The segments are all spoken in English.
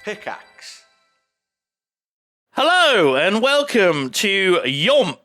Pickaxe. Hello and welcome to YOMP.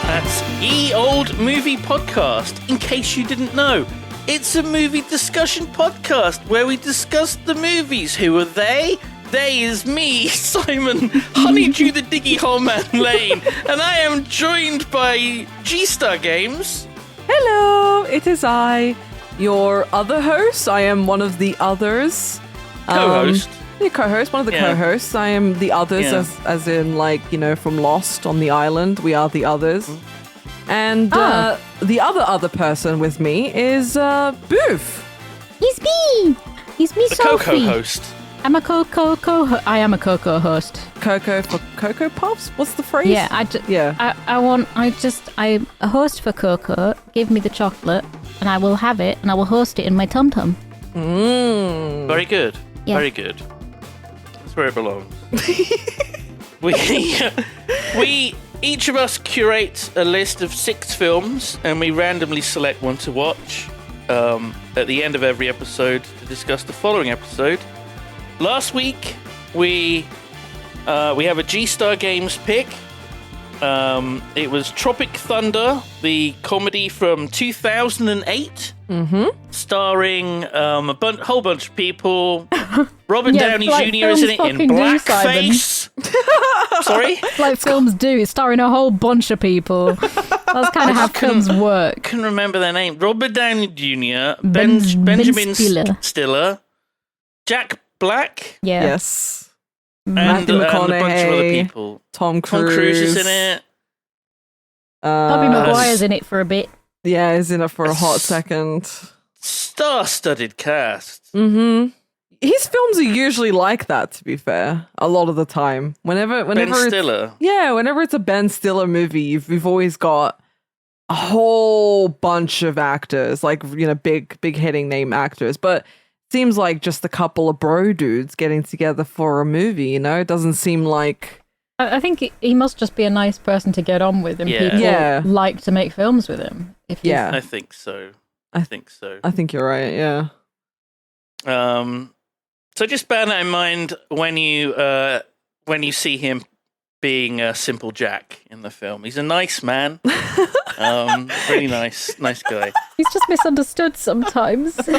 That's Ye Old Movie Podcast, in case you didn't know. It's a movie discussion podcast where we discuss the movies. Who are they? They is me, Simon, Honeydew the Diggy Hole Man Lane, and I am joined by G-Star Games. Hello, it is I, your other host. I am one of the others. Co-host. Co-host, one of the co-hosts. I am the others, as in, like, you know, from Lost on the island. We are the others. And the other person with me is Boof. He's me. He's me, The Sophie. Coco host. I'm a I am a Coco host. Coco for Cocoa Puffs? What's the phrase? Yeah, I'm a host for Coco. Give me the chocolate, and I will have it, and I will host it in my tum tum. Very good. Yeah. Very good. That's where it belongs. we each of us curate a list of 6 films, and we randomly select one to watch at the end of every episode to discuss the following episode. Last week, we have a G-Star Games pick. It was Tropic Thunder, the comedy from 2008, starring a whole bunch of people. Robert Downey Jr. is in it in blackface. Sorry? Like films do, starring a whole bunch of people. That's kind of how films work. Couldn't remember their name. Robert Downey Jr., Ben Benjamin Stiller. Stiller, Jack Black, Yeah. Yes. and Matthew a bunch of other McConaughey, people. Tom Cruise. Tom Cruise is in it. Tobey Maguire's in it for a bit. Yeah, he's in it for a hot second. Star-studded cast. His films are usually like that, to be fair, a lot of the time. Whenever Ben it's, Stiller. Yeah, whenever it's a Ben Stiller movie, we've always got a whole bunch of actors, like, you know, big hitting name actors. But it seems like just a couple of bro dudes getting together for a movie, you know? It doesn't seem like... I think he must just be a nice person to get on with, and people like to make films with him. I think so. I think you're right, yeah. So just bear that in mind when you see him being Simple Jack in the film. He's a nice man. Really nice guy. He's just misunderstood sometimes. So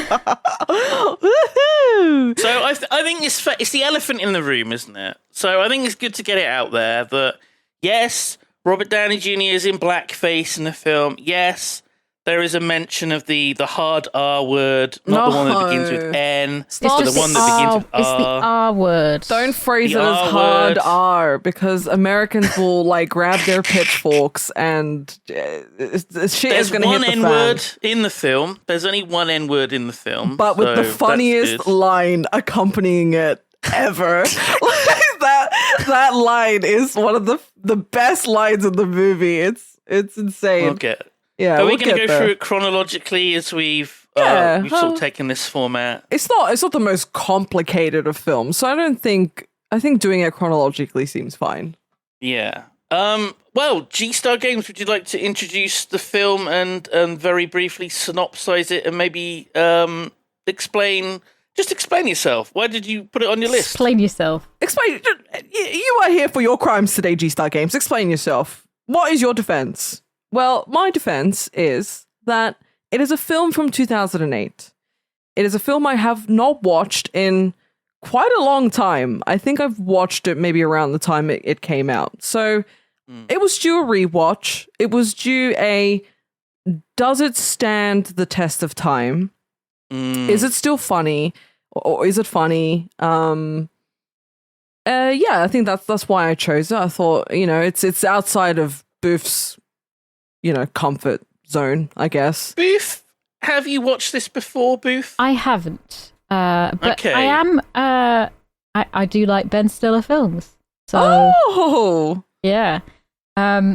I think it's the elephant in the room, isn't it? So I think it's good to get it out there that, yes, Robert Downey Jr. is in blackface in the film. Yes, there is a mention of the hard R word, not the one that begins with N, but the one that begins with R. It's the R word. Don't phrase The it as R hard word. R, because Americans will, like, grab their pitchforks and shit is There's going to one hit the N-word fan. in the film. There's only one N-word in the film. But with the so funniest that's good. line accompanying it ever. that line is one of the best lines in the movie. It's insane. Okay. Yeah, Are we we'll going to get go there. through it chronologically as we've sort of taken this format? It's not the most complicated of films, so I think doing it chronologically seems fine. Yeah. Well, G-Star Games, would you like to introduce the film and very briefly synopsize it and maybe explain yourself? Why did you put it on your list? Explain yourself. Explain. You are here for your crimes today, G-Star Games. Explain yourself. What is your defense? Well, my defense is that it is a film from 2008. It is a film I have not watched in quite a long time. I think I've watched it maybe around the time it came out. So it was due a rewatch. It was due a, does it stand the test of time? Is it still funny? Or is it funny? Yeah, I think that's why I chose it. I thought, you know, it's outside of Boof's, you know, comfort zone, I guess. Booth, have you watched this before, Booth? I haven't. But Okay. I am. I do like Ben Stiller films. So yeah. They're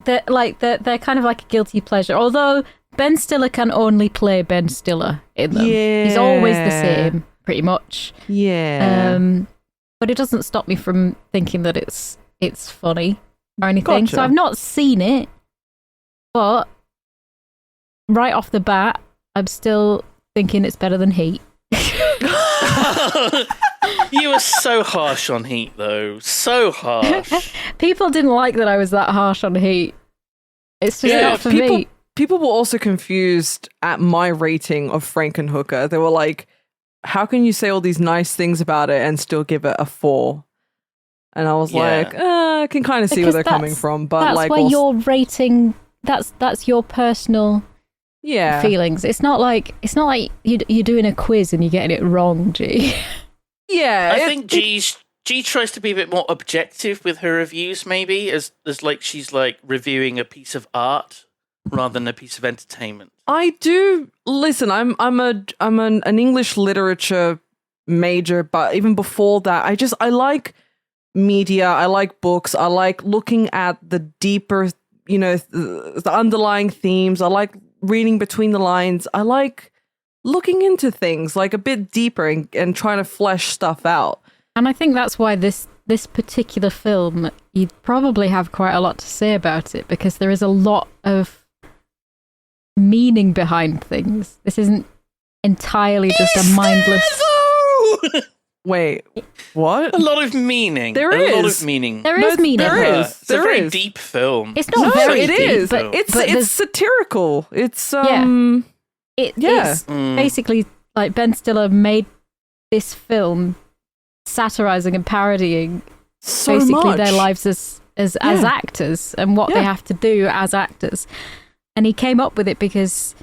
kind of like a guilty pleasure. Although Ben Stiller can only play Ben Stiller in them. Yeah. He's always the same. pretty much. Yeah. But it doesn't stop me from thinking that it's funny or anything. Gotcha. So I've not seen it, but right off the bat, I'm still thinking it's better than Heat. You were so harsh on Heat, though. So harsh. People didn't like that I was that harsh on Heat. It's just not for me. People were also confused at my rating of Frankenhooker. They were like, how can you say all these nice things about it and still give it a 4? And I was like, I can kind of see where they're coming from. But that's like, why you're rating, that's your personal feelings. It's not like you're doing a quiz and you're getting it wrong, G. Yeah. I think G tries to be a bit more objective with her reviews, maybe, as like she's like reviewing a piece of art rather than a piece of entertainment. I do listen. I'm an English literature major, but even before that, I like media. I like books. I like looking at the deeper, the underlying themes. I like reading between the lines. I like looking into things like a bit deeper and trying to flesh stuff out. And I think that's why this particular film, you'd probably have quite a lot to say about it, because there is a lot of meaning behind things. This isn't entirely just a mindless... Wait, what? A lot of meaning. There is. A lot of meaning. There is meaning. There is. It's a very deep film. It's not very it deep. is. But It's satirical. It's It's basically like Ben Stiller made this film satirizing and parodying so basically much. their lives as actors and what they have to do as actors. And he came up with it because,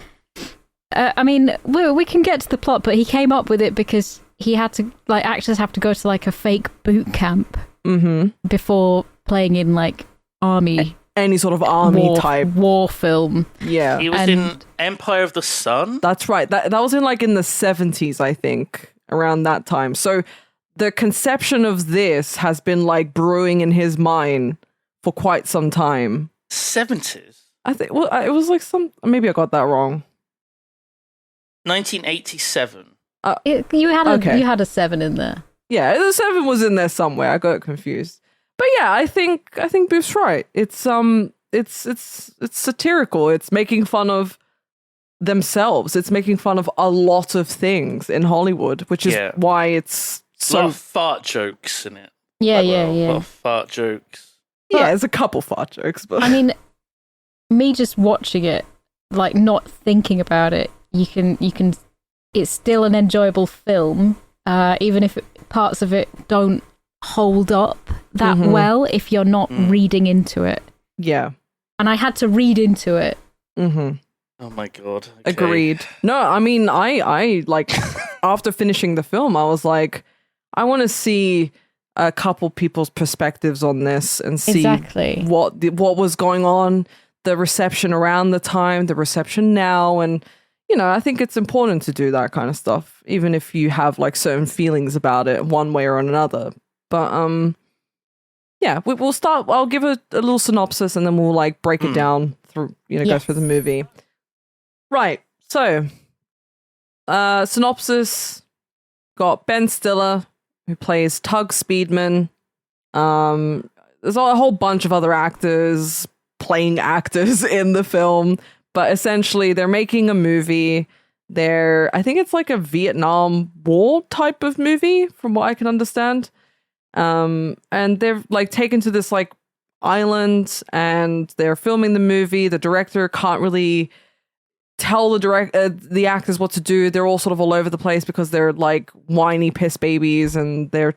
we can get to the plot, but he came up with it because he had to, like, actors have to go to like a fake boot camp before playing in like army. Any sort of army type war film. Yeah. He was in Empire of the Sun. That's right. That was in the 70s, I think, around that time. So the conception of this has been like brewing in his mind for quite some time. 70s? I think it was like maybe I got that wrong. 1987. You had a 7 in there. Yeah, the 7 was in there somewhere. I got confused. But yeah, I think Booth's right. It's satirical. It's making fun of themselves. It's making fun of a lot of things in Hollywood, which is why it's so... A lot of fart jokes in it. Yeah. A lot of fart jokes. Yeah, there's a couple fart jokes, but... I mean, me just watching it, like not thinking about it, you can it's still an enjoyable film, even if parts of it don't hold up that well if you're not reading into it. Yeah. And I had to read into it. Oh my god. Okay. Agreed. No, I mean, I like, after finishing the film, I was like, I want to see a couple people's perspectives on this and see what was going on, the reception around the time, the reception now, and I think it's important to do that kind of stuff, even if you have like certain feelings about it one way or another. But we'll start. I'll give a little synopsis and then we'll like break it down through, go through the movie. Right. So, synopsis: got Ben Stiller, who plays Tug Speedman. There's a whole bunch of other actors playing actors in the film, but essentially they're making a movie. I think it's like a Vietnam War type of movie, from what I can understand. And they're like taken to this like island and they're filming the movie. The director can't really tell the actors what to do. They're all sort of all over the place because they're like whiny piss babies and they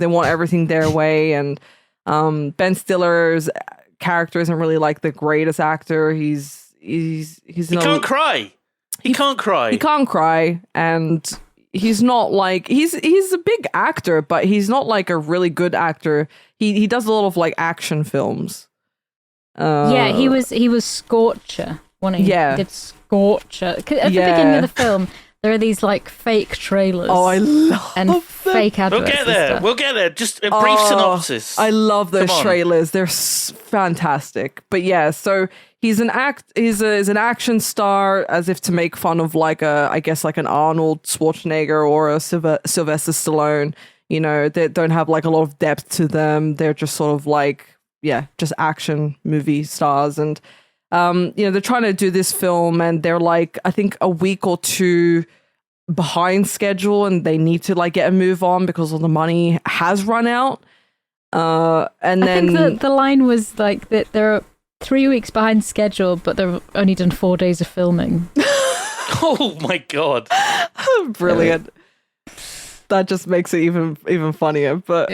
want everything their way. And Ben Stiller's character isn't really like the greatest actor. He can't cry. He can't cry, and he's not like he's a big actor, but he's not like a really good actor. He does a lot of like action films. He was Scorcher. He did Scorcher at the beginning of the film. There are these like fake trailers. Oh, I love and them. fake adverts. We'll get and there. stuff. We'll get there. Just a brief synopsis. I love those Come on. trailers. They're fantastic. But yeah, so he's an action star, as if to make fun of like an Arnold Schwarzenegger or a Sylvester Stallone. You know, they don't have like a lot of depth to them. They're just sort of like, just action movie stars. And they're trying to do this film, and they're like, I think a week or two behind schedule, and they need to like get a move on because all the money has run out. I think the line was like that they're 3 weeks behind schedule, but they've only done 4 days of filming. Oh my God. Brilliant. That just makes it even funnier. But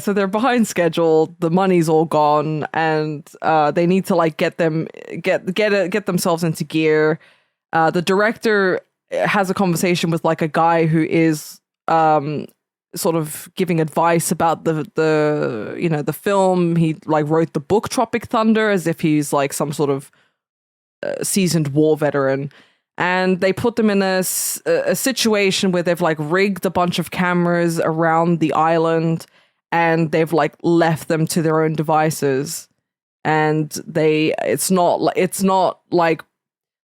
so they're behind schedule, the money's all gone, and they need to like get themselves into gear. The director has a conversation with like a guy who is sort of giving advice about the film. He like wrote the book Tropic Thunder, as if he's like some sort of seasoned war veteran. And they put them in a situation where they've like rigged a bunch of cameras around the island, and they've like left them to their own devices. And it's not like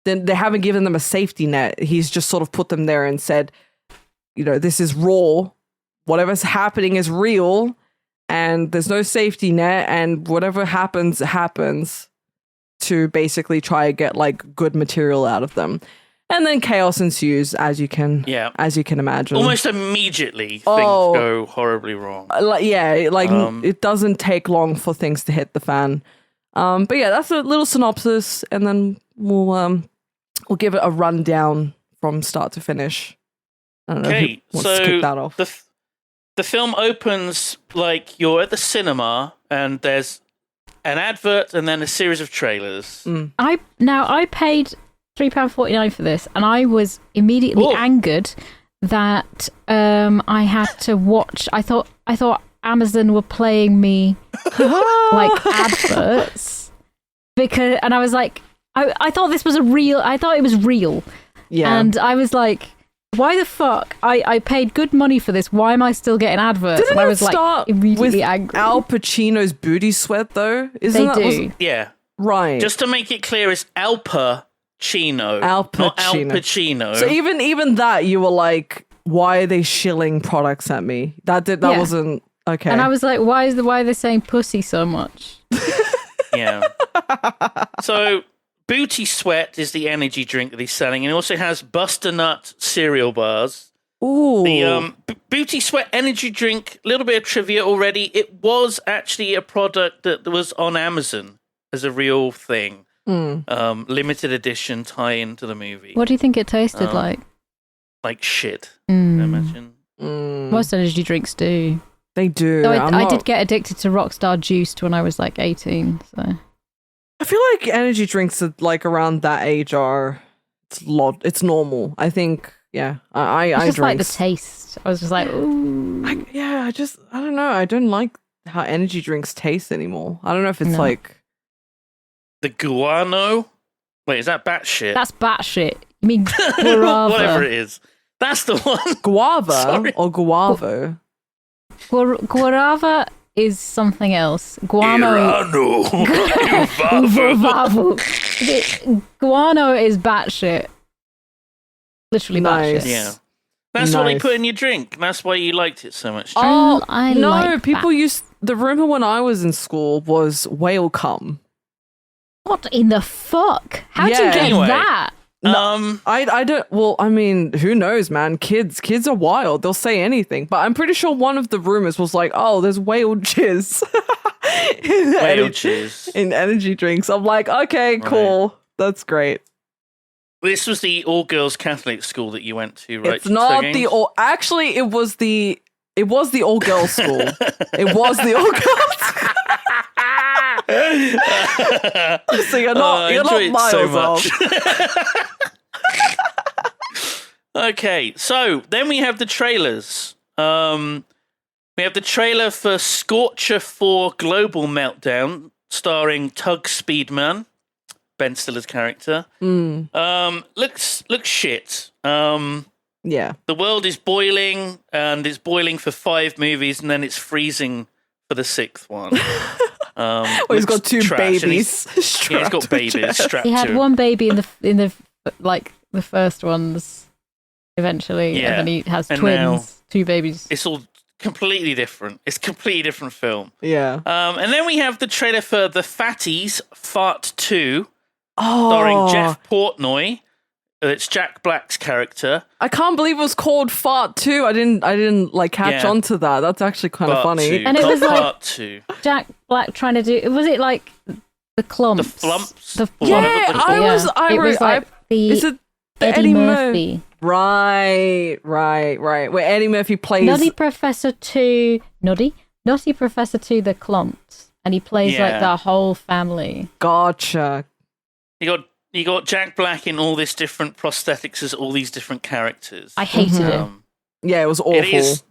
they haven't given them a safety net. He's just sort of put them there and said, this is raw. Whatever's happening is real, and there's no safety net, and whatever happens, to basically try and get like good material out of them. And then chaos ensues, as you can imagine. Almost immediately, things go horribly wrong. It doesn't take long for things to hit the fan. But yeah, that's a little synopsis, and then we'll give it a rundown from start to finish. I don't know who wants to kick that off. The film opens like you're at the cinema, and there's an advert and then a series of trailers. I paid £3.49 for this, and I was immediately angered that I had to watch. I thought Amazon were playing me like adverts and I was like, I thought this was I thought it was real. Yeah, and I was like, why the fuck? I paid good money for this. Why am I still getting adverts? Didn't and I was start like immediately with angry. Al Pacino's booty sweat though? Yeah. Right. Just to make it clear, it's Al Pacino, not Al Pacino. So even that, you were like, why are they shilling products at me? That wasn't okay. And I was like, why are they saying pussy so much? Yeah. So Booty Sweat is the energy drink that he's selling, and it also has Buster Nut cereal bars. Ooh. The Booty Sweat energy drink, a little bit of trivia already. It was actually a product that was on Amazon as a real thing. Limited edition tie-in to the movie. What do you think it tasted like? Like shit, I imagine. Most energy drinks do. They do. So I did get addicted to Rockstar Juiced when I was like 18. So I feel like energy drinks are like around that age it's normal. I think, I just drink. like the taste. I was just like, ooh. I don't know. I don't like how energy drinks taste anymore. I don't know if it's like the guano. Wait, is that batshit? That's batshit. You mean guava? Whatever it is. That's the one. Guava or guavo. Guarava is something else. Guano. Guano is batshit. Literally batshit. Yeah. That's what they put in your drink. That's why you liked it so much. Oh, I no. like People used... The rumor when I was in school was whale cum. What in the fuck? How'd you get that? I don't. Well, I mean, who knows, man? Kids are wild. They'll say anything. But I'm pretty sure one of the rumors was like, "Oh, there's whale jizz in energy drinks." I'm like, okay, cool, that's great. This was the all-girls Catholic school that you went to, right? It's not the all. Actually, it was the all-girls school. It was the all-girls. So you're not miles so much. Okay, so then we have the trailers. We have the trailer for Scorcher 4 Global Meltdown, starring Tug Speedman, Ben Stiller's character. Looks shit. Yeah. The world is boiling, and it's boiling for 5 movies, and then it's freezing for the 6th one. He's got 2 babies. He's got babies strapped. He had to him. one baby in the like the first ones eventually, Yeah. and then he has And twins, now 2 babies. It's all completely different. It's a completely different film. Yeah. And then we have the trailer for The Fatties Fart 2, Oh, starring Jeff Portnoy. It's Jack Black's character. I can't believe it was called Fart 2. I didn't like catch on to that. That's actually kind of Part funny. 2, And it not was like- Part 2. Jack Black trying to do. Was it like the clumps? The flumps? The Or Yeah, whatever they're I called. was. I it was re- like the Is it the Eddie Murphy? Murphy. Right. Where Eddie Murphy plays. Nutty Professor 2. Nutty Professor 2. The clumps, and he plays Yeah. like the whole family. Gotcha. You got Jack Black in all these different prosthetics as all these different characters. I hated it. Yeah, it was awful. It is.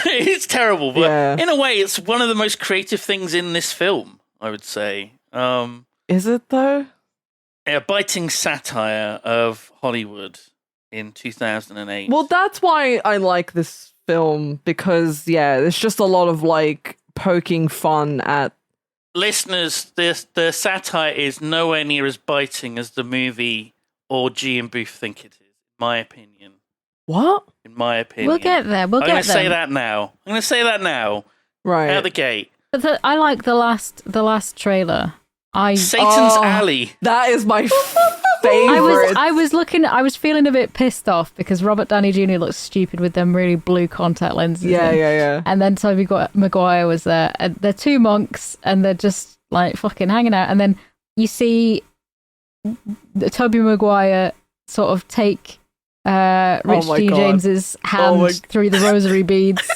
It's terrible, but Yeah. in a way, it's one of the most creative things in this film. I would say. Is it though? A biting satire of Hollywood in 2008. Well, that's why I like this film because there's just a lot of like poking fun at. Listeners, the satire is nowhere near as biting as the movie or G and Booth think it is. In my opinion. What? In my opinion. We'll get there. I'm going to say that now. I'm going to say that now. Right. Out the gate. But I like the last trailer. Satan's Alley. That is my favorite. I was feeling a bit pissed off because Robert Downey Jr. looks stupid with them really blue contact lenses. Yeah. And then Tobey Maguire was there. And they're 2 monks and they're just like fucking hanging out. And then you see Tobey Maguire sort of take Rich my D. God. James's hand through the rosary beads.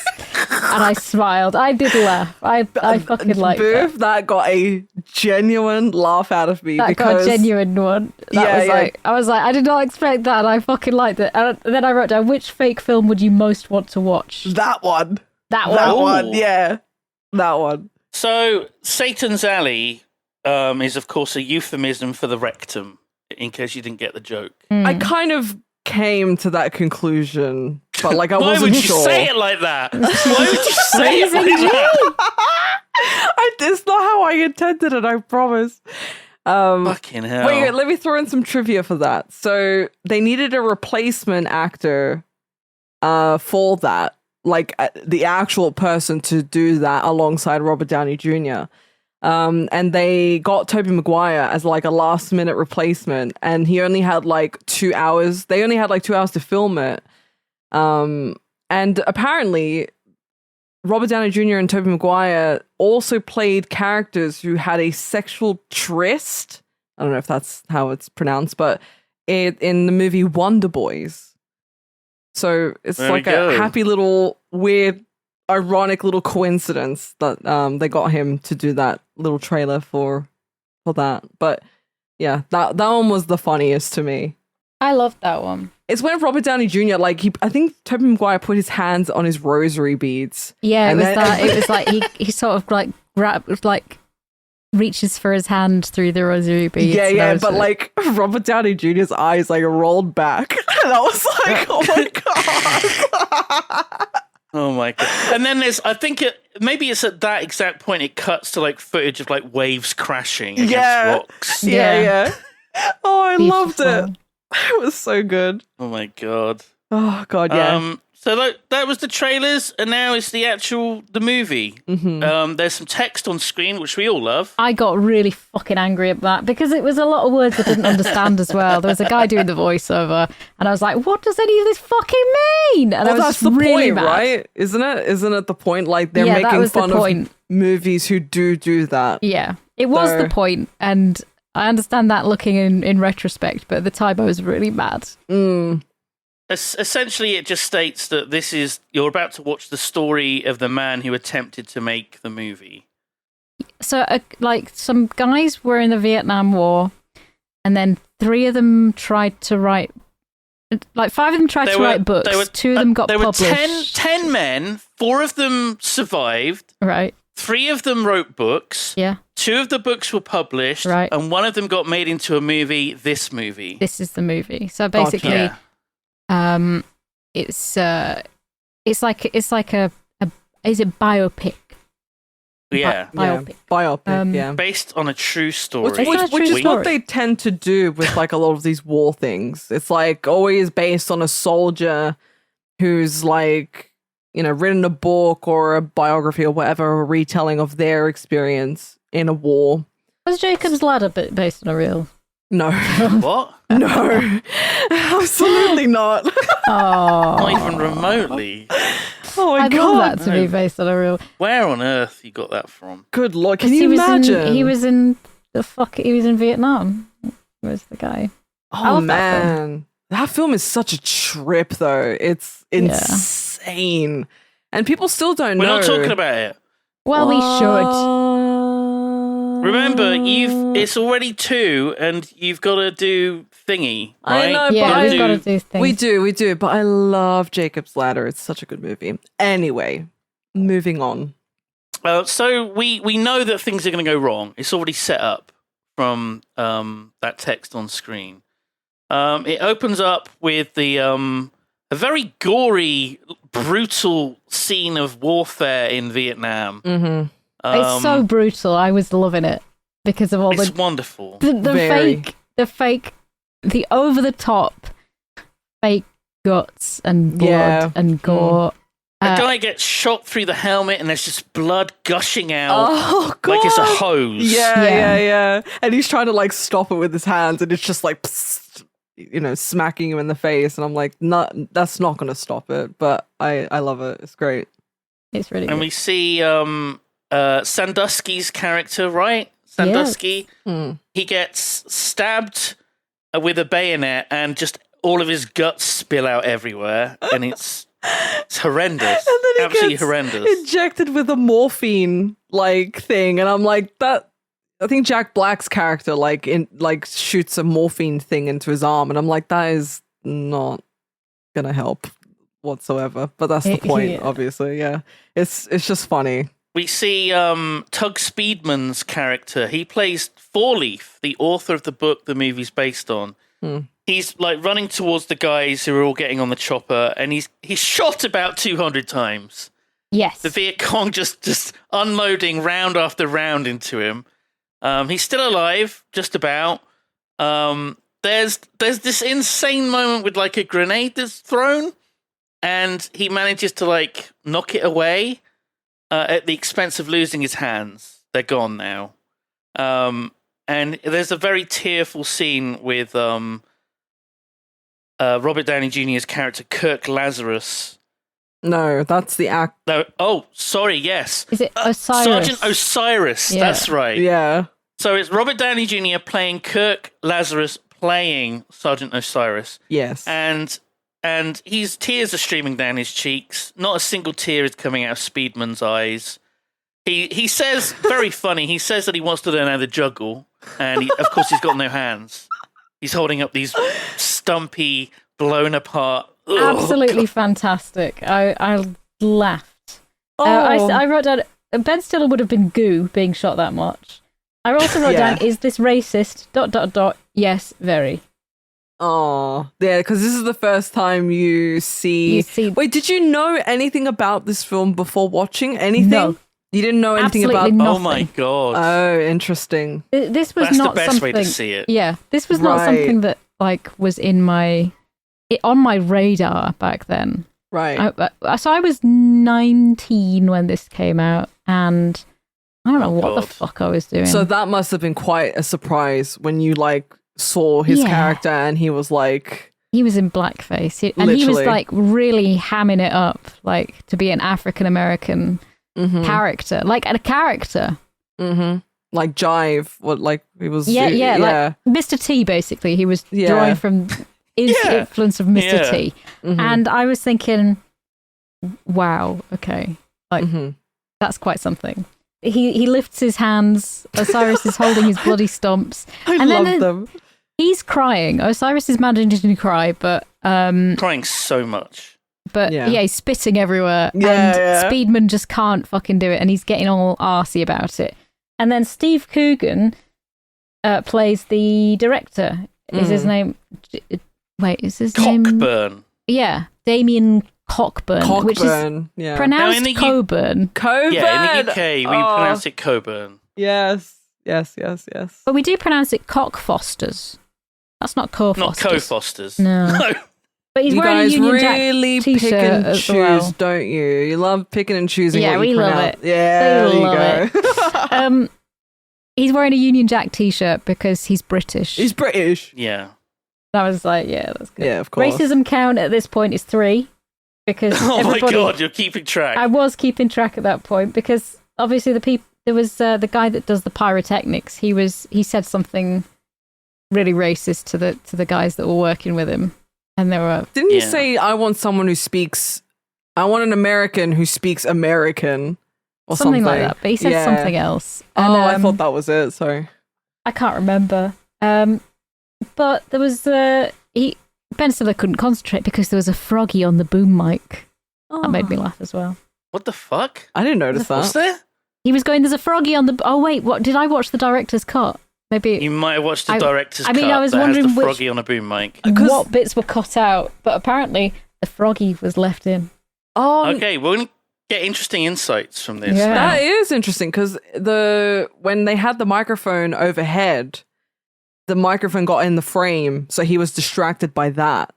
And I smiled. I did laugh. I fucking liked Booth, that got a genuine laugh out of me. that because got a genuine one. I was like, I did not expect that. And I fucking liked it. And then I wrote down, which fake film would you most want to watch? That one. That one. That one. Ooh. Yeah. That one. So, Satan's Alley is, of course, a euphemism for the rectum, in case you didn't get the joke. I kind of came to that conclusion, but like I Why wasn't would you sure. say it like that? Why would you say it like that? It's not how I intended it, I promise. Fucking hell. Wait, let me throw in some trivia for that. So they needed a replacement actor for that, like the actual person to do that alongside Robert Downey Jr. And they got Tobey Maguire as like a last minute replacement, and he only had like 2 hours. They only had like 2 hours to film it. And apparently Robert Downey Jr. and Tobey Maguire also played characters who had a sexual tryst. I don't know if that's how it's pronounced, but in the movie Wonder Boys. So it's There like we a go. happy little weird ironic little coincidence that they got him to do that little trailer for that. But yeah, that one was the funniest to me. I loved that one. It's when Robert Downey Jr. I think Tobey Maguire put his hands on his rosary beads. Yeah, And it was then- that. It was like he sort of like reaches for his hand through the rosary beads. Yeah, but like Robert Downey Jr.'s eyes like rolled back. And I was like, oh my god. Oh my god! And then maybe it's at that exact point it cuts to like footage of like waves crashing against rocks. Yeah. Oh, I loved Beautiful. it. It was so good. Oh my god! Oh god, yeah. So that was the trailers, and now it's the movie. Mm-hmm. There's some text on screen which we all love. I got really fucking angry at that because it was a lot of words I didn't understand as well. There was a guy doing the voiceover, and I was like, "What does any of this fucking mean?" And I was that's just the really point, mad. right? Isn't it? Isn't it the point? Like they're Yeah, that making was the fun point. of movies who do that. Yeah, it was So- the point, and I understand that looking in retrospect, but at the time I was really mad. Essentially, it just states that you're about to watch the story of the man who attempted to make the movie. So, like, some guys were in the Vietnam War, and then 3 of them tried to write. Like 5 of them tried to write books. 2 of them got there published. were 10 men. 4 of them survived. Right. 3 of them wrote books. Yeah. 2 of the books were published. Right. And 1 of them got made into a movie, this movie. This is the movie. So basically, it's like a is it biopic? Yeah. Biopic. Biopic, yeah. Based on a true story. Which is what they tend to do with like a lot of these war things. It's like always based on a soldier who's like, written a book or a biography or whatever, a retelling of their experience in a war. Was Jacob's Ladder based on a real? No. What? No. Absolutely not. Oh. Not even remotely. Oh my I'd God. love that to be based on a real. Where on earth you got that from? Good Lord. Can you imagine? He was in Vietnam. Was the guy. Oh man. That film is such a trip though. It's insane. And people still don't know. We're not talking about it. Well, we should. Remember, it's already 2 and you've got to do thingy, right? I know, yeah, we've got to do things. We do, but I love Jacob's Ladder. It's such a good movie. Anyway, moving on. So we know that things are going to go wrong. It's already set up from that text on screen. It opens up with a very gory, brutal scene of warfare in Vietnam. Mm-hmm. It's so brutal. I was loving it because of all it's wonderful. The fake, the over the top fake guts and blood and gore. A guy gets shot through the helmet and there's just blood gushing out. Oh, God. Like it's a hose. Yeah. And he's trying to like stop it with his hands and it's just like, psst, smacking him in the face. And I'm like, that's not going to stop it. But I love it. It's great. It's really And good. we see Sandusky's character, right? Sandusky. Yes. He gets stabbed with a bayonet and just all of his guts spill out everywhere. And it's horrendous. And then he absolutely gets horrendous. injected with a morphine like thing. And I'm like, that. I think Jack Black's character shoots a morphine thing into his arm. And I'm like, that is not going to help whatsoever. But that's the point, obviously. Yeah. It's just funny. We see Tug Speedman's character. He plays Four Leaf, the author of the book the movie's based on. He's like running towards the guys who are all getting on the chopper, and he's shot about 200 times. Yes. The Viet Cong just unloading round after round into him. He's still alive, just about. There's this insane moment with like a grenade that's thrown, and he manages to like knock it away. At the expense of losing his hands. They're gone now. And there's a very tearful scene with Robert Downey Jr.'s character, Kirk Lazarus. No, that's the act. No, oh, sorry, yes. Is it Osiris? Sergeant Osiris, that's right. Yeah. So it's Robert Downey Jr. playing Kirk Lazarus, playing Sergeant Osiris. Yes. And tears are streaming down his cheeks. Not a single tear is coming out of Speedman's eyes. He says, very funny, he says that he wants to learn how to juggle. And of course he's got no hands. He's holding up these stumpy, blown apart. Absolutely fantastic. I laughed. I wrote down, Ben Stiller would have been goo being shot that much. I also wrote down, is this racist? ... Yes, very. Oh, yeah, because this is the first time you see... Wait, did you know anything about this film before watching anything? No. You didn't know anything Absolutely about... nothing. Oh my God. Oh, interesting. This was That's not the best something... way to see it. Yeah, this was not something that like was on my radar back then. Right. So I was 19 when this came out, and I don't know what the fuck I was doing. So that must have been quite a surprise when you like saw his character and he was like... He was in blackface. He was like really hamming it up, like to be an African-American character. Like a character. Mm-hmm. Like Jive. What, like he was... Yeah. Like Mr. T, basically. He was drawing from his influence of Mr. T. Mm-hmm. And I was thinking, wow, okay. Like, that's quite something. He lifts his hands. Osiris is holding his bloody stumps. I love them. He's crying. Osiris is managing to cry, but... Crying so much. But Yeah. he's spitting everywhere. Yeah, and yeah. Speedman just can't fucking do it, and he's getting all arsey about it. And then Steve Coogan plays the director. Is his name... Wait, is his name... Cockburn. Yeah, Damien Cockburn. Which is yeah. pronounced Now, in the Coburn. Coburn. Yeah, in the UK, we pronounce it Coburn. Yes. But we do pronounce it Cockfosters. That's not Co-Fosters. Not Co-Fosters. No. But he's You wearing guys a Union Jack really t-shirt pick and as choose, well. don't you? You love picking and choosing Yeah, what we you love pronounce. it. Yeah, We there you love go. He's wearing a Union Jack t-shirt because he's British. He's British. Yeah. I was like, yeah, that's good. Yeah, of course. Racism count at this point is 3 because Oh my everybody... god, you're keeping track. I was keeping track at that point because obviously there was the guy that does the pyrotechnics. He said something really racist to the guys that were working with him, and there were... Didn't he say, I want an American who speaks American or something? like that, but he said something else. And, I thought that was it, sorry. I can't remember. But there was Ben Stiller couldn't concentrate because there was a froggy on the boom mic. That made me laugh as well. What the fuck? I didn't notice that. Was there? He was going, there's a froggy on the... Oh, wait, what? Did I watch the director's cut? Maybe... You might have watched the director's cut I was that wondering has the which- froggy on a boom mic. what bits were cut out, but apparently the froggy was left in. Okay, we're going to get interesting insights from this. Yeah. That is interesting because when they had the microphone overhead, the microphone got in the frame, so he was distracted by that.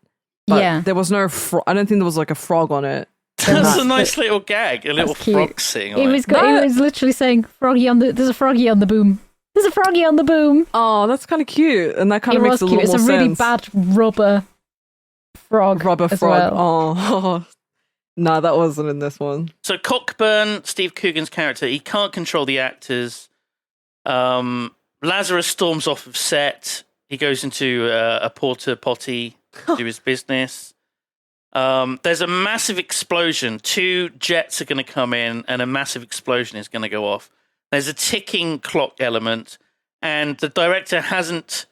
But Yeah. there was no... I don't think there was like a frog on it. That's a nice little gag, a little cute. frog sitting on He it. was literally saying, there's a froggy on the boom. There's a froggy on the boom. Oh, that's kind of cute. And that kind It of makes was a cute. little It's more a really sense. bad rubber frog. Rubber as frog. well. Oh. No, that wasn't in this one. So Cockburn, Steve Coogan's character, he can't control the actors. Lazarus storms off of set. He goes into a porta potty to do his business. There's a massive explosion. 2 jets are going to come in and a massive explosion is going to go off. There's a ticking clock element and the director hasn't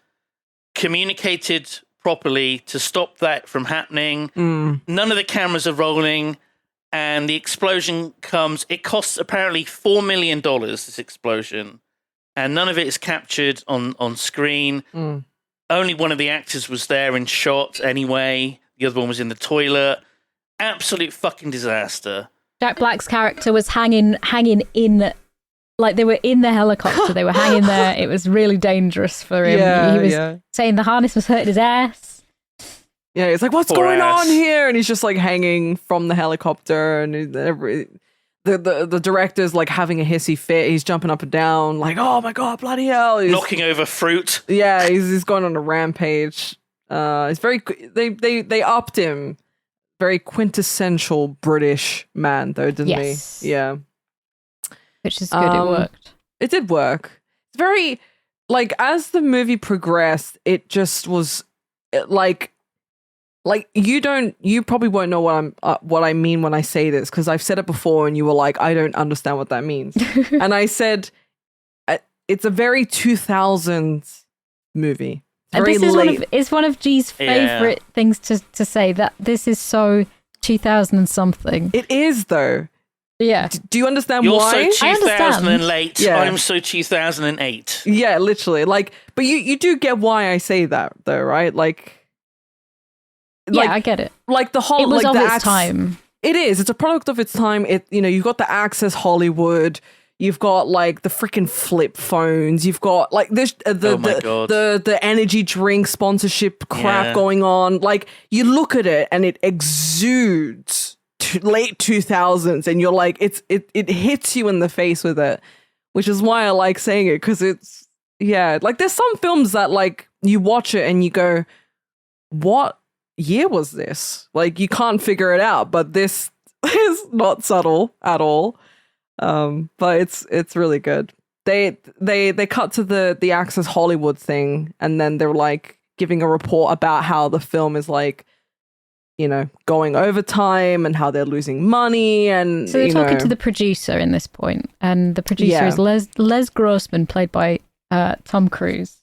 communicated properly to stop that from happening. None of the cameras are rolling and the explosion comes. It costs apparently $4 million, this explosion, and none of it is captured on screen. Only one of the actors was there in shot anyway. The other one was in the toilet. Absolute fucking disaster. Jack Black's character was hanging in, like they were in the helicopter. They were hanging there. It was really dangerous for him. He was saying the harness was hurting his ass. Yeah, it's like, what's Poor going ass. on here? And he's just like hanging from the helicopter, and the director's like having a hissy fit. He's jumping up and down, like, oh my god, bloody hell! He's, Knocking over fruit. yeah, he's going on a rampage. It's very they upped him. Very quintessential British man, though, didn't Yes. he? Yeah, Which is good. It worked. it did work. It's very like as the movie progressed, it just was like you probably won't know what I mean when I say this because I've said it before and you were like, I don't understand what that means. And I said it's a very 2000s movie. And Very this late. is one of G's favorite things to say, that this is so 2000 and something. It is though. Yeah. Do you understand You're why? so I understand. 2008. Yeah. I'm so 2008. Yeah, literally. Like, but you do get why I say that though, right? Yeah, I get it. Like the whole It was like of the its time. It is. It's a product of its time. You've got the Access Hollywood. You've got like the freaking flip phones. You've got like this Oh my God. the energy drink sponsorship crap Yeah. going on. Like you look at it and it exudes late 2000s, and you're like, it hits you in the face with it, which is why I like saying it because it's like there's some films that like you watch it and you go, what year was this? Like you can't figure it out, but this is not subtle at all. But it's really good. They cut to the Access Hollywood thing, and then they're like giving a report about how the film is like, going over time and how they're losing money, and So they're talking to the producer in this point, and the producer is Les Grossman, played by Tom Cruise.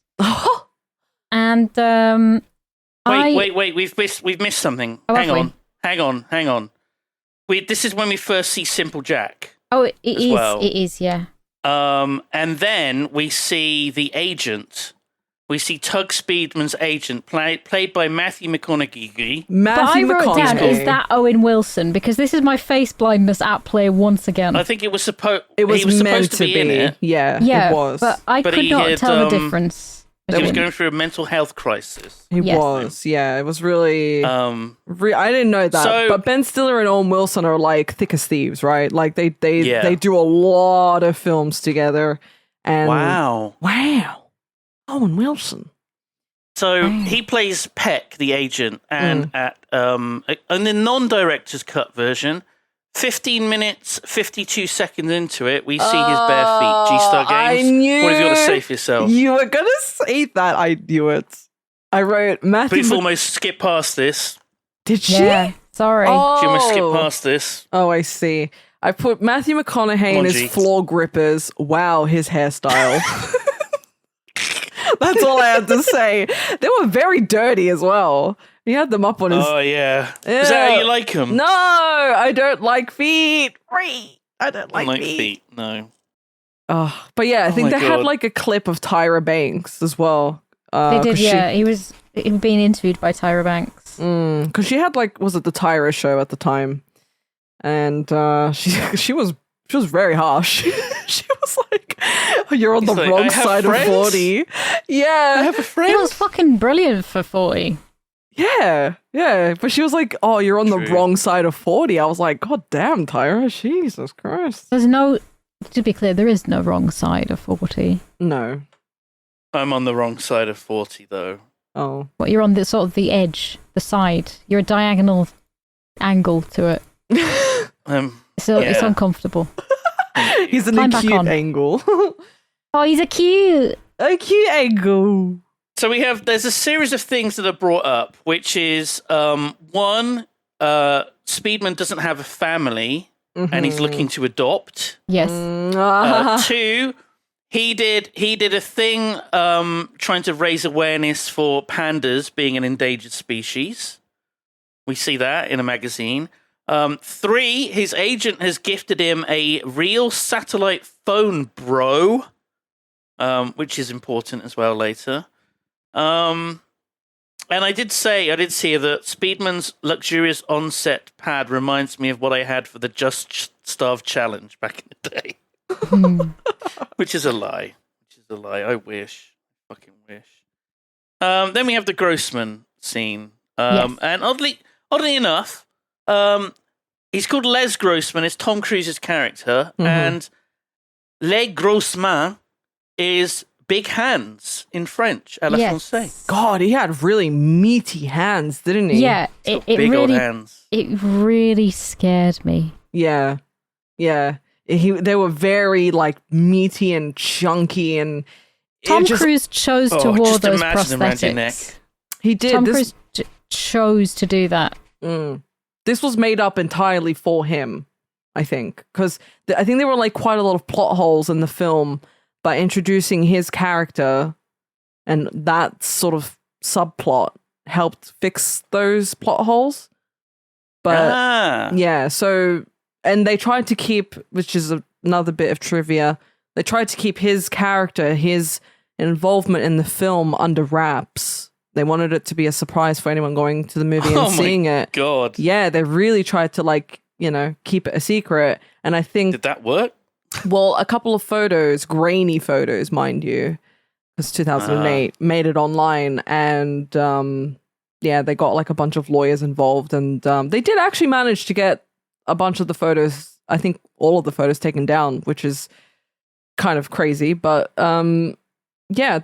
And Wait, we've missed something. Oh, Hang have we? on. hang on. This is when we first see Simple Jack. Oh, it is. Well. It is, yeah. And then we see the agent. We see Tug Speedman's agent, played by Matthew McConaughey. But I wrote down, is that Owen Wilson? Because this is my face blindness at play once again. I think it was supposed. It was he was meant supposed to be in it. Yeah, it was. But I could not tell the difference. He was going through a mental health crisis. He was, yeah. It was really... I didn't know that. But Ben Stiller and Owen Wilson are like thick as thieves, right? Like they do a lot of films together. And Wow. Owen Wilson. So he plays Peck, the agent, and in the non-director's cut version, 15 minutes, 52 seconds into it, we see his bare feet. G-Star Games. What have you got to say for yourself? You were going to say that. I knew it. I wrote Matthew... Please almost skip past this. Did she? Yeah, sorry. She almost skip past this. Oh, I see. I put Matthew McConaughey in his floor grippers. Wow, his hairstyle. That's all I had to say. They were very dirty as well. He had them up on his... Oh, yeah. Is that how you like them? No, I don't like feet. I don't like feet. No. Oh, but yeah, I think they had like a clip of Tyra Banks as well. They did, yeah. He was being interviewed by Tyra Banks. Because she had was it the Tyra show at the time? And she was very harsh. She was like, you're on the wrong side of 40. Yeah. I have a friend. He was fucking brilliant for 40. Yeah. But she was like, oh, you're on the wrong side of 40. I was like, God damn, Tyra. Jesus Christ. To be clear, there is no wrong side of 40. No. I'm on the wrong side of 40, though. Oh. Well, you're on the sort of the edge, the side. You're a diagonal angle to it. So it's uncomfortable. He's an acute angle. Oh, he's a cute angle. So there's a series of things that are brought up, which is one, Speedman doesn't have a family and he's looking to adopt. Yes. 2, he did a thing trying to raise awareness for pandas being an endangered species. We see that in a magazine. 3, his agent has gifted him a real satellite phone, bro, which is important as well later. And I did see that Speedman's luxurious on-set pad reminds me of what I had for the Just Starve challenge back in the day. Which is a lie. I fucking wish. Then we have the Grossman scene. And oddly enough, he's called Les Grossman. It's Tom Cruise's character. And Les Grossman is big hands in French, à la française. God, he had really meaty hands, didn't he? Yeah, it big really, old hands. It really scared me. Yeah. They were very meaty and chunky, and Tom Cruise chose to wear those prosthetics. He did. Tom Cruise chose to do that. This was made up entirely for him, I think, because I think there were quite a lot of plot holes in the film. By introducing his character, and that sort of subplot helped fix those plot holes. But yeah, so, and they tried to keep, which is another bit of trivia, they tried to keep his character, his involvement in the film under wraps. They wanted it to be a surprise for anyone going to the movie and seeing it. God. Yeah, they really tried to keep it a secret. And I think... Did that work? Well, a couple of photos, grainy photos, mind you, because 2008 made it online, and they got a bunch of lawyers involved, and they did actually manage to get a bunch of the photos, I think all of the photos taken down, which is kind of crazy, but they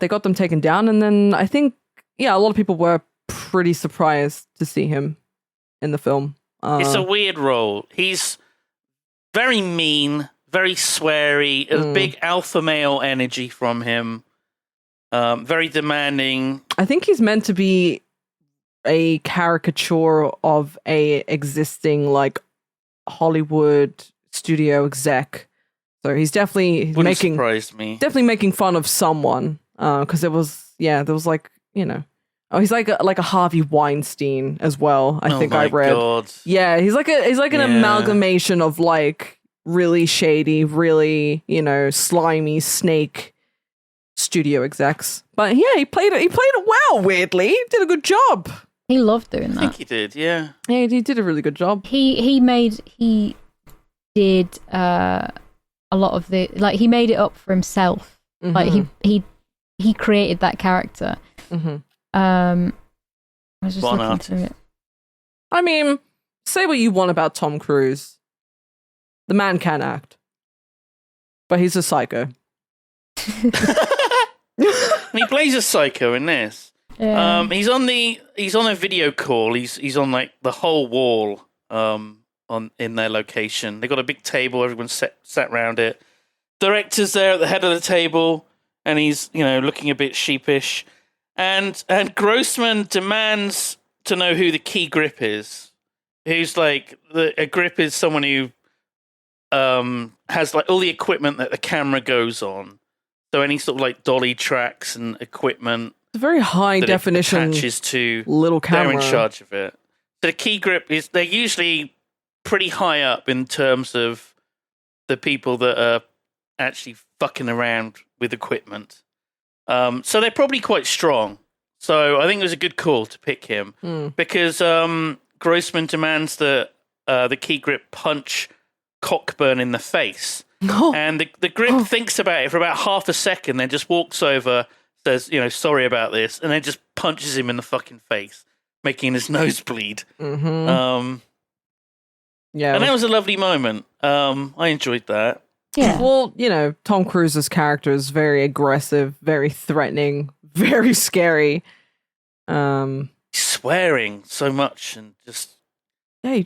got them taken down, and then I think, a lot of people were pretty surprised to see him in the film. It's a weird role. He's very mean, very sweary, a big alpha male energy from him. Very demanding. I think he's meant to be a caricature of a existing Hollywood studio exec. So he's definitely surprise me. Definitely making fun of someone. Because there was Oh, he's like a Harvey Weinstein as well. I think I read. God. Yeah, he's like an amalgamation of like really shady, really slimy snake studio execs. But yeah, he played it well. Weirdly, he did a good job. He loved doing that. I think he did. Yeah. Yeah, he did a really good job. He did a lot of the he made it up for himself. Mm-hmm. Like he created that character. Mm-hmm. I was just What an looking artist. through it. I mean, say what you want about Tom Cruise. The man can act. But he's a psycho. And he plays a psycho in this. Yeah. He's on a video call. He's on like the whole wall in their location. They got a big table, everyone's sat around it. Director's there at the head of the table, and he's, looking a bit sheepish. And Grossman demands to know who the key grip is. Who's like a grip is someone who has like all the equipment that the camera goes on. So any sort of like dolly tracks and equipment. It's a very high that definition it attaches to little camera. They're in charge of it. So the key grip is they're usually pretty high up in terms of the people that are actually fucking around with equipment. So they're probably quite strong. So I think it was a good call to pick him because Grossman demands that the key grip punch Cockburn in the face. And the grip thinks about it for about half a second, then just walks over, says, sorry about this, and then just punches him in the fucking face, making his nose bleed. Mm-hmm. Yeah. And that was a lovely moment. I enjoyed that. Yeah. Well, Tom Cruise's character is very aggressive, very threatening, very scary. Swearing so much and just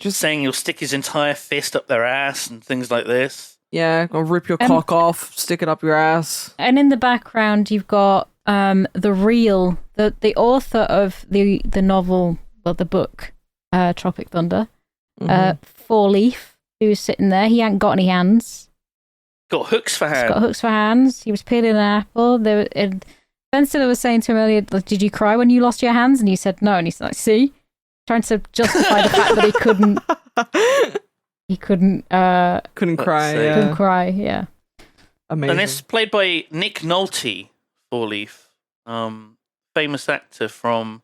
saying he'll stick his entire fist up their ass and things like this. Yeah, go rip your cock off, stick it up your ass. And in the background, you've got the author of the novel, well, the book, Tropic Thunder, Four Leaf, who's sitting there. He ain't got any hands. Got hooks for hands. He's got hooks for hands. He was peeling an apple. Ben Stiller was saying to him earlier, like, did you cry when you lost your hands? And he said no. And he's like, see? Trying to justify the fact that he couldn't. He couldn't cry. Yeah. Couldn't cry. Yeah. Amazing. And it's played by Nick Nolte, Four Leaf, famous actor from.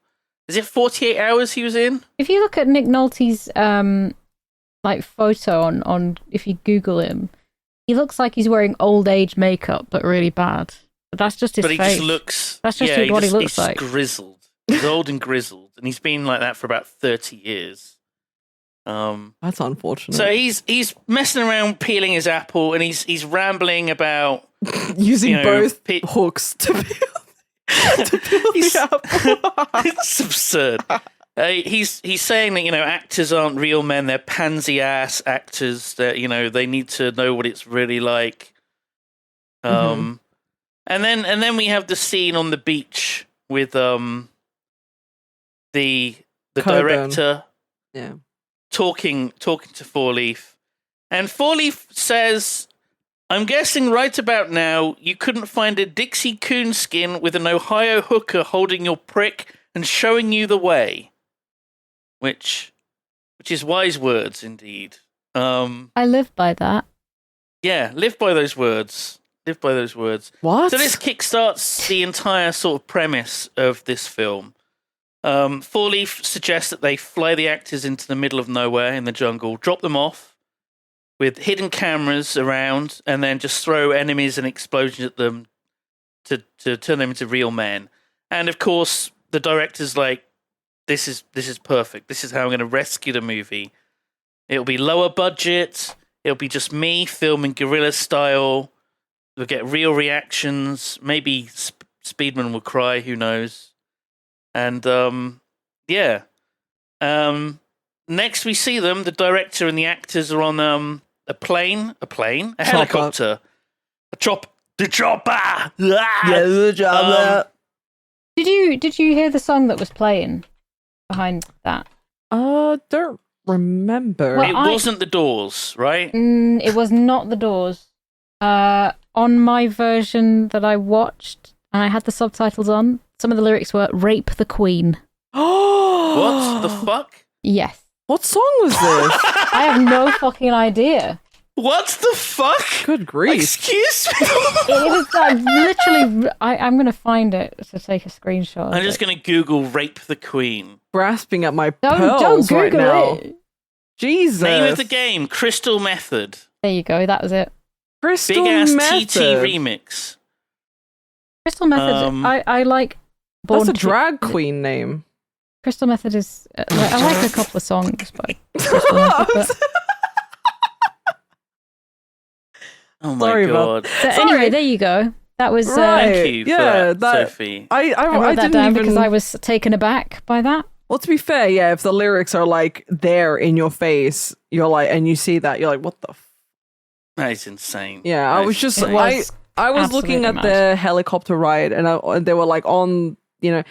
Is it 48 Hours he was in? If you look at Nick Nolte's photo on if you Google him, he looks like he's wearing old age makeup, but really bad. But that's just his face. But he just looks. That's just what he looks he's like. Grizzled. He's old and grizzled, and he's been like that for about 30 years. That's unfortunate. So he's messing around peeling his apple, and he's rambling about using both hooks to peel the apple. It's absurd. He's saying that actors aren't real men; they're pansy ass actors. That they need to know what it's really like. And then we have the scene on the beach with the Coburn. director, Yeah. talking to Four Leaf, and Four Leaf says, "I'm guessing right about now you couldn't find a Dixie coonskin with an Ohio hooker holding your prick and showing you the way," which is wise words indeed. I live by that. Yeah, live by those words. Live by those words. What? So this kickstarts the entire sort of premise of this film. Four Leaf suggests that they fly the actors into the middle of nowhere in the jungle, drop them off with hidden cameras around, and then just throw enemies and explosions at them to turn them into real men. And of course, the director's like, "This is perfect. This is how I'm going to rescue the movie. It'll be lower budget. It'll be just me filming guerrilla style. We'll get real reactions. Maybe Speedman will cry. Who knows?" And next we see them. The director and the actors are on a helicopter, the chopper. Yeah, the chopper. Did you hear the song that was playing behind that? Don't remember. Well, It wasn't the Doors, right? It was not the Doors. On my version that I watched, and I had the subtitles on, some of the lyrics were "Rape the Queen." What the fuck? Yes. What song was this? I have no fucking idea. What the fuck? Good grief. Excuse me? It was literally. I'm going to find it to take a screenshot. I'm just going to Google "Rape the Queen." Grasping at my Don't pearls right Google now. it. Jesus. Name of the game: Crystal Method. There you go. That was it. Crystal Big ass Method. TT remix. Crystal Method. I like. That's a drag queen name. Crystal Method is. I like a couple of songs by Crystal Method. But... Oh my Sorry god! So anyway, there you go. That was. Right. Thank you for Yeah, that, Sophie. I I wrote that didn't down even... because I was taken aback by that. Well, to be fair, yeah, if the lyrics are like there in your face, you're like, and you see that, you're like, what the That is insane. Yeah, That I is was just insane. I was looking at absolutely the helicopter ride, and they were like on, and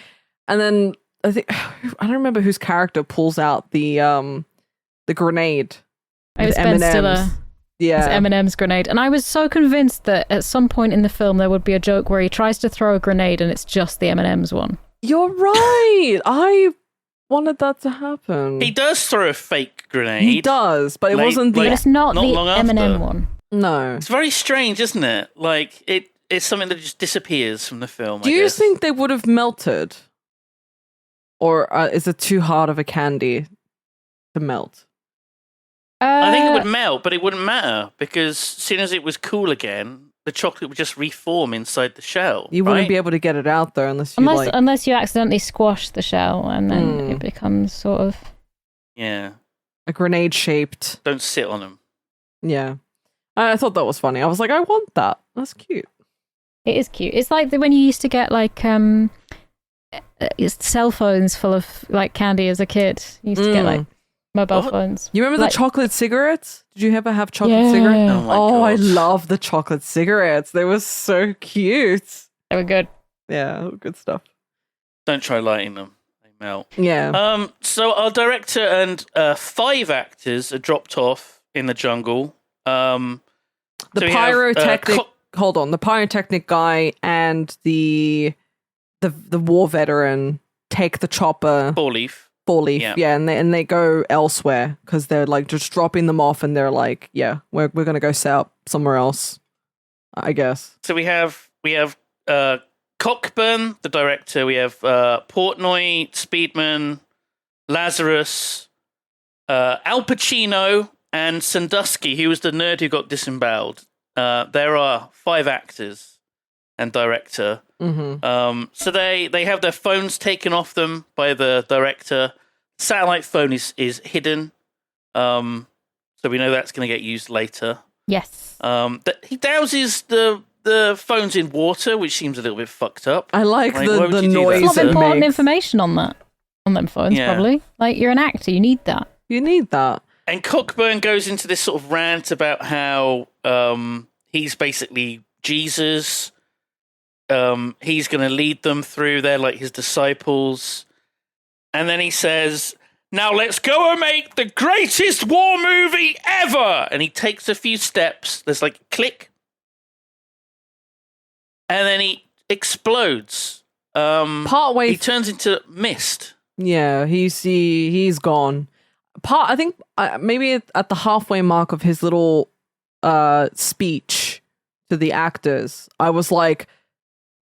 then I think I don't remember whose character pulls out the grenade. It was with Ben M&Ms. Stiller. Yeah, It's Eminem's grenade, and I was so convinced that at some point in the film there would be a joke where he tries to throw a grenade and it's just the M&M's one. you're right. I wanted that to happen. He does throw a fake grenade. He does, but it Late- wasn't the But it's not Not the long after. M&M one. no. It's very strange, isn't it? Like it's something that just disappears from the film. Do I you guess. think they would have melted, or is it too hard of a candy to melt? I think it would melt, but it wouldn't matter because as soon as it was cool again, the chocolate would just reform inside the shell. You wouldn't right? be able to get it out there unless you unless you accidentally squash the shell and then it becomes sort of. Yeah, a grenade shaped. don't sit on them. Yeah, I thought that was funny. I was like, I want that. That's cute. It is cute. It's like when you used to get like cell phones full of like candy as a kid. You used to get like mobile What? phones. You remember Like- the chocolate cigarettes? Did you ever have chocolate Yeah. cigarettes? Oh my Oh, I God. love the chocolate cigarettes. They were so cute. They were good. Yeah, good stuff. Don't try lighting them; they melt. Yeah. So our director and 5 actors are dropped off in the jungle. The so we have, pyrotechnic. Hold on. The pyrotechnic guy and the war veteran take the chopper. Four leaf. Yeah, and they go elsewhere because they're like just dropping them off, and they're like, yeah, we're gonna go set up somewhere else, I guess. So we have Cockburn, the director. We have Portnoy, Speedman, Lazarus, Al Pacino, and Sandusky, who was the nerd who got disemboweled. There are 5 actors and director. So they have their phones taken off them by the director. Satellite phone is hidden. So we know that's going to get used later. Yes. He douses the phones in water, which seems a little bit fucked up. I like Right, why would the you do that? noise. There's a lot of it important makes. information on them phones, Yeah. probably. Like, you're an actor, you need that. You need that. And Cockburn goes into this sort of rant about how he's basically Jesus. He's going to lead them through. They're like his disciples. And then he says, now let's go and make the greatest war movie ever. And he takes a few steps. There's like a click. And then he explodes. Partway. He turns into mist. Yeah, he's gone. I think maybe at the halfway mark of his little speech to the actors, I was like,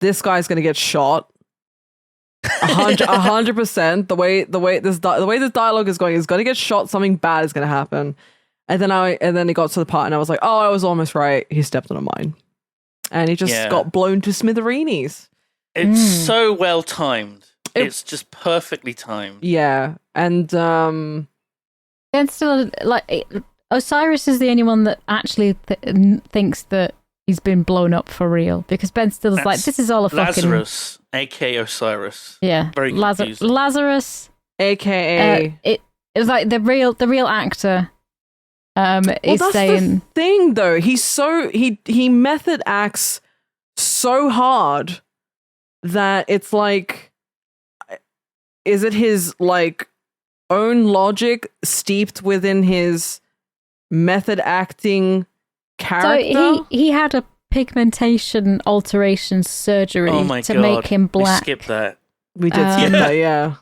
this guy's gonna get shot. 100%. The way this dialogue is going, he's gonna get shot. Something bad is gonna happen. And then he got to the part, and I was like, oh, I was almost right. He stepped on a mine, and he just got blown to smithereens. It's so well timed. It's just perfectly timed. Yeah, and Ben Stiller, like, Osiris is the only one that actually thinks that he's been blown up for real, because Ben Stiller's That's like, this is all a fucking... Lazarus, aka Osiris. Yeah. Very confusing. Lazarus, AKA it was like the real actor is that's saying... the thing, though. He method acts so hard that it's like, is it his like own logic steeped within his method acting character? So he had a pigmentation alteration surgery to God. make him black. We skipped that. We did skip that, yeah.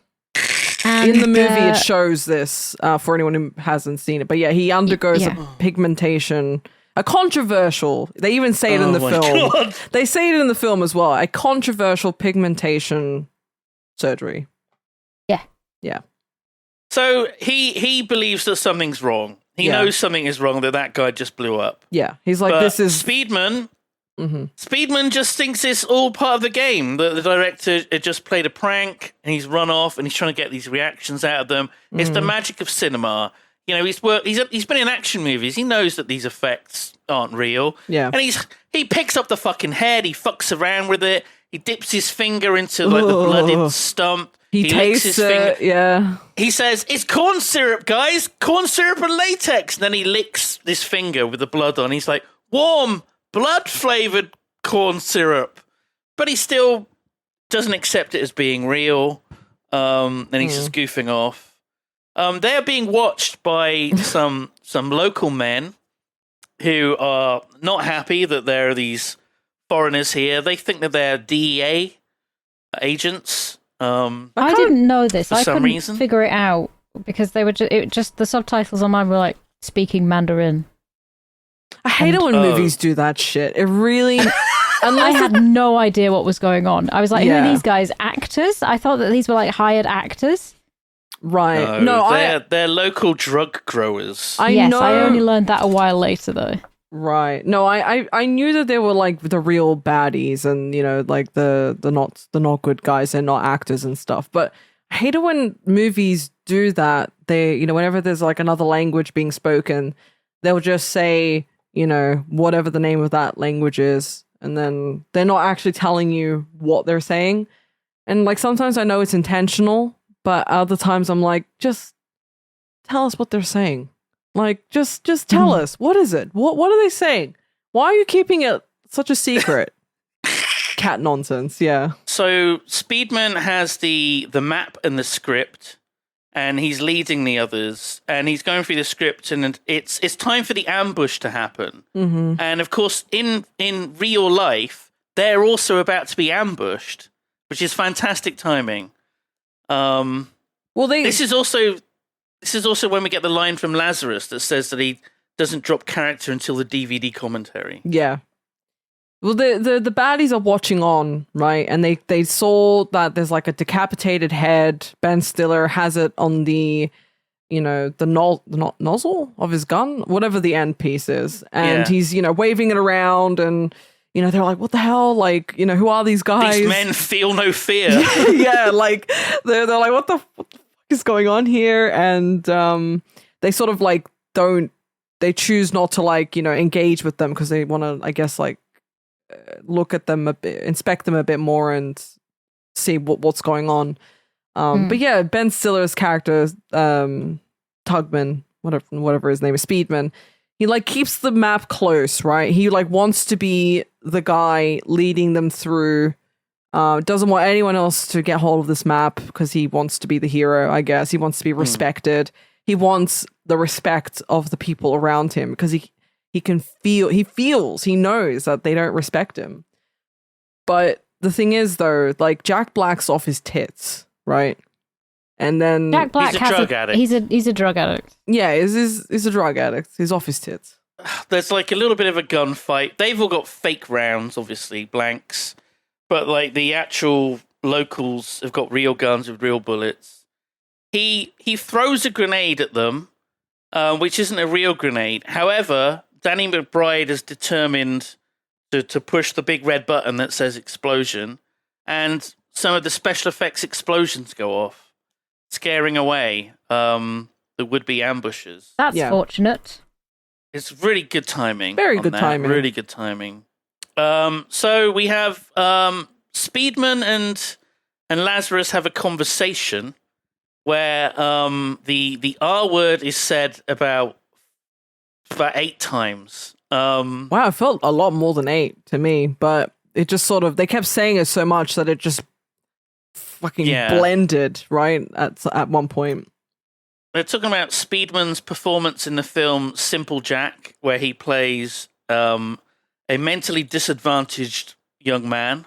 And, in the movie, it shows this for anyone who hasn't seen it. But yeah, he undergoes a pigmentation, a controversial. They even say it in the film. God. They say it in the film as well. A controversial pigmentation surgery. Yeah. Yeah. So he believes that something's wrong. He knows something is wrong, that guy just blew up. Yeah. He's like, but this is... Speedman... Mm-hmm. Speedman just thinks it's all part of the game. The director had just played a prank and he's run off and he's trying to get these reactions out of them. It's the magic of cinema. You know, he's been in action movies. He knows that these effects aren't real. Yeah. And he picks up the fucking head, he fucks around with it, he dips his finger into like the blooded stump. He licks tastes his it, finger. yeah. He says, "It's corn syrup, guys. Corn syrup and latex." And then he licks this finger with the blood on. He's like, "Warm, blood-flavored corn syrup," but he still doesn't accept it as being real. And he's just goofing off. They are being watched by some local men who are not happy that there are these foreigners here. They think that they're DEA agents. I didn't know this. For I some couldn't reason. figure it out because they were just the subtitles on mine were like speaking Mandarin. I hate it when movies do that shit. It really... I had no idea what was going on. I was like, who are these guys? Actors? I thought that these were like hired actors. Right. They're local drug growers. I only learned that a while later though. Right. No, I knew that they were like the real baddies and, you know, like the not good guys and not actors and stuff. But I hate it when movies do that. They, you know, whenever there's like another language being spoken, they'll just say, you know, whatever the name of that language is. And then they're not actually telling you what they're saying. And like sometimes I know it's intentional, but other times I'm like, just tell us what they're saying. Like, just tell us. What is it? What are they saying? Why are you keeping it such a secret? Cat nonsense, yeah. So Speedman has the map and the script, and he's leading the others, and he's going through the script, and it's time for the ambush to happen. Mm-hmm. And of course, in real life, they're also about to be ambushed, which is fantastic timing. This is also when we get the line from Lazarus that says that he doesn't drop character until the DVD commentary. Yeah. Well, the baddies are watching on, right? And they saw that there's like a decapitated head. Ben Stiller has it on the, you know, the nozzle of his gun, whatever the end piece is. And he's, you know, waving it around and, you know, they're like, what the hell? Like, you know, who are these guys? These men feel no fear. Yeah, like, they're like, what the fuck is going on here? And they sort of like they choose not to like, you know, engage with them because they want to, I guess, like, look at them a bit, inspect them a bit more and see what's going on. But yeah, Ben Stiller's character, Tugman, whatever his name is, Speedman, he like keeps the map close, right? He like wants to be the guy leading them through. Doesn't want anyone else to get hold of this map because he wants to be the hero, I guess. He wants to be respected. He wants the respect of the people around him because he knows that they don't respect him. But the thing is, though, like Jack Black's off his tits, right? And then Jack Black he's a drug addict. He's a drug addict. Yeah, he's a drug addict. He's off his tits. There's like a little bit of a gunfight. They've all got fake rounds, obviously, blanks. But like the actual locals have got real guns with real bullets. He throws a grenade at them, which isn't a real grenade. However, Danny McBride is determined to push the big red button that says explosion, and some of the special effects explosions go off, scaring away the would-be ambushers. That's fortunate. It's really good timing. Very good timing. Really good timing. So we have Speedman and Lazarus have a conversation where the R word is said about 8 times. Wow, it felt a lot more than 8 to me, but it just sort of, they kept saying it so much that it just fucking blended, right, at one point. They're talking about Speedman's performance in the film Simple Jack, where he plays a a mentally disadvantaged young man.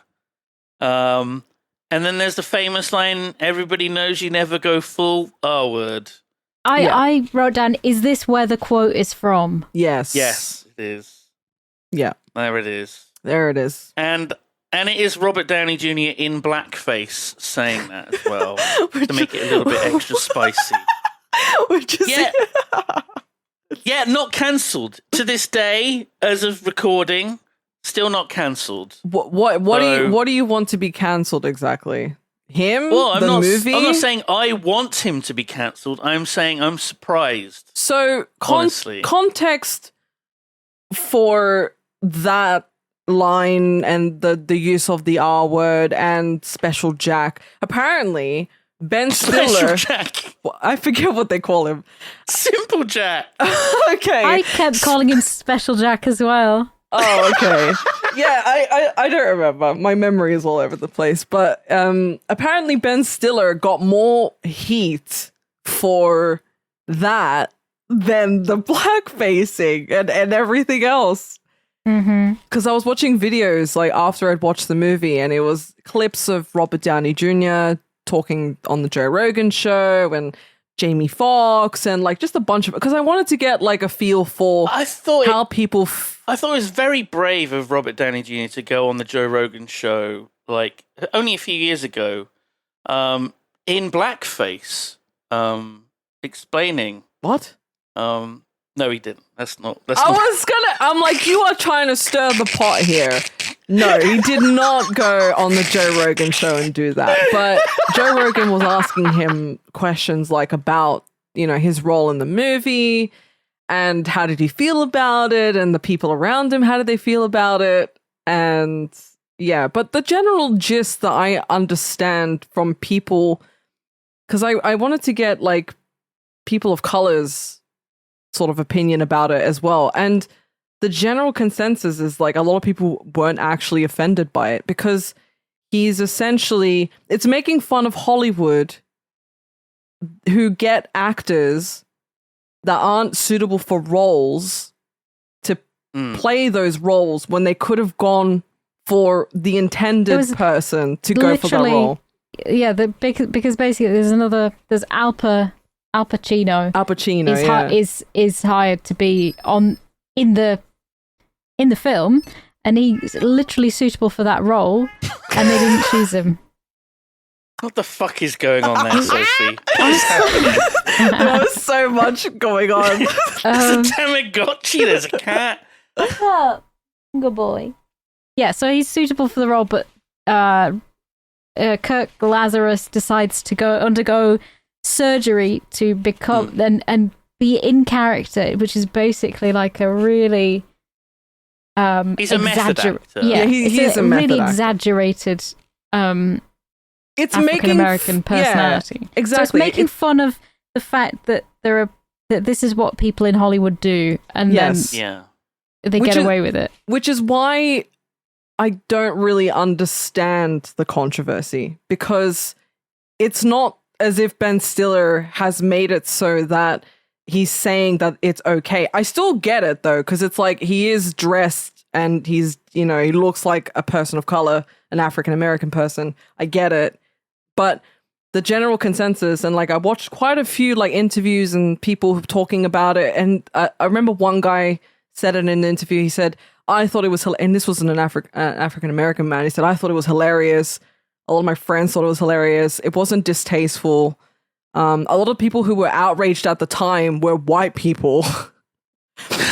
And then there's the famous line, everybody knows you never go full R-word. I wrote down, is this where the quote is from? Yes. Yes, it is. Yeah. There it is. There it is. And it is Robert Downey Jr. in blackface saying that as well, to make it a little bit extra spicy. Which is... Yeah, not cancelled. To this day, as of recording, still not cancelled. What do you want to be cancelled exactly? Him? Well, movie? I'm not saying I want him to be cancelled. I'm saying I'm surprised. So, honestly. Context for that line and the use of the R word and Special Jack. Apparently, Ben Stiller... Special Jack. I forget what they call him. Simple Jack. Okay. I kept calling him Special Jack as well. Oh, okay. Yeah, I don't remember. My memory is all over the place. But apparently Ben Stiller got more heat for that than the blackfacing and everything else. Because I was watching videos like after I'd watched the movie, and it was clips of Robert Downey Jr. talking on the Joe Rogan show and Jamie Foxx and like just a bunch of, because I wanted to get like a feel for how people. I thought it was very brave of Robert Downey Jr. to go on the Joe Rogan show like only a few years ago, in blackface, explaining what. No, he didn't. I'm like, you are trying to stir the pot here. No, he did not go on the Joe Rogan show and do that. But Joe Rogan was asking him questions like about, his role in the movie and how did he feel about it, and the people around him, how did they feel about it? And yeah, but the general gist that I understand from people, because I wanted to get like people of color's sort of opinion about it as well. And the general consensus is like a lot of people weren't actually offended by it because he's essentially, it's making fun of Hollywood who get actors that aren't suitable for roles to play those roles when they could have gone for the intended person to go for that role. Yeah, because basically there's Al Pacino. Al Pacino is hired to be in the film, and he's literally suitable for that role, and they didn't choose him. What the fuck is going on there, Sophie? What is happening? There was so much going on. There's a Tamagotchi, there's a cat. What's up? Good boy. Yeah, so he's suitable for the role, but Kirk Lazarus decides to undergo surgery to become and be in character, which is basically like a really he's a method actor. Yeah, he is a method really actor. Exaggerated it's African American personality. Yeah, exactly. So it's making fun of the fact that that this is what people in Hollywood do, and then they get away with it. Which is why I don't really understand the controversy, because it's not as if Ben Stiller has made it so that he's saying that it's okay. I still get it though, because it's like he is dressed and he's, he looks like a person of color, an African American person. I get it. But the general consensus, and like I watched quite a few like interviews and people talking about it, and I remember one guy said in an interview, he said, I thought it was, and this wasn't an African American man, he said, I thought it was hilarious. A lot of my friends thought it was hilarious. It wasn't distasteful. A lot of people who were outraged at the time were white people.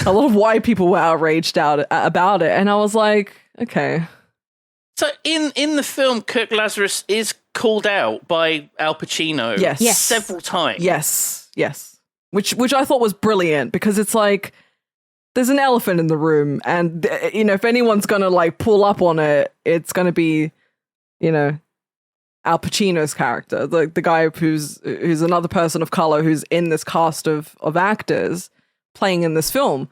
A lot of white people were outraged about it. And I was like, okay. So in the film, Kirk Lazarus is called out by Al Pacino several times. Yes. Which I thought was brilliant, because it's like, there's an elephant in the room, and if anyone's gonna like pull up on it, it's gonna be, Al Pacino's character, the guy who's another person of color who's in this cast of actors playing in this film.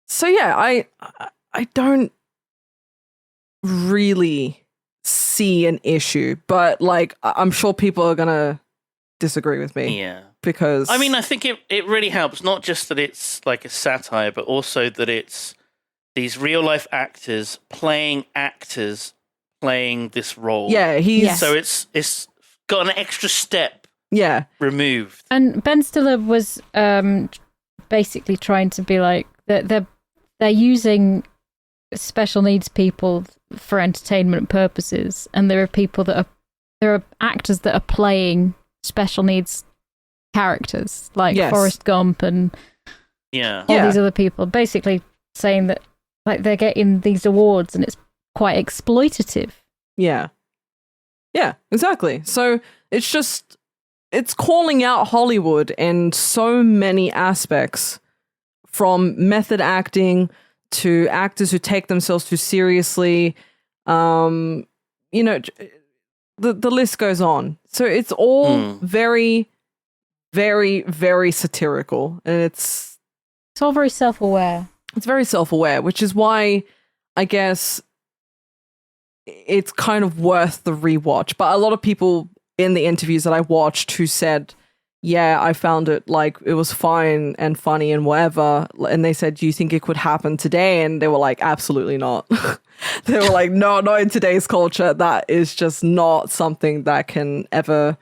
So yeah, I don't really see an issue, but like I'm sure people are gonna disagree with me. Yeah. Because I mean, I think it really helps, not just that it's like a satire, but also that it's these real life actors playing this role. Yeah, he's so it's got an extra step removed. And Ben Stiller was basically trying to be like they're using special needs people for entertainment purposes, and there are actors that are playing special needs characters like Forrest Gump and all these other people, basically saying that like they're getting these awards and it's quite exploitative. Yeah, exactly. So it's calling out Hollywood in so many aspects, from method acting to actors who take themselves too seriously. The list goes on. So it's all very, very, very satirical, and it's all very self-aware. It's very self-aware, which is why I guess it's kind of worth the rewatch. But a lot of people in the interviews that I watched who said, yeah, I found it like it was fine and funny and whatever. And they said, do you think it could happen today? And they were like, absolutely not. They were like, no, not in today's culture. That is just not something that can ever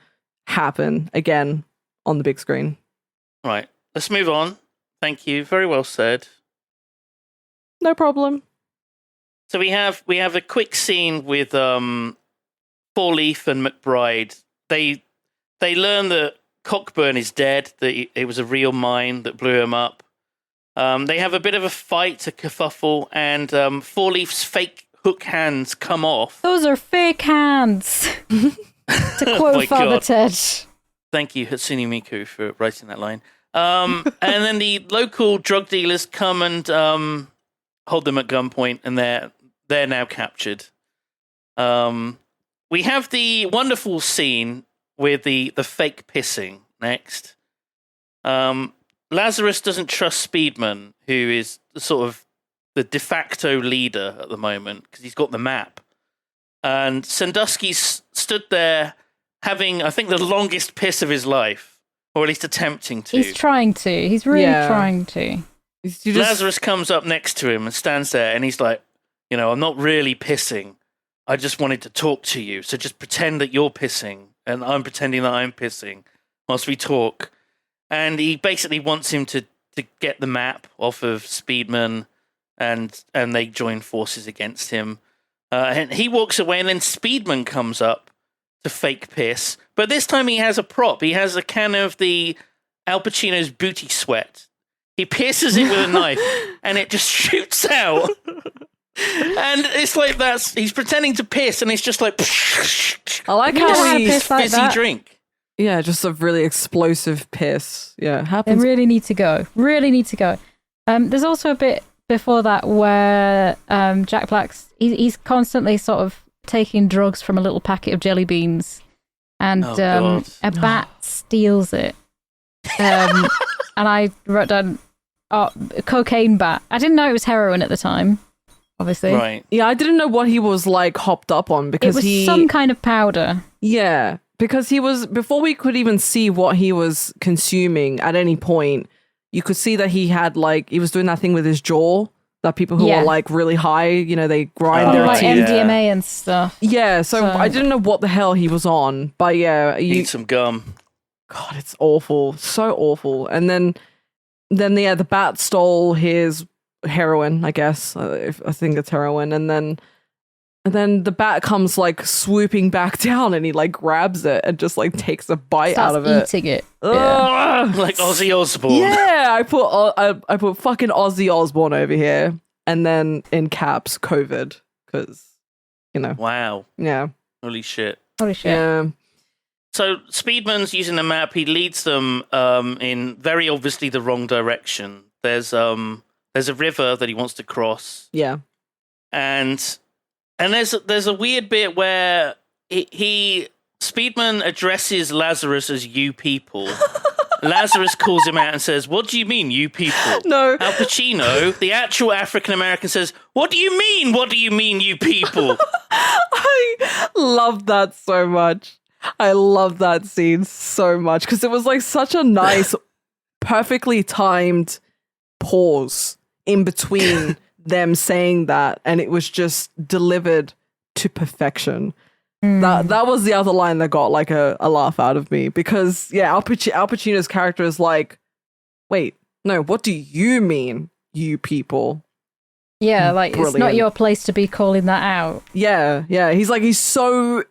happen again on the big screen. Right. Let's move on. Thank you. Very well said. No problem. So we have a quick scene with Four Leaf and McBride. They learn that Cockburn is dead, that it was a real mine that blew him up. They have a bit of a fight, a kerfuffle, and Four Leaf's fake hook hands come off. Those are fake hands, to quote Father Ted. Thank you, Hatsune Miku, for writing that line. And then the local drug dealers come and hold them at gunpoint, and they're now captured. We have the wonderful scene with the fake pissing next. Lazarus doesn't trust Speedman, who is sort of the de facto leader at the moment, because he's got the map. And Sandusky's stood there having, I think, the longest piss of his life, or at least attempting to. He's trying to. He's really trying to. Lazarus comes up next to him and stands there, and he's like, I'm not really pissing. I just wanted to talk to you, so just pretend that you're pissing, and I'm pretending that I'm pissing whilst we talk. And he basically wants him to get the map off of Speedman, and they join forces against him. And he walks away, and then Speedman comes up to fake piss. But this time he has a prop. He has a can of the Al Pacino's booty sweat. He pierces it with a knife, and it just shoots out. And it's like he's pretending to piss, and it's just like I like how he's like fizzy drink. Yeah, just a really explosive piss. Yeah, happens. They really need to go. There's also a bit before that where Jack Black's he's constantly sort of taking drugs from a little packet of jelly beans, and a bat steals it. And I wrote down a cocaine bat. I didn't know it was heroin at the time. Obviously. Right. Yeah, I didn't know what he was like hopped up on, because it was some kind of powder. Yeah, because he was, before we could even see what he was consuming at any point, you could see that he had he was doing that thing with his jaw that people who are really high, they grind their like teeth. MDMA and stuff. Yeah, so I didn't know what the hell he was on, but yeah, Need some gum. God, it's awful, so awful. And then the bat stole his heroin, I guess. I think it's heroin, and then the bat comes swooping back down, and he grabs it and just takes a bite out of it. Eating it. Yeah. Like Ozzy Osbourne. Yeah, I put fucking Ozzy Osbourne over here, and then in caps COVID, because Wow. Yeah. Holy shit. Yeah. So Speedman's using the map. He leads them in very obviously the wrong direction. There's a river that he wants to cross. Yeah. And there's a weird bit where Speedman addresses Lazarus as you people. Lazarus calls him out and says, "What do you mean, you people?" No. Al Pacino, the actual African American, says, "What do you mean? What do you mean, you people?" I love that so much. I love that scene so much, because it was such a nice, perfectly timed pause in between them saying that, and it was just delivered to perfection. That was the other line that got like a laugh out of me, because Al Pacino's character is like, wait, no, what do you mean, you people? Yeah, like Brilliant. It's not your place to be calling that out. Yeah. He's so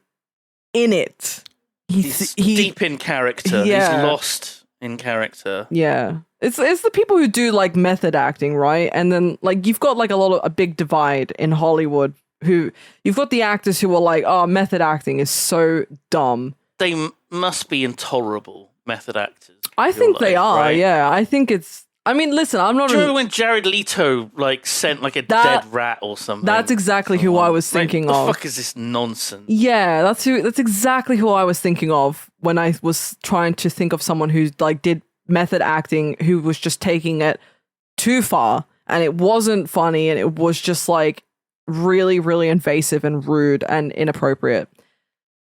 in it. He's deep in character. Yeah. He's lost in character. Yeah. It's the people who do like method acting, right? And then like you've got like a big divide in Hollywood. Who you've got the actors who are like, oh, method acting is so dumb. They must be intolerable, method actors. I think they are. Right? Yeah, I think it's. I mean, listen, I'm not. Do you remember when Jared Leto like sent like a dead rat or something? That's exactly who I was thinking of. What the fuck is this nonsense? Yeah, that's exactly who I was thinking of when I was trying to think of someone who like did method acting, who was just taking it too far, and it wasn't funny, and it was just like really, really invasive and rude and inappropriate.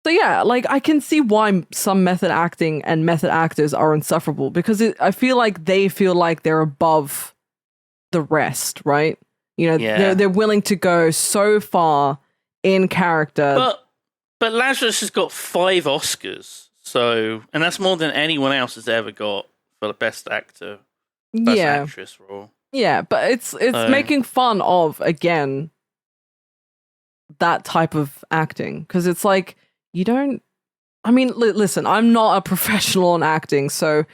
So yeah, like I can see why some method acting and method actors are insufferable, because I feel like they feel like they're above the rest, right? You know, they're willing to go so far in character. But Lazarus has got 5 Oscars, so, and that's more than anyone else has ever got for the best actor, best actress role. Yeah, but it's making fun of, again, that type of acting, because it's like you don't. I mean, listen, I'm not a professional in acting, so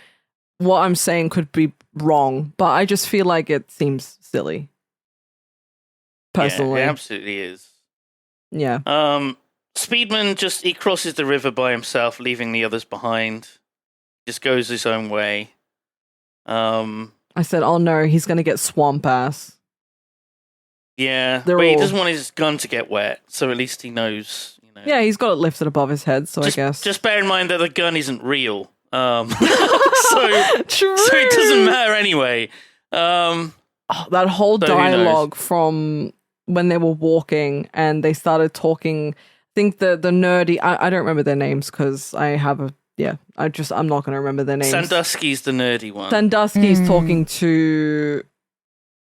what I'm saying could be wrong, but I just feel like it seems silly. Personally, yeah, it absolutely is. Yeah. Speedman he crosses the river by himself, leaving the others behind. Just goes his own way. I said, oh no, he's gonna get swamp ass. Yeah, but he doesn't want his gun to get wet, so at least he knows, you know. Yeah, he's got it lifted above his head, so I guess. Just bear in mind that the gun isn't real. So True. So it doesn't matter anyway. That whole dialogue from when they were walking and they started talking, I think the nerdy, I don't remember their names because I have I'm not going to remember their names. Sandusky's the nerdy one. Sandusky's talking to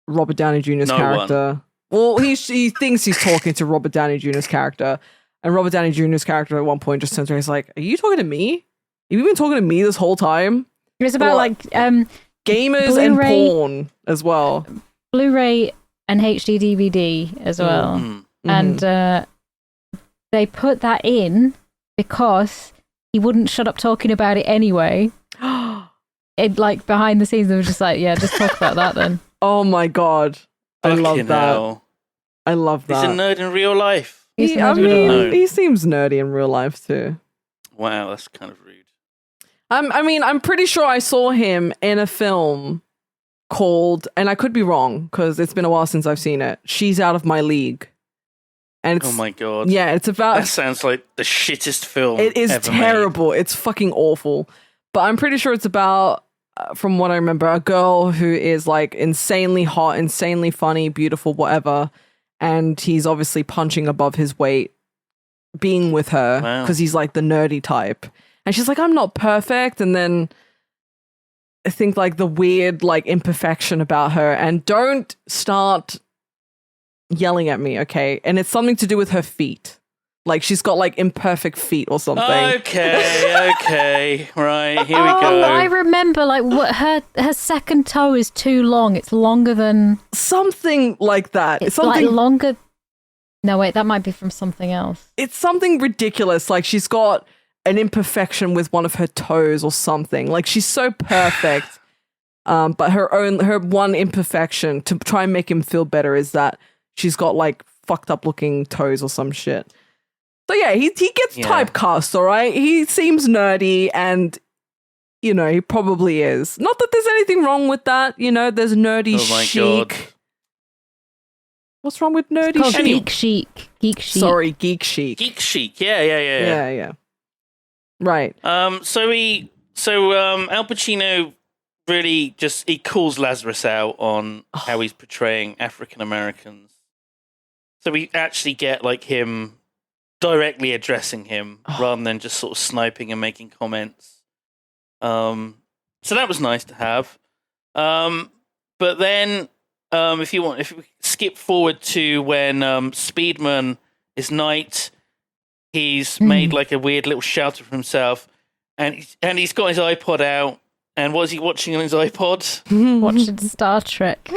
Robert Downey Jr.'s character. Well, he thinks he's talking to Robert Downey Jr.'s character, and Robert Downey Jr.'s character at one point just turns around and he's like, are you talking to me? Have you been talking to me this whole time? It was about gamers Blu-ray, and porn as well. Blu-ray and HD DVD as well. Mm-hmm. And they put that in because he wouldn't shut up talking about it anyway. It, like, behind the scenes, they were just like, yeah, just talk about that then. Oh my God. I love that. I love that. He's a nerd in real life. He seems nerdy in real life too. Wow, that's kind of rude. I'm pretty sure I saw him in a film called, and I could be wrong because it's been a while since I've seen it, She's Out of My League. And oh my God. Yeah, it's about... That sounds like the shittest film It is ever terrible. made. It's fucking awful. But I'm pretty sure it's about, from what I remember, a girl who is like insanely hot, insanely funny, beautiful, whatever. And he's obviously punching above his weight being with her because he's like the nerdy type. And she's like, I'm not perfect. And then I think like the weird like imperfection about her. And don't start yelling at me, okay? And it's something to do with her feet. Like she's got like imperfect feet or something. Okay, right, here we go. I remember like what her second toe is too long. It's longer than something like that. It's something like longer. No, wait, that might be from something else. It's something ridiculous. Like she's got an imperfection with one of her toes or something. Like she's so perfect. But her one imperfection to try and make him feel better is that she's got like fucked up looking toes or some shit. So yeah, he gets typecast, all right? He seems nerdy and, you know, he probably is. Not that there's anything wrong with that, you know, there's nerdy chic. God. What's wrong with nerdy chic? Geek chic. Geek chic. Sorry, geek chic. Geek chic, yeah. Right. Al Pacino really he calls Lazarus out on how he's portraying African Americans. So we actually get like him directly addressing him rather than just sort of sniping and making comments. So that was nice to have. But then if we skip forward to when Speedman is knight. He's made like a weird little shelter for himself, and he's got his iPod out. And what is he watching on his iPod? Watching Star Trek.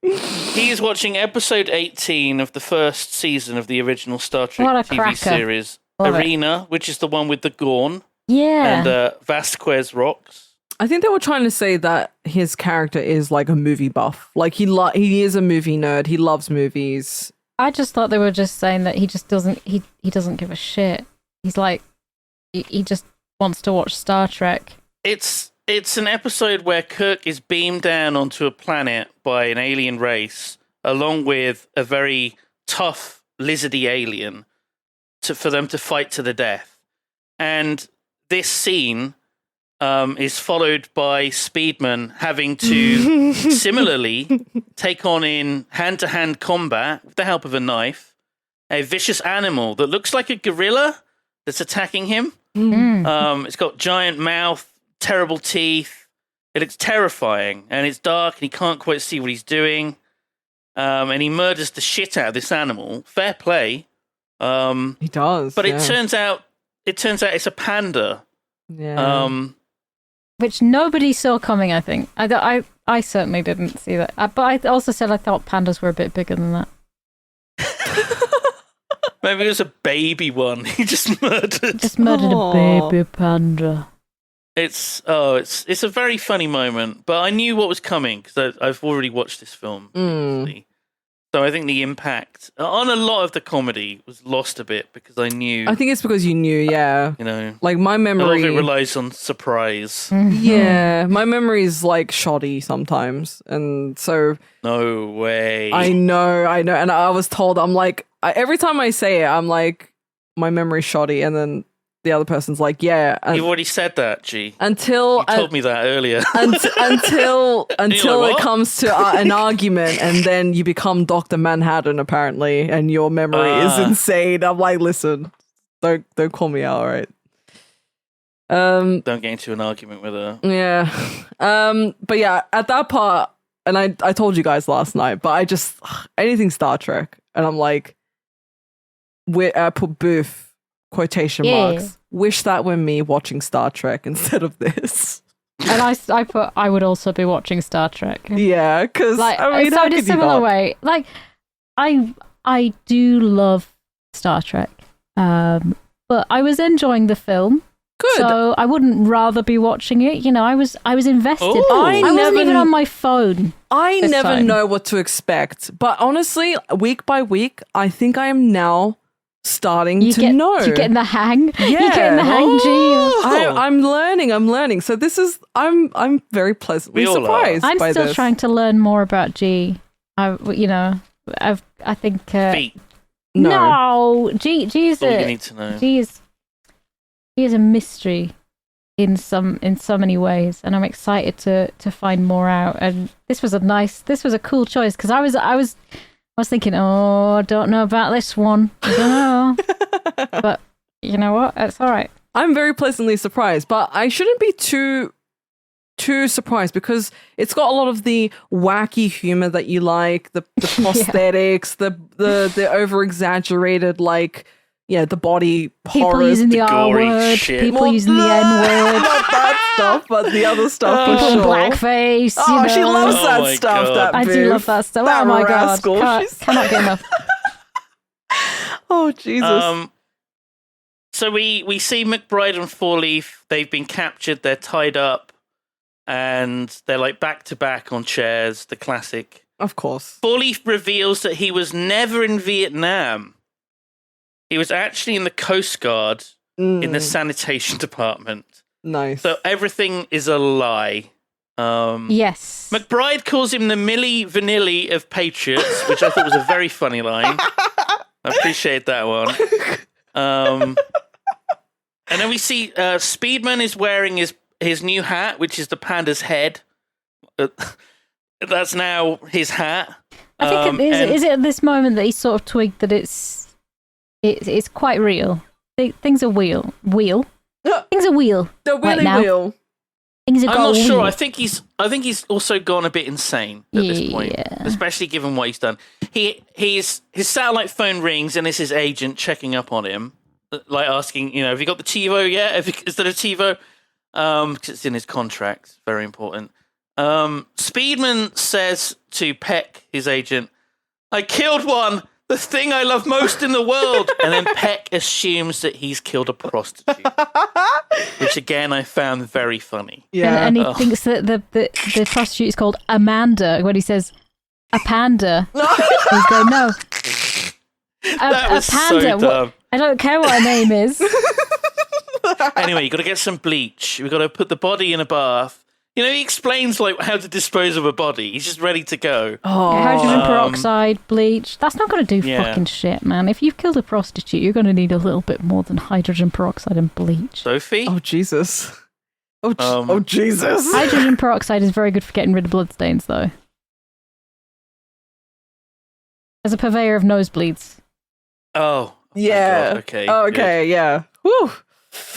He is watching episode 18 of the first season of the original Star Trek What a TV cracker. series, Love it. Arena, which is the one with the Gorn Yeah. and Vasquez rocks. I think they were trying to say that his character is like a movie buff. Like he is a movie nerd. He loves movies. I just thought they were just saying that he just doesn't he doesn't give a shit. He's like he just wants to watch Star Trek. It's an episode where Kirk is beamed down onto a planet by an alien race, along with a very tough lizardy alien, for them to fight to the death. And this scene is followed by Speedman having to similarly take on in hand-to-hand combat with the help of a knife a vicious animal that looks like a gorilla that's attacking him. It's got giant mouth, terrible teeth. It looks terrifying, and it's dark, and he can't quite see what he's doing. And he murders the shit out of this animal. Fair play. He does. But it turns out it's a panda. Yeah. Which nobody saw coming, I think. I certainly didn't see that. But I also said I thought pandas were a bit bigger than that. Maybe it was a baby one he just murdered. Just murdered Aw. a baby panda. It's a very funny moment, but I knew what was coming because I've already watched this film previously. So I think the impact on a lot of the comedy was lost a bit because I knew. I think it's because you knew, yeah. You know, Like my a lot memory. of it relies on surprise. Yeah, my memory is like shoddy sometimes, and so No way. I know, and I was told I'm like every time I say it, I'm like my memory's shoddy, and then the other person's like, yeah, and You've already said that, G. until You told me that earlier. until like, it "What?" comes to an argument, and then you become Dr. Manhattan apparently, and your memory is insane. I'm like, listen, don't call me out, all right? Don't get into an argument with her. Yeah. But yeah, at that part, and I told you guys last night, but I just anything Star Trek, and I'm like, I put Booth quotation marks. Wish that were me watching Star Trek instead of this. And I put I would also be watching Star Trek. Yeah, because Like I mean, so how in a could you similar not? way. Like I do love Star Trek. But I was enjoying the film. Good. So I wouldn't rather be watching it. You know, I was invested. Oh. I wasn't even on my phone. I this never time. know what to expect, but honestly, week by week, I think I am now starting to know. You're getting the hang. Yeah. You're getting the hang, G. Oh. I'm learning. So this is I'm very pleasantly We all are. surprised I'm by still this. trying to learn more about G. I think Feet. No. G is That's all you need to know. G is a mystery in so many ways, and I'm excited to find more out. And this was a cool choice because I was thinking, oh, I don't know about this one. I don't know, but you know what? It's all right. I'm very pleasantly surprised, but I shouldn't be too surprised because it's got a lot of the wacky humor that you like, the prosthetics, the over exaggerated the body People horror, using the R gory word, shit. people using the N word, not that stuff, but the other stuff. people for in sure. blackface. Oh, you she know. loves Oh that my stuff. God. That I do Booth. love that stuff. That Oh my rascal. god, cannot get enough. Oh Jesus! So we see McBride and Fourleaf. They've been captured. They're tied up, and they're like back to back on chairs. The classic. Of course. Fourleaf reveals that he was never in Vietnam. He was actually in the Coast Guard in the sanitation department. Nice. So everything is a lie. Yes. McBride calls him the Milli Vanilli of Patriots, which I thought was a very funny line. I appreciate that one. And then we see Speedman is wearing his new hat, which is the panda's head. That's now his hat. I think is it at this moment that he sort of twigged that it's quite real. Things are real. Things are real. The right Willy now. Wheel. Things are I'm going not sure. weird. I think he's also gone a bit insane at this point, especially given what he's done. His satellite phone rings and it's his agent checking up on him, like asking, have you got the TiVo yet? Is there a TiVo? Because it's in his contract. Very important. Speedman says to Peck, his agent, "I killed one. The thing I love most in the world." And then Peck assumes that he's killed a prostitute, which again I found very funny. Yeah. And he thinks that the prostitute is called Amanda when he says a panda. He's going, no. That was a panda. so dumb. I don't care what her name is. Anyway, you got to get some bleach. We've got to put the body in a bath. He explains like how to dispose of a body. He's just ready to go. Hydrogen peroxide, bleach. That's not going to do fucking shit, man. If you've killed a prostitute, you're going to need a little bit more than hydrogen peroxide and bleach. Sophie? Oh, Jesus. Oh, Jesus. Hydrogen peroxide is very good for getting rid of bloodstains, though. As a purveyor of nosebleeds. Oh. Yeah. God. Okay. Oh, okay, yeah. Whew.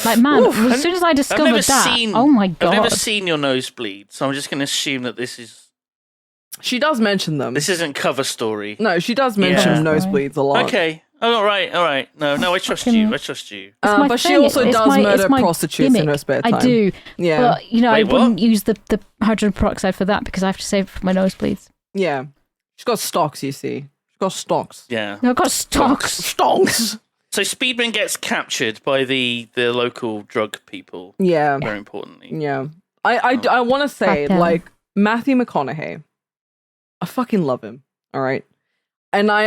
Like, man, as soon as I discovered that, oh my God. I've never seen your nosebleed, so I'm just going to assume that this She does mention them. This isn't cover story. No, she does mention nosebleeds a lot. Okay. Oh, all right. No, I trust you. But she also does murder prostitutes in her spare time. I do. Yeah. But, Wait, I wouldn't what? use the hydrogen peroxide for that because I have to save it for my nosebleeds. Yeah. She's got stocks, you see. She's got stocks. Yeah. No, I've got stocks. Stocks! So Speedman gets captured by the local drug people. Yeah. Very importantly. Yeah. I want to say, Back down. like, Matthew McConaughey, I fucking love him, all right? And I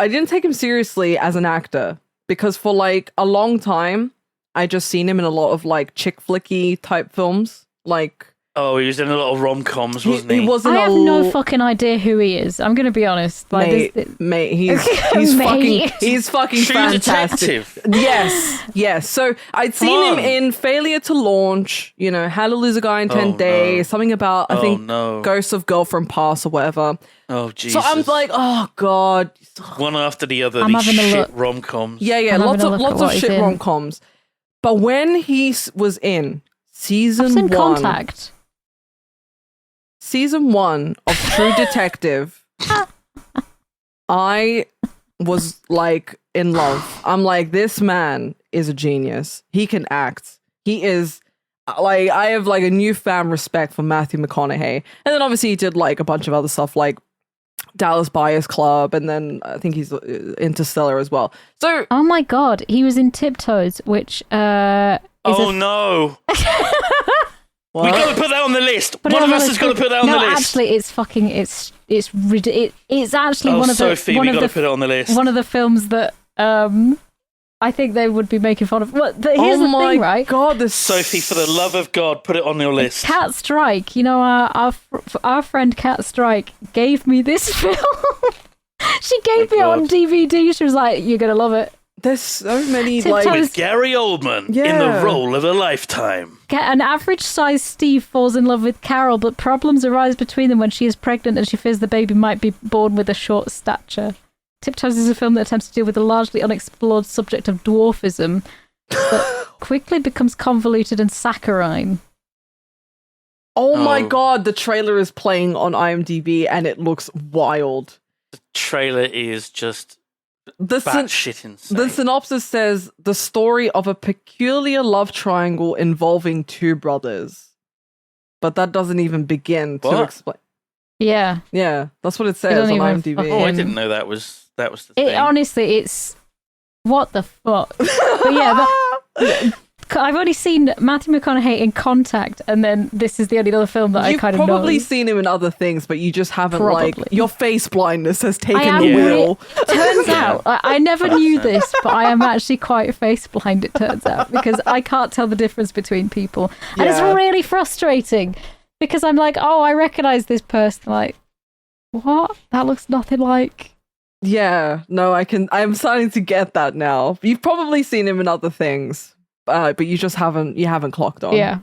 didn't take him seriously as an actor because for, like, a long time, I just seen him in a lot of, like, chick flicky type films. Like... Oh, he was in a lot of rom-coms, wasn't he? He wasn't I have no fucking idea who he is. I'm going to be honest. Like, Mate, he's Mate. fucking True fantastic. Detective. Yes. So I'd seen him in Failure to Launch, How to Lose a Guy in 10 Days, something about, I think, Ghosts of Girlfriend Past or whatever. Oh, Jesus. So I'm like, oh, God. One after the other, I'm these having a shit look. rom-coms. Yeah, I'm lots having a look at of what he's shit in. rom-coms. But when he was in season I've seen 1... Contact. Season 1 of True Detective, I was like in love. I'm like, this man is a genius. He can act. He is like, I have like a newfound respect for Matthew McConaughey. And then obviously he did like a bunch of other stuff like Dallas Buyers Club, and then I think he's Interstellar as well. So, oh my God, he was in Tiptoes, which No. what? We got to put that on the list. Put it One on of the us list. has got to put that on no, the list. actually, it's actually one of the Sophie, one we of got the to put it on the list. one of the films that I think they would be making fun of. Well, here's the thing, right? God, this Sophie, for the love of God, put it on your list. Cat Strike. Our friend Cat Strike gave me this film. She gave me it on DVD. She was like, "You're gonna love it." There's so many Tiptoes. like With Gary Oldman in Yeah. the role of a lifetime. An average-sized Steve falls in love with Carol, but problems arise between them when she is pregnant and she fears the baby might be born with a short stature. Tiptoes is a film that attempts to deal with the largely unexplored subject of dwarfism, but quickly becomes convoluted and saccharine. Oh my Oh. God, the trailer is playing on IMDb and it looks wild. The trailer is just The batshit insane. The synopsis says the story of a peculiar love triangle involving two brothers. But that doesn't even begin to What? explain. Yeah. Yeah, that's what it says don't on even IMDb. fucking- Oh, I didn't know that was the thing. Honestly, it's... What the fuck? But yeah, I've only seen Matthew McConaughey in Contact, and then this is the only other film that I You've kind of know. probably seen him in other things, but you just haven't like Probably. your face blindness has I taken am the wheel. Turns Yeah. out, I never knew this, but I am actually quite face blind, it turns out, because I can't tell the difference between people. And it's Yeah. really frustrating, because I'm like, oh, I recognize this person. Like, what? That looks nothing like... Yeah, no, I'm starting to get that now. You've probably seen him in other things, but you just haven't clocked on. Yeah.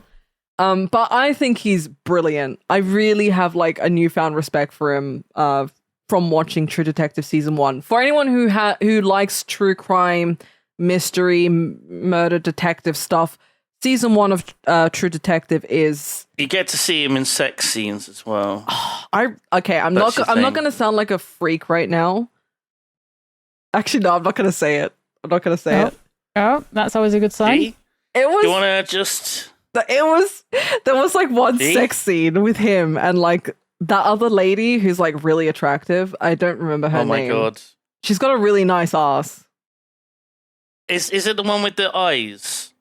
But I think he's brilliant. I really have like a newfound respect for him from watching True Detective season 1. For anyone who likes true crime, mystery, murder detective stuff, season 1 of True Detective is. You get to see him in sex scenes as well. I'm not going to sound like a freak right now. Actually, no, I'm not going to say it. Oh, that's always a good sign. See? It was. You want to just? There was like one sex scene with him and like that other lady who's like really attractive. I don't remember her name. Oh my god, she's got a really nice ass. Is it the one with the eyes?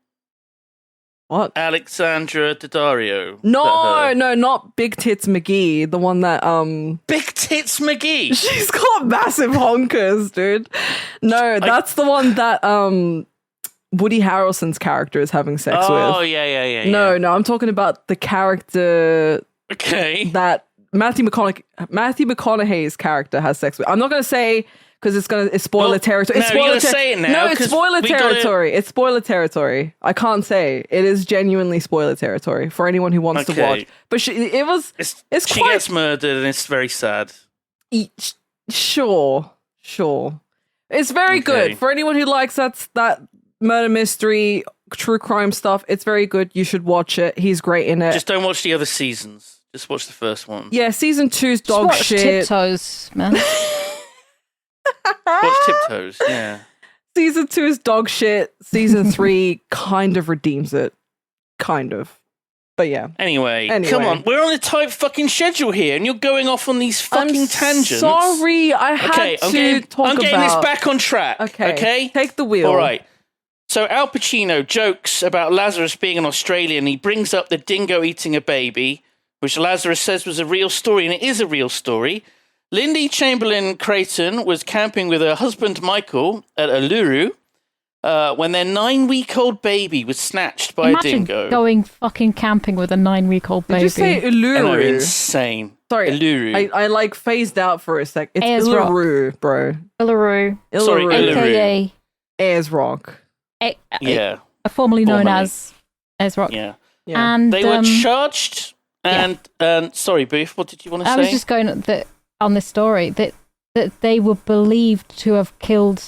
What? Alexandra Daddario. No, not Big Tits McGee. The one that Big Tits McGee. She's got massive honkers, dude. No, that's the one that Woody Harrelson's character is having sex with. Oh, yeah. No, I'm talking about the character that Matthew McConaughey's character has sex with. I'm not going to say because it's spoiler territory. No, you're going to say it now. No, it's spoiler territory. It's spoiler territory. I can't say. It is genuinely spoiler territory for anyone who wants to watch. But she gets murdered and it's very sad. Sure. It's very good. For anyone who likes that murder mystery, true crime stuff, it's very good. You should watch it. He's great in it. Just don't watch the other seasons. Just watch the first one. Yeah, season 2's dog shit. Tiptoes, man. Watch Tiptoes, yeah. Season 2 is dog shit. Season 3 kind of redeems it. Kind of. But yeah. Anyway, come on. We're on a tight fucking schedule here, and you're going off on these fucking tangents. Sorry, I had I'm getting this back on track. Okay? Take the wheel. All right. So Al Pacino jokes about Lazarus being an Australian. He brings up the dingo eating a baby, which Lazarus says was a real story, and it is a real story. Lindy Chamberlain Creighton was camping with her husband Michael at Uluru when their 9-week-old baby was snatched by a dingo. Going fucking camping with a 9-week-old baby. Did you say Uluru? I know, insane. Sorry, Uluru. I like phased out for a sec. It's Ayers Uluru, Rock. bro. Uluru. Sorry, Uluru. AKA Ayers Rock. Formerly known as Ayers Rock. Yeah. And they were charged and sorry, Booth, what did you want to say? I was just going on this story that they were believed to have killed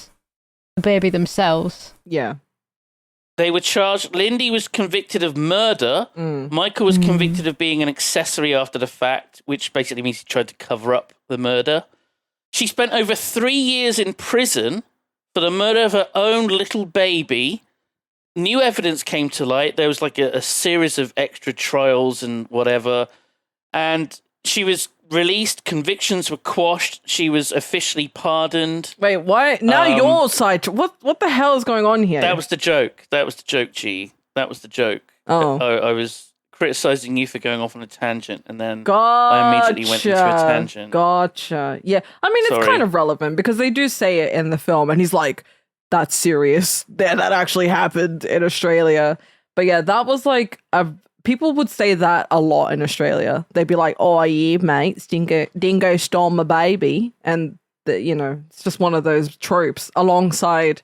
the baby themselves. Yeah. They were charged. Lindy was convicted of murder. Michael was convicted of being an accessory after the fact, which basically means he tried to cover up the murder. She spent over 3 years in prison for the murder of her own little baby. New evidence came to light. There was like a series of extra trials and whatever. And she was released. Convictions were quashed. She was officially pardoned. Wait, why? Now your side. What the hell is going on here? That was the joke. G. That was the joke. Oh. I was criticizing you for going off on a tangent, and then Gotcha. I immediately went into a tangent. Gotcha. Yeah. I mean, it's kind of relevant because they do say it in the film, and he's like, that's serious. That actually happened in Australia. But yeah, that was like people would say that a lot in Australia. They'd be like, "Oh yeah, mate, dingo stole my baby," and it's just one of those tropes alongside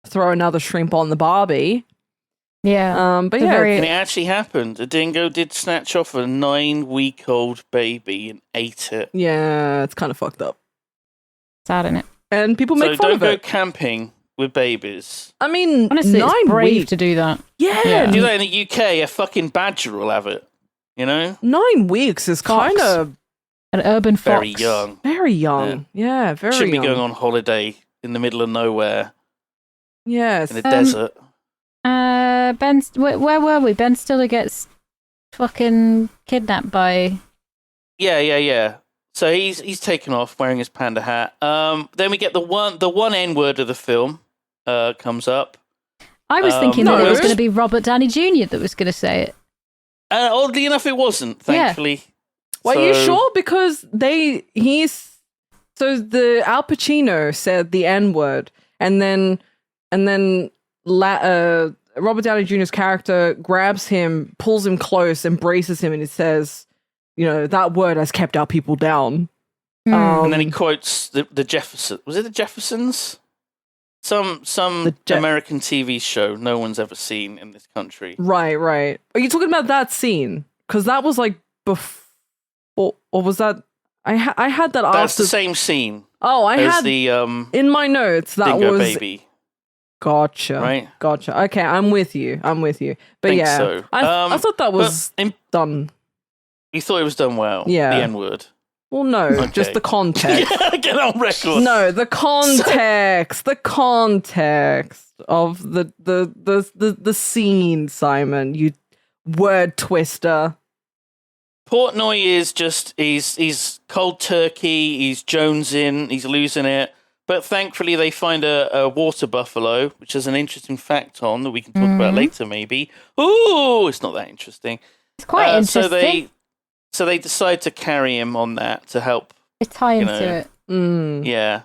throw another shrimp on the Barbie. Yeah. But yeah, and it actually happened. A dingo did snatch off a 9-week-old baby and ate it. Yeah, it's kind of fucked up. Sad, isn't it? And people make fun of it. So don't go camping with babies. I mean, honestly, 9 it's brave weeks to do that. Yeah. Do that in the UK, a fucking badger will have it. 9 weeks is kind of an urban fox. Very young. Very young. Yeah, very young. Should be going on holiday in the middle of nowhere. Yes. In the desert. Ben, where were we? Ben Stiller gets fucking kidnapped by... Yeah. So he's taken off wearing his panda hat. Then we get the one N-word of the film comes up. I was thinking that it was going to be Robert Downey Jr. that was going to say it. Oddly enough, it wasn't, thankfully. Yeah. Well, are you sure? Because so the Al Pacino said the N-word, and then Robert Downey Jr.'s character grabs him, pulls him close, embraces him, and it says, that word has kept our people down. And then he quotes the Jeffersons. Was it the Jeffersons? Some American TV show no one's ever seen in this country. Right. Are you talking about that scene? Because that was like before, or was that? I had that after. That's the same scene. Oh, I had the in my notes that dingo was baby. Gotcha. Right? Gotcha. Okay, I'm with you. But Think yeah, so. I thought that was done. You thought it was done well? Yeah. The N-word. Well, no, just the context. Get on record. No, the context. The context of the scene, Simon. You word twister. Portnoy is just he's cold turkey. He's jonesing. He's losing it. But thankfully, they find a water buffalo, which is an interesting fact on that we can talk about later, maybe. Ooh, it's not that interesting. It's quite interesting. So they decide to carry him on that to help. They tie into it. Yeah.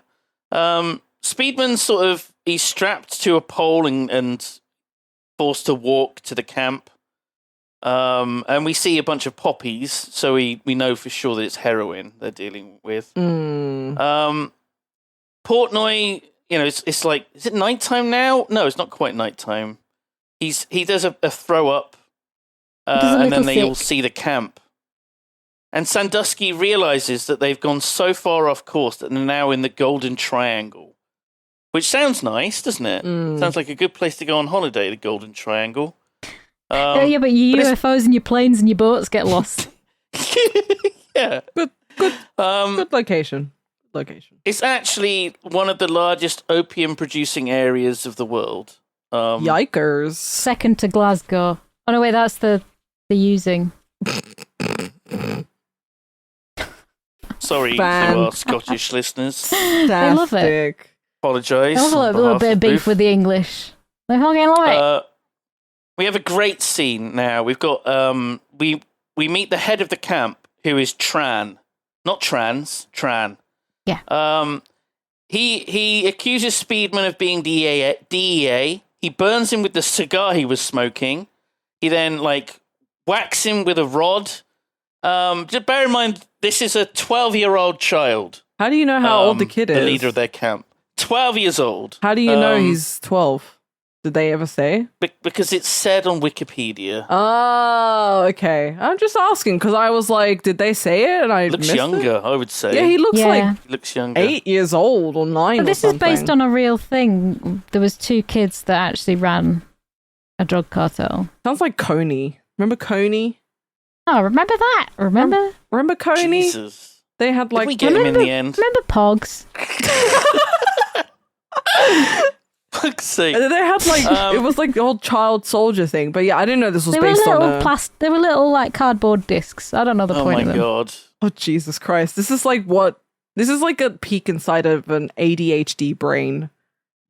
Speedman he's strapped to a pole and forced to walk to the camp. And we see a bunch of poppies, so we know for sure that it's heroin they're dealing with. Portnoy, it's like, is it nighttime now? No, it's not quite nighttime. He does a throw up, and then they all see the camp. And Sandusky realizes that they've gone so far off course that they're now in the Golden Triangle, which sounds nice, doesn't it? Sounds like a good place to go on holiday, the Golden Triangle. Yeah, but your UFOs and your planes and your boats get lost. Yeah. Good location. It's actually one of the largest opium-producing areas of the world. Yikers. Second to Glasgow. Oh, no, wait, that's the using. Sorry to our Scottish listeners. They love it. Apologise. They love a little bit of beef with the English. They fucking love it. We have a great scene now. We've got we meet the head of the camp, who is Tran, not trans, Tran. Yeah. He accuses Speedman of being DEA. He burns him with the cigar he was smoking. He then whacks him with a rod. Just bear in mind, this is a 12-year-old child. How do you know how old the kid is? The leader of their camp. 12 years old. How do you know he's 12? Did they ever say? Because it's said on Wikipedia. Oh, okay. I'm just asking because I was like, did they say it? And I looks younger, I would say. Yeah, he looks he looks younger. 8 years old or 9. But this is based on a real thing. There was 2 kids that actually ran a drug cartel. Sounds like Coney. Remember Coney? Oh, remember that? Remember Coney? Jesus. They had Did we get him in the end? Remember Pogs? Fuck's sake. They had it was like the old child soldier thing, but yeah, I didn't know this was based on They were little cardboard discs. I don't know the point of them. Oh my god. Oh Jesus Christ. This is like a peek inside of an ADHD brain.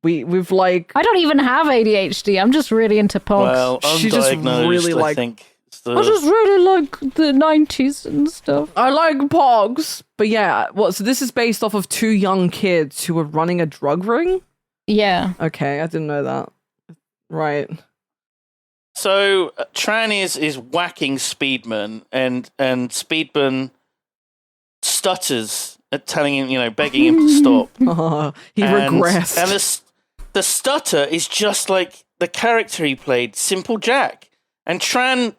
We've I don't even have ADHD. I'm just really into Pogs. Well, She just undiagnosed, really I think. I just really like the 90s and stuff. I like Pogs. But yeah, so this is based off of 2 young kids who were running a drug ring? Yeah. Okay, I didn't know that. Right. So Tran is whacking Speedman, and Speedman stutters at telling him, begging him to stop. He regressed. And the stutter is just like the character he played, Simple Jack. And Tran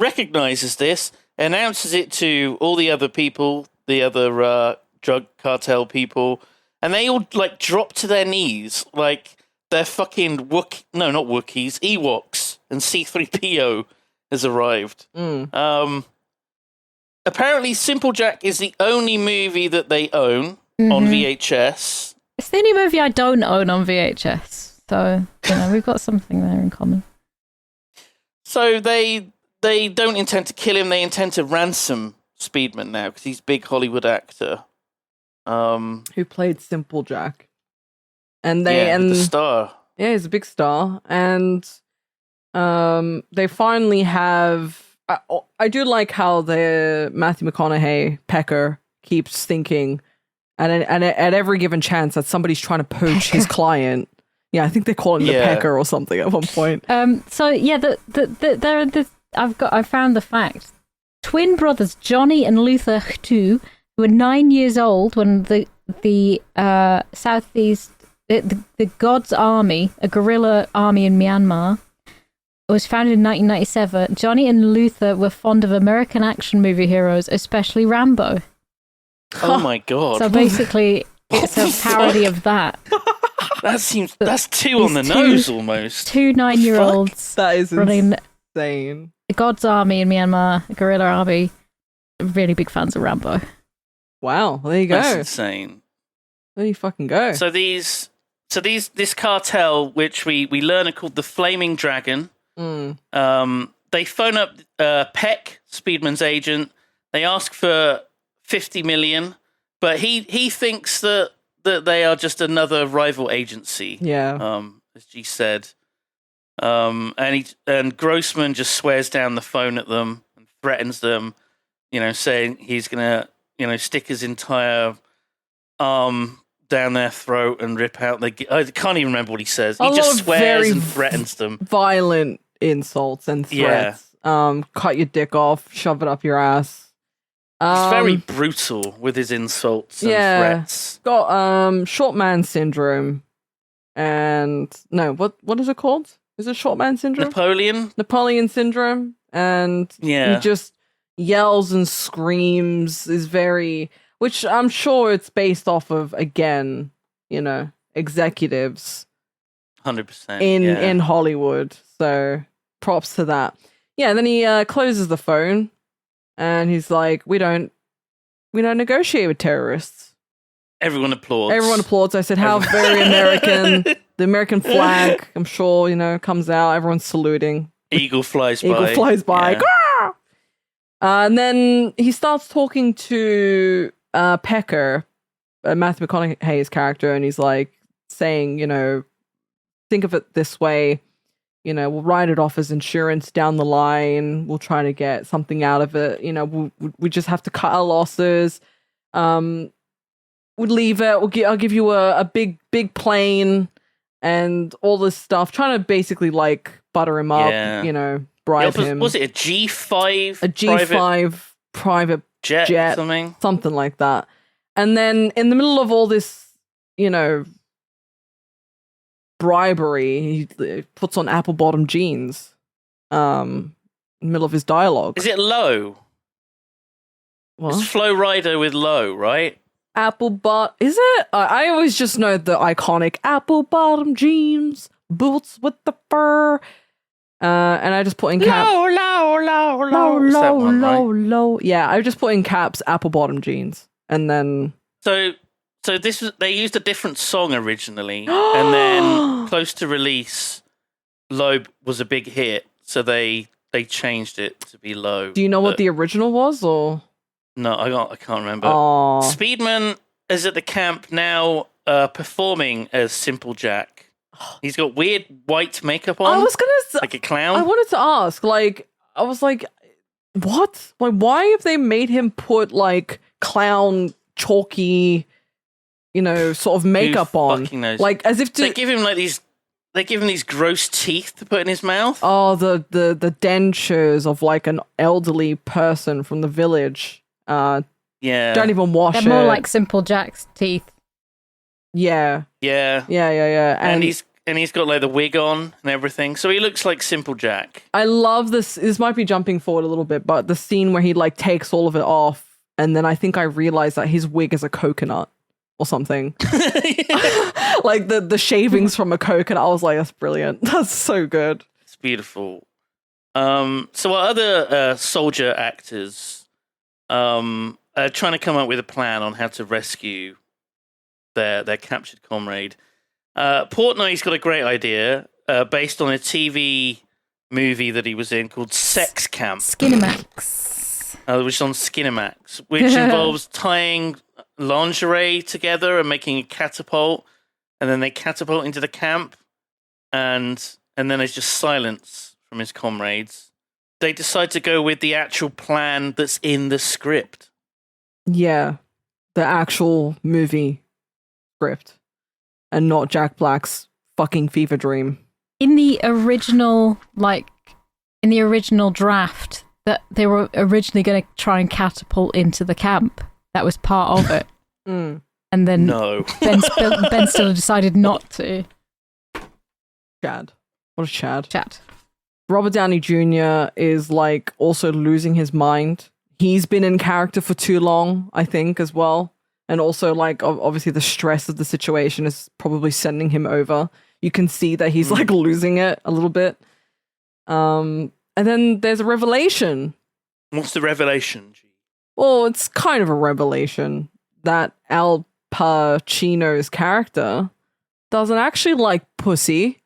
recognizes this, announces it to all the other people, the other drug cartel people, and they all drop to their knees like they're fucking not Wookiees, Ewoks, and C-3PO has arrived. Apparently, Simple Jack is the only movie that they own on VHS. It's the only movie I don't own on VHS, so we've got something there in common. So they don't intend to kill him; they intend to ransom Speedman now because he's a big Hollywood actor. Who played Simple Jack. And the star. Yeah, he's a big star. And they finally have I do like how the Matthew McConaughey Pecker keeps thinking and at every given chance that somebody's trying to poach his client. Yeah, I think they call him the Pecker or something at one point. So yeah, I found the fact. Twin brothers Johnny and Luther Htu were 9 years old when the Southeast the God's Army, a guerrilla army in Myanmar, was founded in 1997. Johnny and Luther were fond of American action movie heroes, especially Rambo. Oh my god! So basically, it's a parody of that. that's two on the nose almost. Two 9-year-olds That is running insane. God's army in Myanmar, a guerrilla army. Really big fans of Rambo. Wow, well, there you go. That's insane. There you fucking go. So this cartel, which we learn are called the Flaming Dragon. They phone up Peck, Speedman's agent. They ask for 50 million, but he thinks that they are just another rival agency. Yeah. As G said. And Grossman just swears down the phone at them and threatens them, saying he's gonna, stick his entire arm down their throat and rip out I can't even remember what he says. He just swears and threatens them. Violent insults and threats. Yeah. Cut your dick off, shove it up your ass. He's very brutal with his insults and threats. Got short man syndrome. And no, what is it called? Is it short man syndrome? Napoleon syndrome. And he just yells and screams, is very, which I'm sure it's based off of, again, executives 100% in Hollywood. So props to that. Yeah, then he closes the phone and he's like, we don't negotiate with terrorists. Everyone applauds. I said, how very American. The American flag, I'm sure, comes out. Everyone's saluting. Eagle flies by. Yeah. And then he starts talking to Pecker, Matthew McConaughey's character, and he's like saying, think of it this way. We'll write it off as insurance down the line. We'll try to get something out of it. We just have to cut our losses. We'll leave it. I'll give you a big plane and all this stuff. Trying to basically butter him up, bribe him. Was it a G5? A G5 private jet, something like that. And then in the middle of all this, bribery, he puts on apple bottom jeans in the middle of his dialogue. Is it Low? What? It's Flo Rida with Low, right? Apple bot is it? I always just know the iconic apple bottom jeans, boots with the fur, and I just put in caps. Low. Yeah, I just put in caps apple bottom jeans, and then so this was, they used a different song originally, and then close to release, Low was a big hit, so they changed it to be Low. Do you know what the original was, or? No, I can't remember. Aww. Speedman is at the camp now, performing as Simple Jack. He's got weird white makeup on. I was gonna say, like a clown. I wanted to ask, I was like, what? Why have they made him put clown chalky, sort of makeup on? As if to they give him these gross teeth to put in his mouth. Oh, the dentures of an elderly person from the village. Don't even wash it. They're more like Simple Jack's teeth. Yeah. And he's got the wig on and everything, so he looks like Simple Jack. I love this. This might be jumping forward a little bit, but the scene where he takes all of it off, and then I think I realized that his wig is a coconut or something. The shavings from a coconut. I was like, that's brilliant. That's so good. It's beautiful. So our other soldier actors are trying to come up with a plan on how to rescue their captured comrade. Portnoy's got a great idea based on a TV movie that he was in called Sex Camp. Skinemax. Which is on Skinemax, which involves tying lingerie together and making a catapult, and then they catapult into the camp, and then there's just silence from his comrades. They decide to go with the actual plan that's in the script. Yeah, the actual movie script, and not Jack Black's fucking fever dream. In the original draft, that they were originally going to try and catapult into the camp. That was part of it. And then Ben Stiller decided not to. Chad. What a Chad. Chad. Robert Downey Jr. is also losing his mind. He's been in character for too long, I think, as well. And also, like, obviously the stress of the situation is probably sending him over. You can see that he's, like, losing it a little bit. And then there's a revelation. What's the revelation, G? Well, it's kind of a revelation that Al Pacino's character doesn't actually like pussy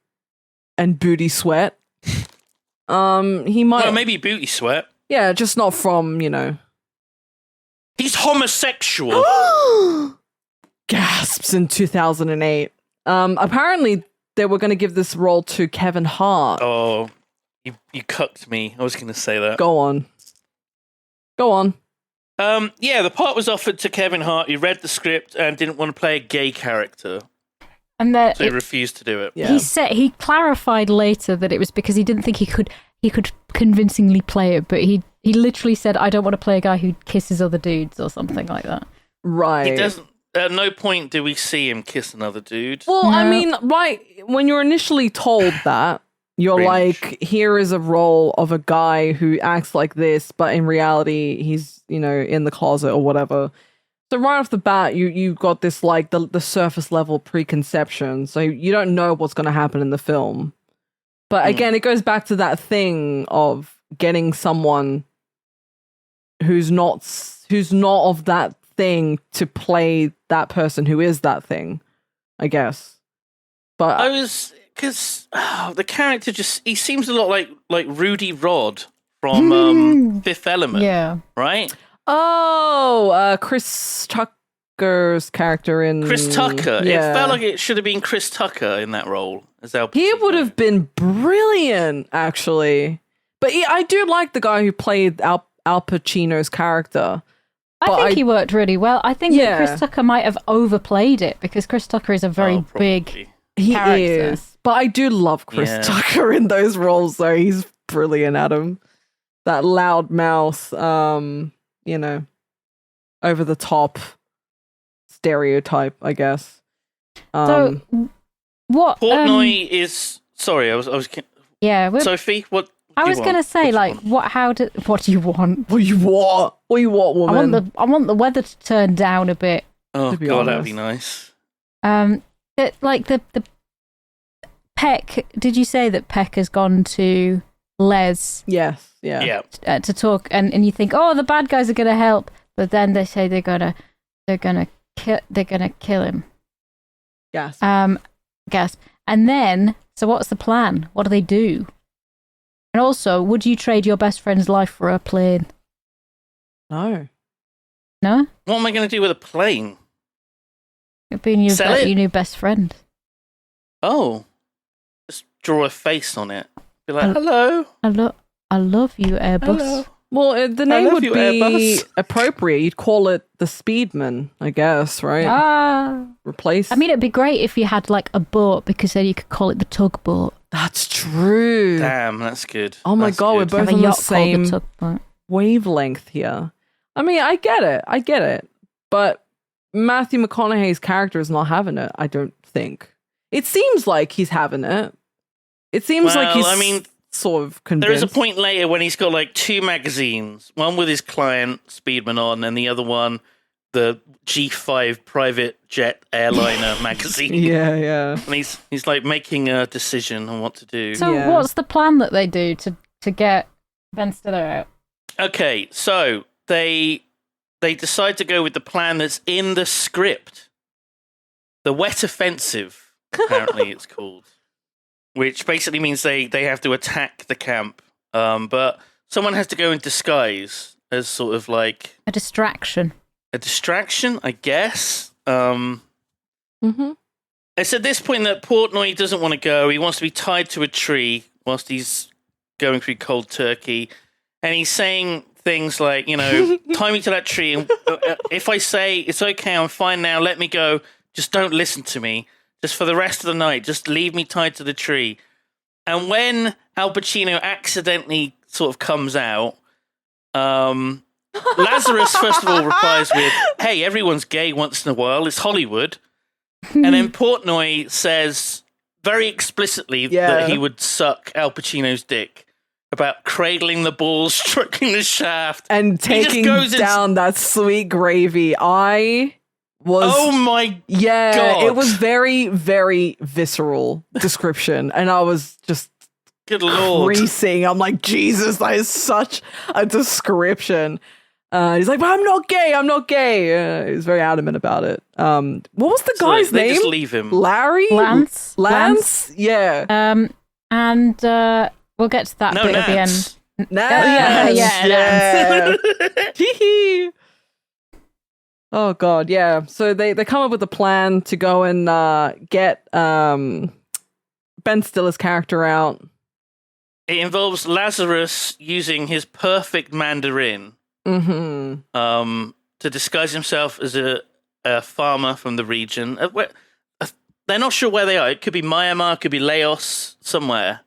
and booty sweat. He might... Well, maybe booty sweat. Yeah, just not from, you know... He's homosexual. Gasps in 2008. Apparently, they were going to give this role to Kevin Hart. Oh, you cucked me. I was going to say that. Go on. Yeah, the part was offered to Kevin Hart. He read the script and didn't want to play a gay character. And then So he refused to do it. Yeah. he clarified later that it was because he didn't think he could convincingly play it, but he literally said, I don't want to play a guy who kisses other dudes or something like that. Right. He doesn't. At no point do we see him kiss another dude. Well, No. I mean, right, when you're initially told that, you're Cringe. like, here is a role of a guy who acts like this, but in reality, he's, you know, in the closet or whatever. So right off the bat, you got this, like, the surface level preconception. So you don't know what's going to happen in the film. But again, it goes back to that thing of getting someone who's not of that thing to play that person who is that thing, I guess. But I was... Because the character he seems a lot like Rudy Rod from Fifth Element, Yeah. right? Chris Tucker's character in... Chris Tucker. Yeah. It felt like it should have been Chris Tucker in that role as Al Pacino. He would have been brilliant, actually. But I do like the guy who played Al Pacino's character. I think he worked really well. I think that Yeah. Chris Tucker might have overplayed it because Chris Tucker is a very big probably. He character. is. But I do love Chris Yeah. Tucker in those roles, though. He's brilliant at him. That loud mouth, you know, over the top stereotype, I guess. So what? Portnoy is... Sorry, I was... Yeah. Sophie, what... I was going to say, like, what do you want? What you want? What you want, woman? I want the weather to turn down a bit. Oh, to be God, that'd be honest. nice. Like the Peck. Did you say that Peck has gone to Les Yes, yeah. Yeah. to talk, and you think, oh, the bad guys are going to help, but then they say they're gonna kill him. Yes. Gasp. And then, so what's the plan? What do they do? And also, would you trade your best friend's life for a plane? No. No? What am I going to do with a plane? It'd be your Sell it? new best friend. Oh. Just draw a face on it. Be like, hello. I love you, Airbus. Hello. Well, the name love would you, be Airbus. appropriate. You'd call it the Speedman, I guess, right? Ah. Replace. I mean, it'd be great if you had like a boat because then you could call it the tugboat. that's true. Damn, that's good. Oh my That's God, we're good. both Have a on the yacht called same the tugboat. wavelength here. I mean, I get it. But Matthew McConaughey's character is not having it, I don't think. It seems like he's having it. It seems like Well, he's I mean, sort of convinced. There is a point later when he's got like two magazines, one with his client Speedman on, and the other one, the G5 private jet airliner magazine. Yeah. And he's like making a decision on what to do. So Yeah. what's the plan that they do to get Ben Stiller out? Okay, so they decide to go with the plan that's in the script. The wet offensive, apparently it's called. Which basically means they have to attack the camp. But someone has to go in disguise as sort of like A distraction. a distraction, I guess. Mm-hmm. It's at this point that Portnoy doesn't want to go. He wants to be tied to a tree whilst he's going through cold turkey. And he's saying things like, you know, tie me to that tree. And if I say, it's okay, I'm fine now, let me go, just don't listen to me. Just for the rest of the night, just leave me tied to the tree. And when Al Pacino accidentally sort of comes out, Lazarus, first of all, replies with, hey, everyone's gay once in a while, it's Hollywood. And then Portnoy says very explicitly that he would suck Al Pacino's dick, about cradling the balls, stroking the shaft. And taking goes down that sweet gravy. I was... Oh my Yeah, God. it was very, very visceral description. And I was just Good Lord. creasing. I'm like, Jesus, that is such a description. He's like, but I'm not gay. I'm not gay. He's very adamant about it. What was the guy's they name? just leave him. Larry? Lance? Lance? Yeah. And we'll get to that bit at the end. Nance. yeah. Hee-hee. Oh God, yeah. So they come up with a plan to go and get Ben Stiller's character out. It involves Lazarus using his perfect Mandarin to disguise himself as a farmer from the region. They're not sure where they are. It could be Myanmar, it could be Laos, somewhere.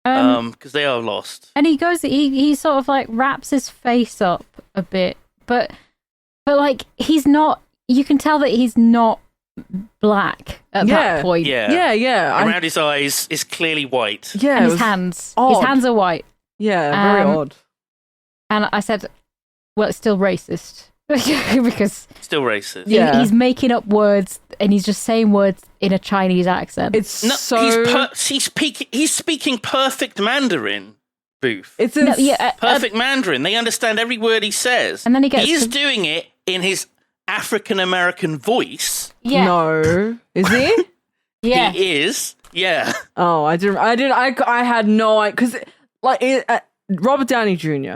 Because they are lost. And he goes, he sort of like wraps his face up a bit, but like he's not. You can tell that he's not black at that point. Yeah. Around his eyes is clearly white. Yeah, and his hands are white. Yeah, very odd. And I said, well, it's still racist because Still racist. Yeah. he's making up words and he's just saying words in a Chinese accent. It's so he's speaking perfect Mandarin. Booth. it's Perfect Mandarin. They understand every word he says. And then he's doing it in his African American voice. Yeah. No, is he? Yeah. He is. Yeah. Oh, I had no idea because Robert Downey Jr.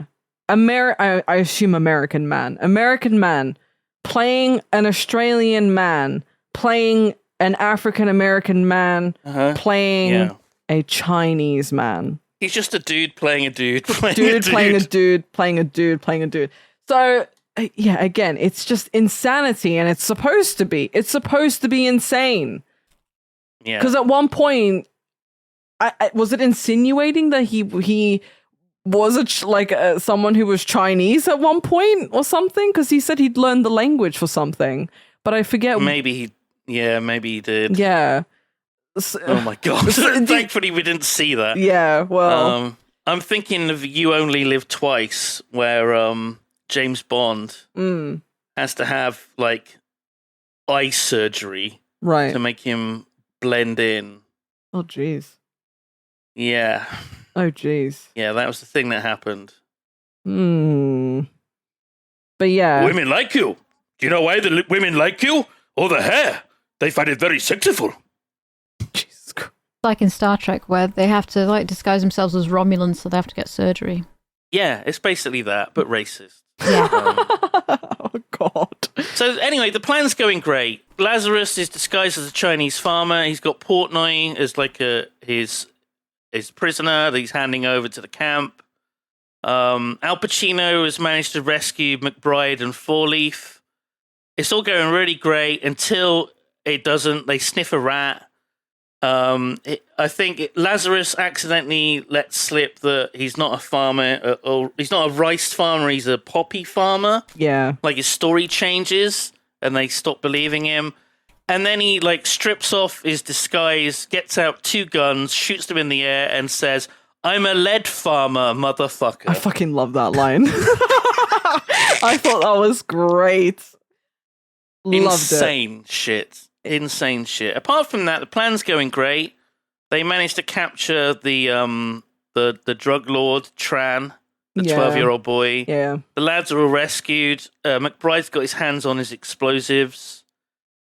I assume American man playing an Australian man, playing an African American man, playing a Chinese man. He's just a dude playing a dude. Playing a dude. So yeah, again, it's just insanity, and it's supposed to be insane. Yeah. Because at one point, was it insinuating that he was someone who was Chinese at one point or something? Because he said he'd learned the language for something, but I forget. Maybe he did. Yeah. Oh my God! Thankfully, we didn't see that. Yeah. Well, I'm thinking of You Only Live Twice, where James Bond has to have like eye surgery, right, to make him blend in. Oh jeez. Yeah. Oh jeez. Yeah, that was the thing that happened. But yeah. Women like you. Do you know why the women like you? Or the hair. They find it very sexual. Jesus Christ. Like in Star Trek, where they have to like disguise themselves as Romulans, so they have to get surgery. Yeah, it's basically that, but racist. Yeah. Oh God. So anyway, the plan's going great. Lazarus is disguised as a Chinese farmer. He's got Portnoy as like his prisoner that he's handing over to the camp. Al Pacino has managed to rescue McBride and Four Leaf. It's all going really great until it doesn't. They sniff a rat. I think Lazarus accidentally lets slip that he's not a farmer, or he's not a rice farmer, he's a poppy farmer. Yeah. Like his story changes and they stop believing him. And then he like strips off his disguise, gets out 2 guns, shoots them in the air and says, "I'm a lead farmer, motherfucker." I fucking love that line. I thought that was great. Insane shit. Insane shit. Apart from that, the plan's going great. They managed to capture the drug lord Tran, the 12-year-old boy. Yeah. The lads are all rescued. McBride's got his hands on his explosives,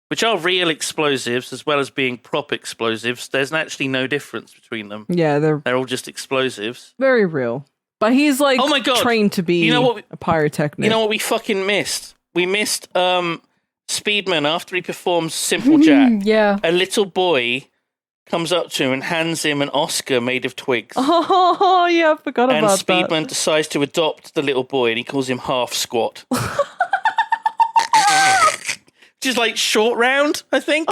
which are real explosives as well as being prop explosives. There's actually no difference between them. Yeah, they're all just explosives. Very real. But he's like, oh my God, trained to be a pyrotechnic. You know what we fucking missed? We missed Speedman after he performs Simple Jack. Yeah. A little boy comes up to him and hands him an Oscar made of twigs. Oh, yeah, I forgot about that. And Speedman decides to adopt the little boy and he calls him Half Squat. Which is like Short Round, I think.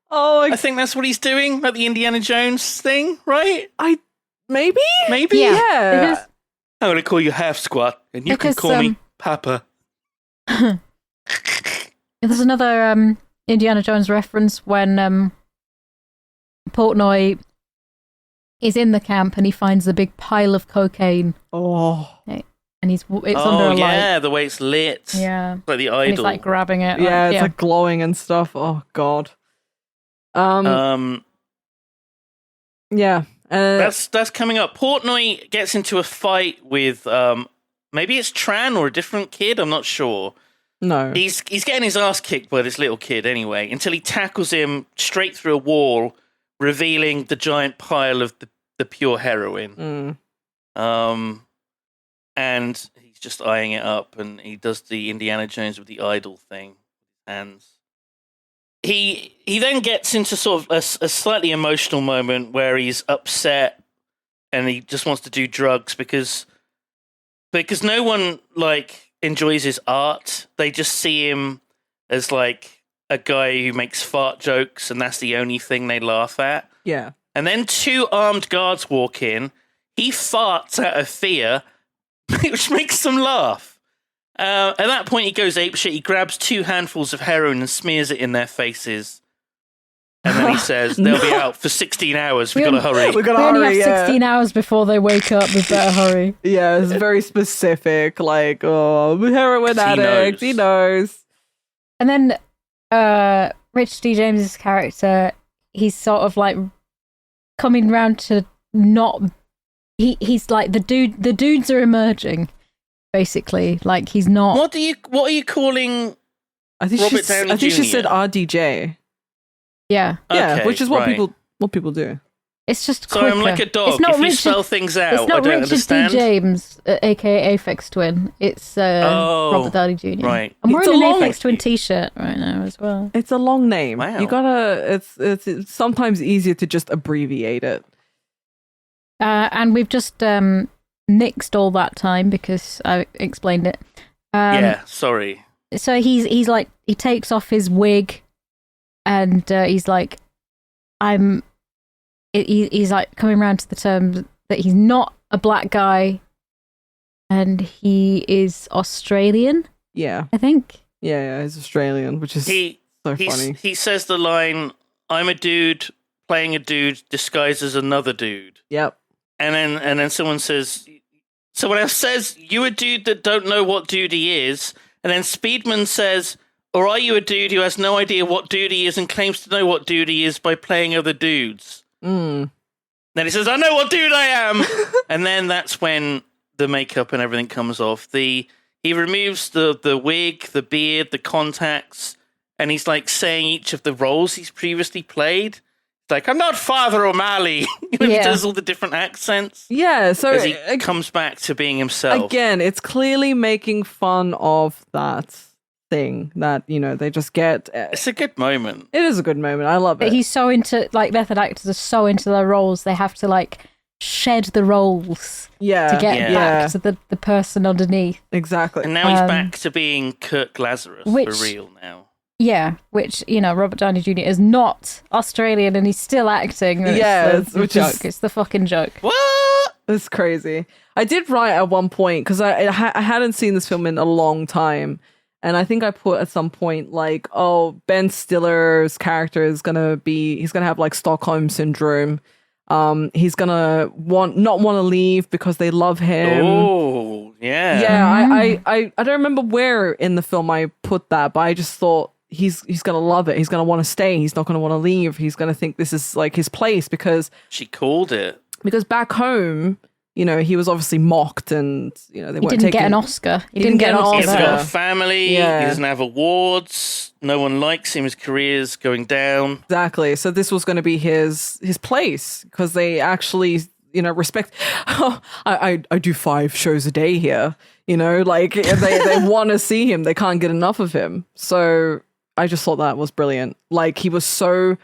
Oh, I think that's what he's doing, like the Indiana Jones thing, right? Maybe? Yeah. I'm going to call you Half Squat and you can call me Papa. There's another Indiana Jones reference when Portnoy is in the camp and he finds a big pile of cocaine. Oh. and it's under a light. The way it's lit. Yeah, like the idol. And he's like grabbing it. Yeah, it's like glowing and stuff. Oh god. Yeah. That's coming up. Portnoy gets into a fight with maybe it's Tran or a different kid. I'm not sure. No, he's getting his ass kicked by this little kid anyway. Until he tackles him straight through a wall, revealing the giant pile of the pure heroin. And he's just eyeing it up, and he does the Indiana Jones with the idol thing, and he then gets into sort of a slightly emotional moment where he's upset and he just wants to do drugs because no one like enjoys his art. They just see him as like a guy who makes fart jokes, and that's the only thing they laugh at. Yeah. And then 2 armed guards walk in. He farts out of fear, which makes them laugh. At that point, he goes apeshit. He grabs 2 handfuls of heroin and smears it in their faces. And then he says, they'll be out for 16 hours. We gotta hurry. We only have 16 hours before they wake up. We better hurry. Yeah, it's very specific. Like, heroin addict. He knows. And then Richard D. James's character, he's sort of like coming round to not... He's like, the dudes are emerging. Basically, like he's not. What are you calling? I think Robert Downey Jr.? I think she said RDJ. Yeah, yeah, which is what people do. It's just so quicker. I'm like a dog. It's not if you Richard, spell things out, it's not I don't Richard understand. D. James, aka Aphex Twin. It's Robert Downey Jr. Right. I'm wearing an Aphex Twin T-shirt right now as well. It's a long name. Wow. You gotta. It's sometimes easier to just abbreviate it. And we've just nixed all that time because I explained it. Yeah, sorry. So he's like, he takes off his wig, and he's like, he's like coming around to the term that he's not a black guy, and he is Australian. Yeah, I think. Yeah, he's Australian, which is so funny. He says the line, "I'm a dude playing a dude disguised as another dude." Yep. And then someone else says, "You a dude that don't know what dude he is." And then Speedman says, "Or are you a dude who has no idea what dude he is and claims to know what dude he is by playing other dudes?" Then he says, "I know what dude I am." And then that's when the makeup and everything comes off. He removes the wig, the beard, the contacts, and he's like saying each of the roles he's previously played. Like, "I'm not Father O'Malley." He does all the different accents. Yeah, so as he comes back to being himself. Again, it's clearly making fun of that thing that, they just get. It's a good moment. It is a good moment. I love it. He's so into, like, method actors are so into their roles, they have to, like, shed the roles to get back to the person underneath. Exactly. And now he's back to being Kirk Lazarus for real now. Yeah, which, Robert Downey Jr. is not Australian and he's still acting. It's the joke. It's the fucking joke. What? It's crazy. I did write at one point, because I hadn't seen this film in a long time, and I think I put at some point, like, Ben Stiller's character is he's gonna have, like, Stockholm Syndrome. He's gonna not want to leave because they love him. Oh, yeah. Yeah, I don't remember where in the film I put that, but I just thought, he's gonna love it. He's gonna want to stay. He's not gonna want to leave. He's gonna think this is like his place, because she called it. Because back home, he was obviously mocked, and they weren't taking. He didn't get an Oscar. He didn't get an Oscar. He's got a family. Yeah. He doesn't have awards. No one likes him. His career's going down. Exactly. So this was going to be his place, because they actually respect. I do 5 shows a day here. Like they want to see him. They can't get enough of him. So I just thought that was brilliant. Like, he was so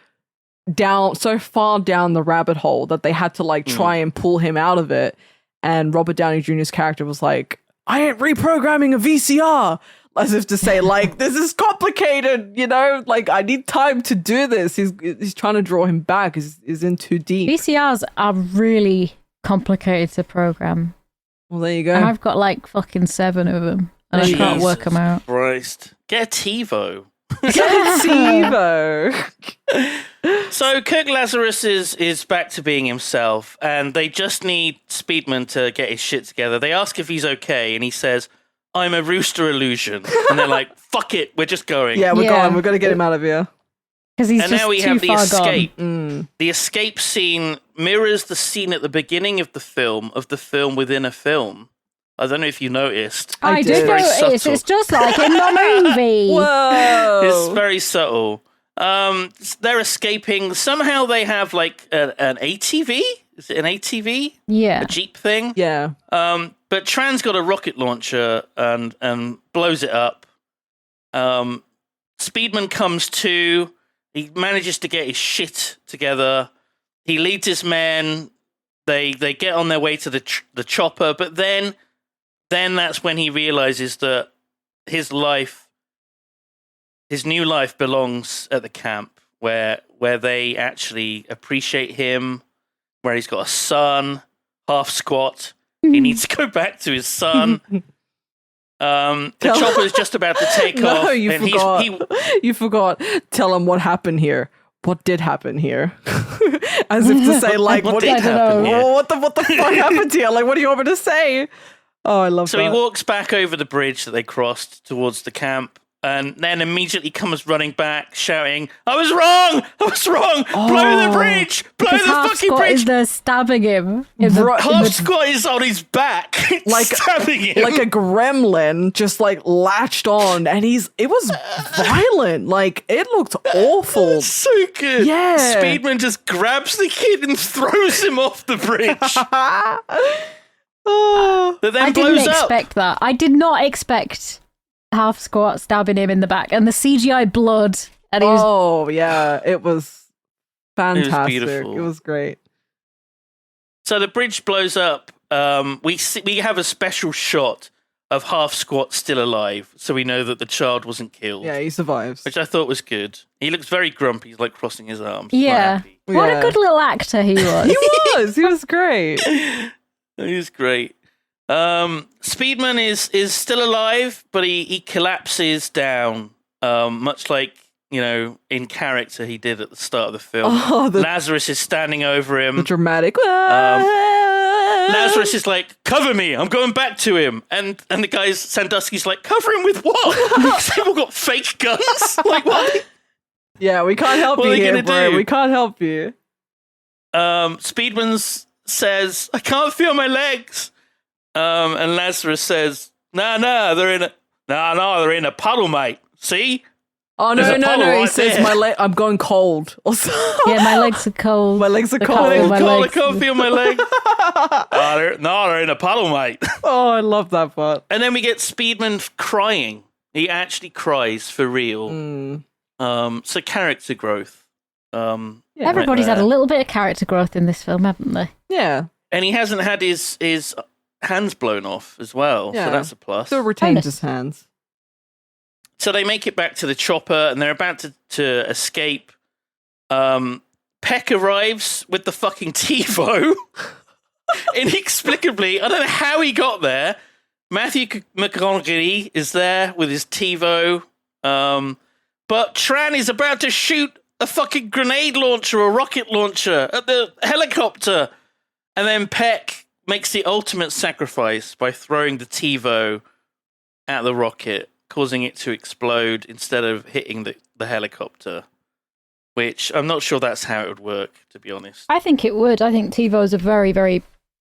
far down the rabbit hole that they had to like try and pull him out of it. And Robert Downey Jr.'s character was like, "I ain't reprogramming a VCR," as if to say, like, this is complicated, like, I need time to do this. He's trying to draw him back. He's in too deep. VCRs are really complicated to program. Well, there you go. And I've got like fucking 7 of them, and I can't work them out. Christ. Get a TiVo. Get a TiVo. So Kirk Lazarus is back to being himself, and they just need Speedman to get his shit together. They ask if he's okay, and he says, "I'm a rooster illusion." And they're like, "Fuck it, we're just going." Yeah, we're going. We're going to get him out of here. Because he's And just now we too have the far escape. gone. The escape scene mirrors the scene at the beginning of the film within a film. I don't know if you noticed. I did. did Very notice. subtle. It's just like in the movie. Whoa! It's very subtle. They're escaping. Somehow they have like an ATV. Is it an ATV? Yeah. A Jeep thing? Yeah. But Tran's got a rocket launcher and blows it up. Speedman comes to. He manages to get his shit together. He leads his men. They get on their way to the chopper, but then that's when he realizes that his new life belongs at the camp where they actually appreciate him, where he's got a son, half squat. He needs to go back to his son. The chopper's just about to take off. No, you forgot. You forgot. Tell him what happened here. What did happen here? As if to say, like, what did happen here? What the fuck happened here? Like, what do you want me to say? Oh, I love that. So he walks back over the bridge that they crossed towards the camp, and then immediately comes running back, shouting, "I was wrong! I was wrong! Blow the bridge! Blow the Half fucking Scott bridge!" is there stabbing him. In the, Half Scott is on his back, Like- stabbing him. like a gremlin just like latched on, and it was violent. Like, it looked awful. It's so good. Yeah. Speedman just grabs the kid and throws him off the bridge. Oh. That then I didn't blows up. expect that. I did not expect Half Squat stabbing him in the back and the CGI blood. And he was, Oh, yeah. It was fantastic. beautiful. It was great. So the bridge blows up. We have a special shot of Half Squat still alive, so we know that the child wasn't killed. Yeah, he survives. Which I thought was good. He looks very grumpy. He's like crossing his arms. yeah. Not happy. What Yeah. a good little actor he was. He was great. He's great. Speedman is still alive, but he collapses down, much like, in character he did at the start of the film. Oh, the Lazarus is standing over him. dramatic. Lazarus is like, "Cover me, I'm going back to him." And the guy's Sandusky's like, "Cover him with what?" They've all got fake guns. Like, what? Yeah, we can't help What you are they here, gonna bro. do? We can't help you. Speedman says, "I can't feel my legs." And Lazarus says, "No, they're in a puddle, mate. See?" Oh, There's no. a puddle He right says, there. I'm going cold. Yeah, my legs are cold. My legs are I cold. can't feel my I legs. can't feel my legs. They're in a puddle, mate. Oh, I love that part. And then we get Speedman crying. He actually cries for real. So character growth. Yeah. Everybody's had a little bit of character growth in this film, haven't they? Yeah. And he hasn't had his hands blown off as well, Yeah. so that's a plus. Still retains Bonus. his hands. So they make it back to the chopper, and they're about to escape. Peck arrives with the fucking TiVo. Inexplicably, I don't know how he got there. Matthew McConaughey is there with his TiVo. But Tran is about to shoot a fucking grenade launcher or rocket launcher at the helicopter. And then Peck makes the ultimate sacrifice by throwing the TiVo at the rocket, causing it to explode instead of hitting the helicopter. Which I'm not sure that's how it would work, to be honest. I think it would. I think TiVos are very, very,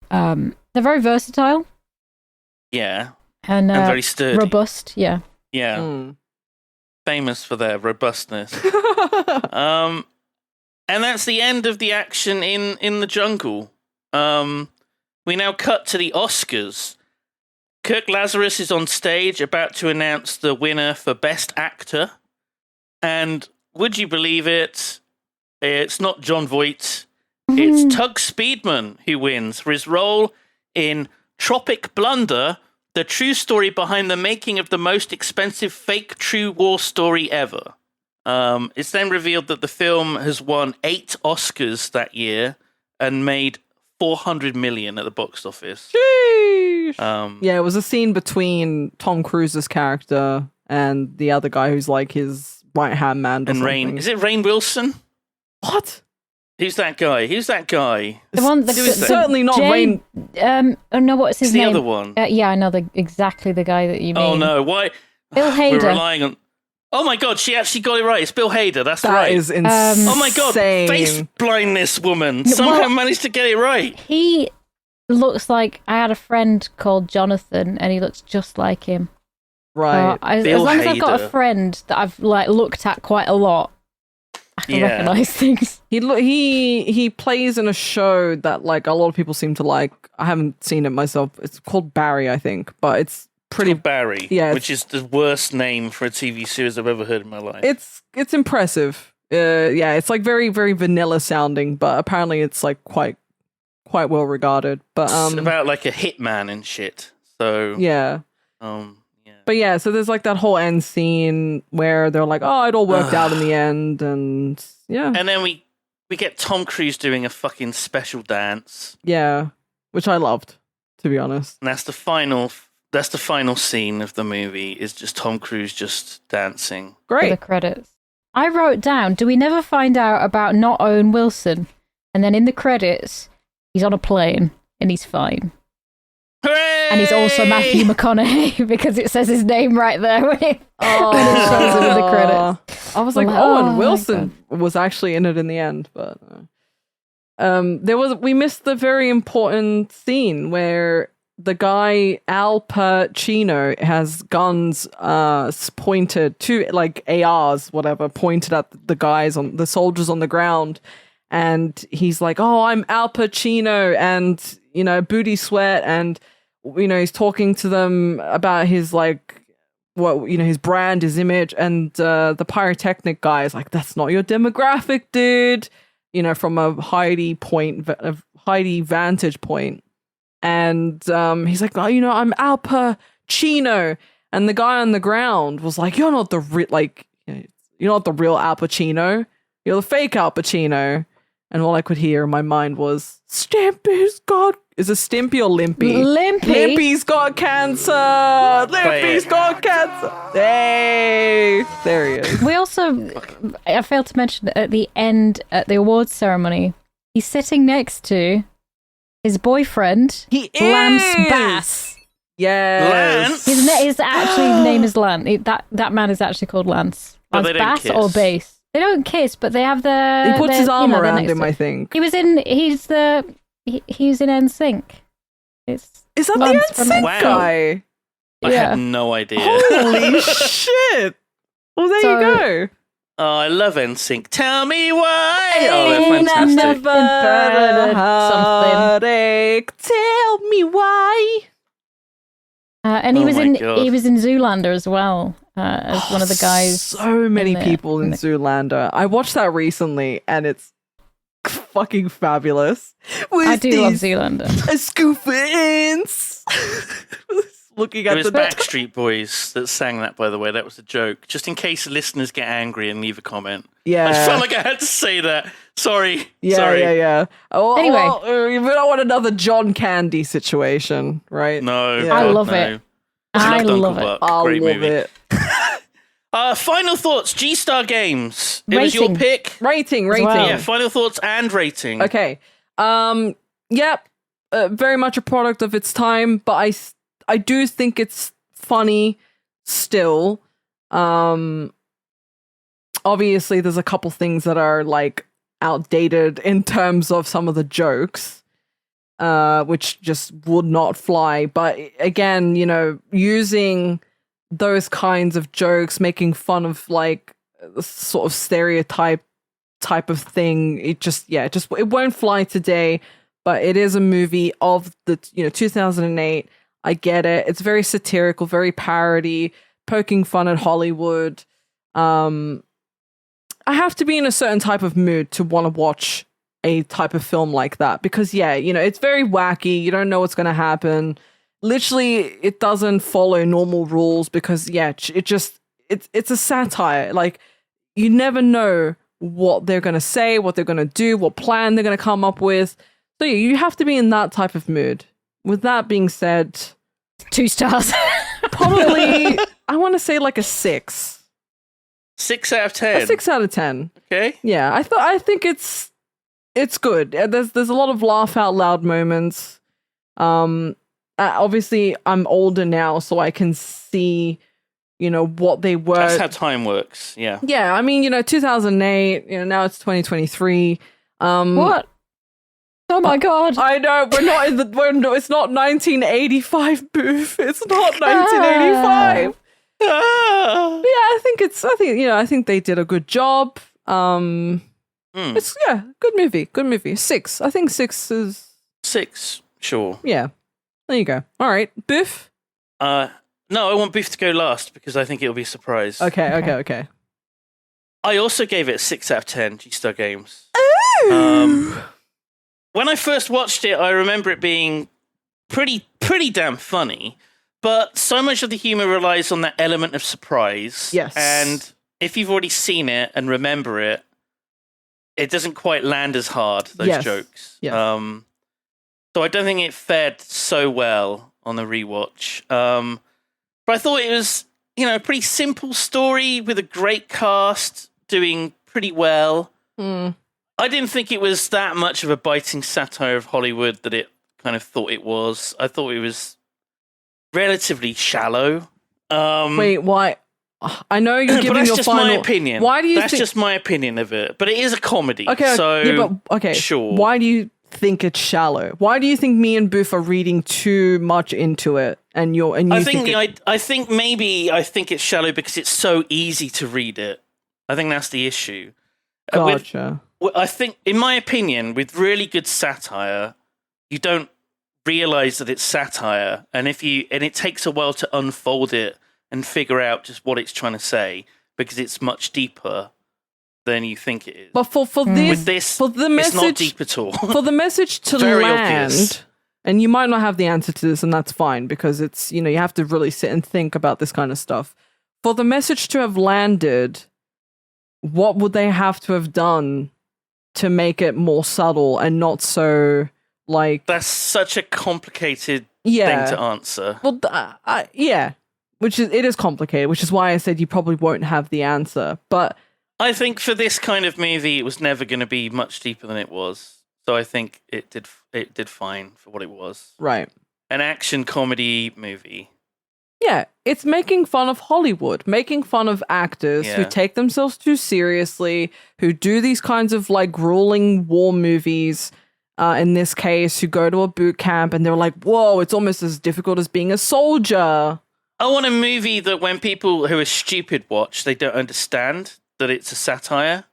they're very versatile Yeah, and and very sturdy. robust. Yeah. Yeah, famous for their robustness. And that's the end of the action in the jungle. We now cut to the Oscars. Kirk Lazarus is on stage about to announce the winner for Best Actor. And would you believe it? It's not John Voight. It's Tug Speedman who wins for his role in Tropic Thunder, the true story behind the making of the most expensive fake true war story ever. It's then revealed that the film has won 8 Oscars that year and made $400 million at the box office. Sheesh. Yeah, it was a scene between Tom Cruise's character and the other guy who's like his right hand man. And Rain, is it Rainn Wilson? What? Who's that guy? The one that's certainly not Rain. Oh no, what's his It's the name? other one. Yeah, I know exactly the guy that you mean. Oh no, why? Bill Hader. We're relying on. Oh my god, she actually got it right. It's Bill Hader. That's right. That is insane. Oh my god, face blindness woman somehow managed to get it right. He looks like I had a friend called Jonathan, and he looks just like him. Right. As long as I've got a friend that I've like looked at quite a lot, I can recognize things. He plays in a show that like a lot of people seem to like. I haven't seen it myself. It's called Barry, I think, but it's pretty Barry. Yeah, which is the worst name for a TV series I've ever heard in my life. It's impressive. Yeah, it's like very very vanilla sounding, but apparently it's like quite well regarded. But it's about like a hitman and shit. So yeah. Yeah. But yeah, so there's like that whole end scene where they're like, "Oh, it all worked out in the end," and yeah. And then we get Tom Cruise doing a fucking special dance. Yeah, which I loved, to be honest. And that's the final scene of the movie, is just Tom Cruise just dancing. Great. For the credits. I wrote down, do we never find out about not Owen Wilson? And then in the credits, he's on a plane and he's fine. Hooray! And he's also Matthew McConaughey because it says his name right there when it shows him in the credits. I was like, Owen Wilson was actually in it in the end, but we missed the very important scene where the guy Al Pacino has guns pointed to like ARs, whatever, pointed at the soldiers on the ground, and he's like, "Oh, I'm Al Pacino," and booty sweat, and he's talking to them about his like his brand, his image, and the pyrotechnic guy is like, "That's not your demographic, dude," from a Heidi vantage point. And he's like, I'm Al Pacino, and the guy on the ground was like, "You're not the you're not the real Al Pacino. You're the fake Al Pacino." And all I could hear in my mind was, "Stimpy's got..." Is it Stimpy or Limpy? Limpy's got cancer. Limpy's got cancer. Hey, there he is. We also, I failed to mention at the end, at the awards ceremony, he's sitting next to his boyfriend, Lance Bass. Yes. His actually name is Lance. That man is actually called Lance. Lance Bass or Bass. They don't kiss, but they have He puts his arm around him, I think. He was in NSYNC. Is that the NSYNC guy? I had no idea. Holy shit. Well, there you go. Oh, I love NSYNC. Tell me why. Oh, they're fantastic. Heartache. Tell me why. And he was in Zoolander as well, as one of the guys. So many people in Zoolander. I watched that recently, and it's fucking fabulous. I do love Zoolander. Scoofins. Looking at it was Backstreet Boys that sang that, by the way. That was a joke. Just in case listeners get angry and leave a comment. Yeah. I felt like I had to say that. Sorry. Yeah, Sorry. yeah. Anyway. We don't want another John Candy situation, right? No. Yeah. I love it. I love it. I love it. Final thoughts, G-Star Games. It was your pick. Rating. Well. Yeah, final thoughts and rating. Okay. Yep. Very much a product of its time, but I do think it's funny still. Obviously there's a couple things that are like outdated in terms of some of the jokes, which just would not fly. But again, using those kinds of jokes, making fun of like sort of stereotype type of thing, it won't fly today. But it is a movie of the 2008. I get it. It's very satirical, very parody, poking fun at Hollywood. I have to be in a certain type of mood to want to watch a type of film like that because, it's very wacky. You don't know what's going to happen. Literally, it doesn't follow normal rules because, it's a satire. Like, you never know what they're going to say, what they're going to do, what plan they're going to come up with. So you have to be in that type of mood. With that being said, 2 stars. Probably, I want to say like a 6. 6 out of 10. A 6 out of 10. Okay. Yeah, I think it's good. There's a lot of laugh out loud moments. Obviously, I'm older now, so I can see, what they were. That's how time works. Yeah. Yeah, I mean, 2008. Now it's 2023. What? Oh my god! I know we're not in the. It's not 1985, Booth. It's not 1985. Ah. Yeah, I think they did a good job. It's good movie. Good movie. 6. I think 6 is 6. Sure. yeah. There you go. All right, Biff. No, I want Booth to go last because I think it'll be a surprise. Okay. I also gave it a 6 out of 10 G-Star Games. Ooh. When I first watched it, I remember it being pretty damn funny, but so much of the humor relies on that element of surprise. Yes. And if you've already seen it and remember it, it doesn't quite land as hard, those jokes. Yes. So I don't think it fared so well on the rewatch. But I thought it was, a pretty simple story with a great cast doing pretty well. I didn't think it was that much of a biting satire of Hollywood that it kind of thought it was. I thought it was relatively shallow. Wait, why? I know you're giving but that's your just final. my opinion. Why do you? That's just my opinion of it. But it is a comedy. Okay. So okay. Sure. Why do you think it's shallow? Why do you think me and Booth are reading too much into it? And you I think it's shallow because it's so easy to read it. I think that's the issue. Gotcha. I think, in my opinion, with really good satire, you don't realize that it's satire, and it takes a while to unfold it and figure out just what it's trying to say because it's much deeper than you think it is. But for with this, for the message, it's not deep at all. For the message to Very land, obvious. and you might not have the answer to this, and that's fine because it's you have to really sit and think about this kind of stuff. For the message to have landed, what would they have to have done to make it more subtle and not so like? That's such a complicated thing to answer. Well, it is complicated, which is why I said you probably won't have the answer. But I think for this kind of movie, it was never going to be much deeper than it was. So I think it did fine for what it was. Right. An action comedy movie. Yeah, it's making fun of Hollywood, making fun of actors who take themselves too seriously, who do these kinds of like grueling war movies. In this case, who go to a boot camp and they're like, "Whoa, it's almost as difficult as being a soldier." I want a movie that when people who are stupid watch, they don't understand that it's a satire.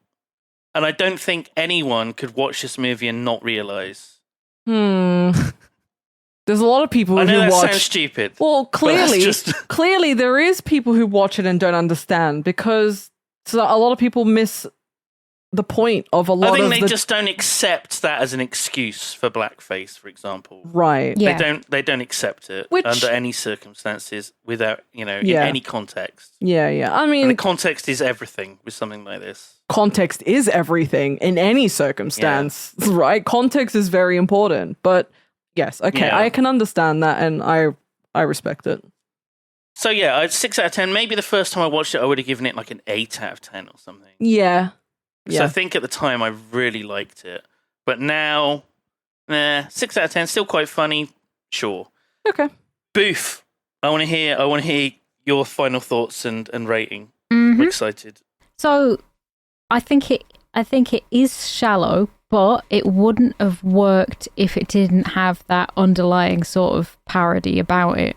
And I don't think anyone could watch this movie and not realize. There's a lot of people I know who that watch. sounds stupid. Well, clearly there is people who watch it and don't understand because a lot of people miss the point of a lot of I think they just don't accept that as an excuse for blackface, for example. Right. Yeah. They don't accept it Which- under any circumstances without, in Yeah. any context. Yeah. I And mean, the context is everything with something like this. context is everything in any circumstance, right? Context is very important. But yes, okay, Yeah. I can understand that and I respect it. So yeah, 6 out of 10. Maybe the first time I watched it, I would have given it like an 8 out of 10 or something. Yeah. So I think at the time I really liked it. But now, 6 out of 10, still quite funny. Sure. Okay. Booth, I want to hear your final thoughts and rating. Mhm. I'm excited. So, I think it is shallow, but it wouldn't have worked if it didn't have that underlying sort of parody about it.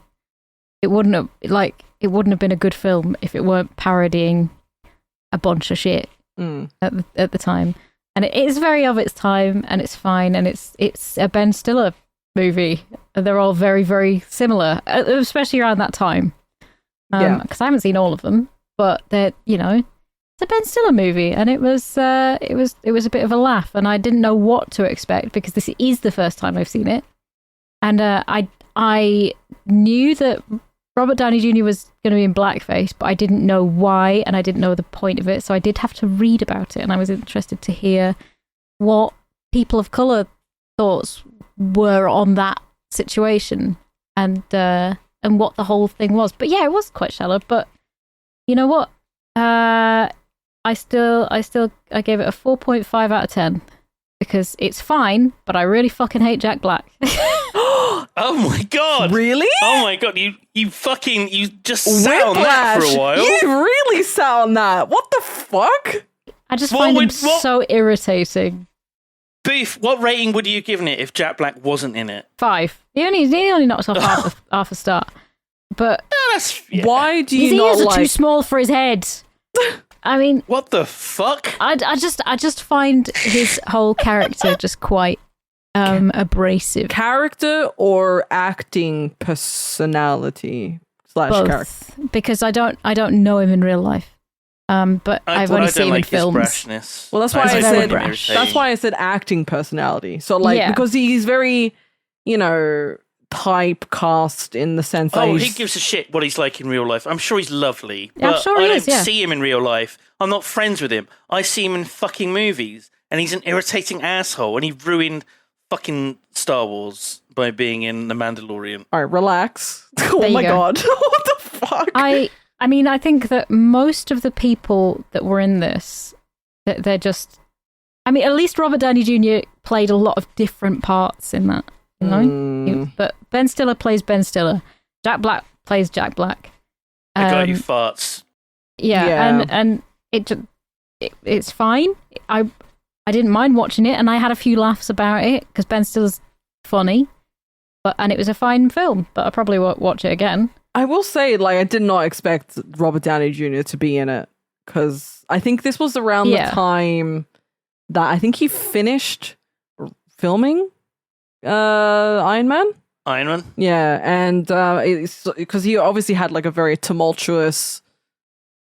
It wouldn't have been a good film if it weren't parodying a bunch of shit at the time. And it is very of its time, and it's fine, and it's a Ben Stiller movie. They're all very, very similar, especially around that time. Because I haven't seen all of them, but they're it's a Ben Stiller movie, and it was a bit of a laugh, and I didn't know what to expect because this is the first time I've seen it, and I knew that Robert Downey Jr. was going to be in blackface, but I didn't know why, and I didn't know the point of it, so I did have to read about it, and I was interested to hear what people of colour thoughts were on that situation, and what the whole thing was. But yeah, it was quite shallow, but you know what? I gave it a 4.5 out of 10 because it's fine, but I really fucking hate Jack Black. Oh my god! Really? Oh my god! You just sat on that for a while. You really sat on that. What the fuck? I just find him so irritating. Beef, what rating would you have given it if Jack Black wasn't in it? 5. He only knocked off half a star. But why do you his not ears like... are too small for his head. I mean, what the fuck? I just find his whole character just quite abrasive. Character or acting personality / character? Because I don't know him in real life. But I've only seen him in films. Brashness. Well, that's why I said that's why I said acting personality. So because he's very, typecast in the sense that he gives a shit what he's like in real life. I'm sure he's lovely. Yeah, but I'm sure he is, I don't see him in real life. I'm not friends with him. I see him in fucking movies, and he's an irritating asshole, and he ruined fucking Star Wars by being in The Mandalorian. All right, relax. Oh my god. What the fuck? I mean, I think that most of the people that were in this, they're just... I mean, at least Robert Downey Jr. played a lot of different parts in that. But Ben Stiller plays Ben Stiller. Jack Black plays Jack Black. I got you farts. Yeah. And it's fine. I didn't mind watching it, and I had a few laughs about it because Ben Stiller's funny. And it was a fine film, but I probably won't watch it again. I will say, I did not expect Robert Downey Jr. to be in it because I think this was around the time that I think he finished filming Iron Man. Yeah, and it's because he obviously had a very tumultuous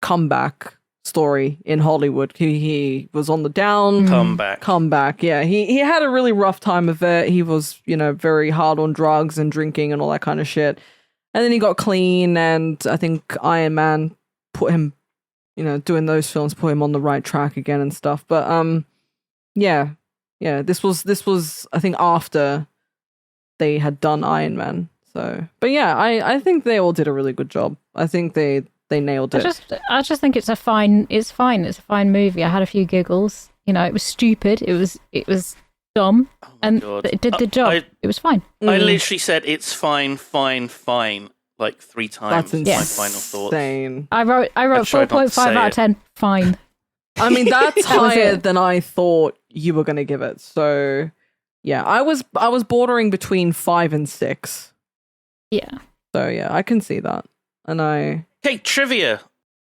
comeback story in Hollywood. He was on the down. Comeback. Yeah, he had a really rough time of it. He was very hard on drugs and drinking and all that kind of shit. And then he got clean, and I think Iron Man put him, doing those films put him on the right track again and stuff. But yeah. This was I think after they had done Iron Man. So, but yeah, I think they all did a really good job. I think they nailed it. I just think it's fine. It's a fine movie. I had a few giggles. It was stupid. It was dumb, and it did the job. It was fine. I literally said it's fine, 3 times. That's my final thoughts. I wrote 4.5 out of 10. Fine. I mean, that's higher than I thought you were going to give it. So, yeah, I was bordering between 5 and 6. Yeah. So, yeah, I can see that. And Okay, trivia,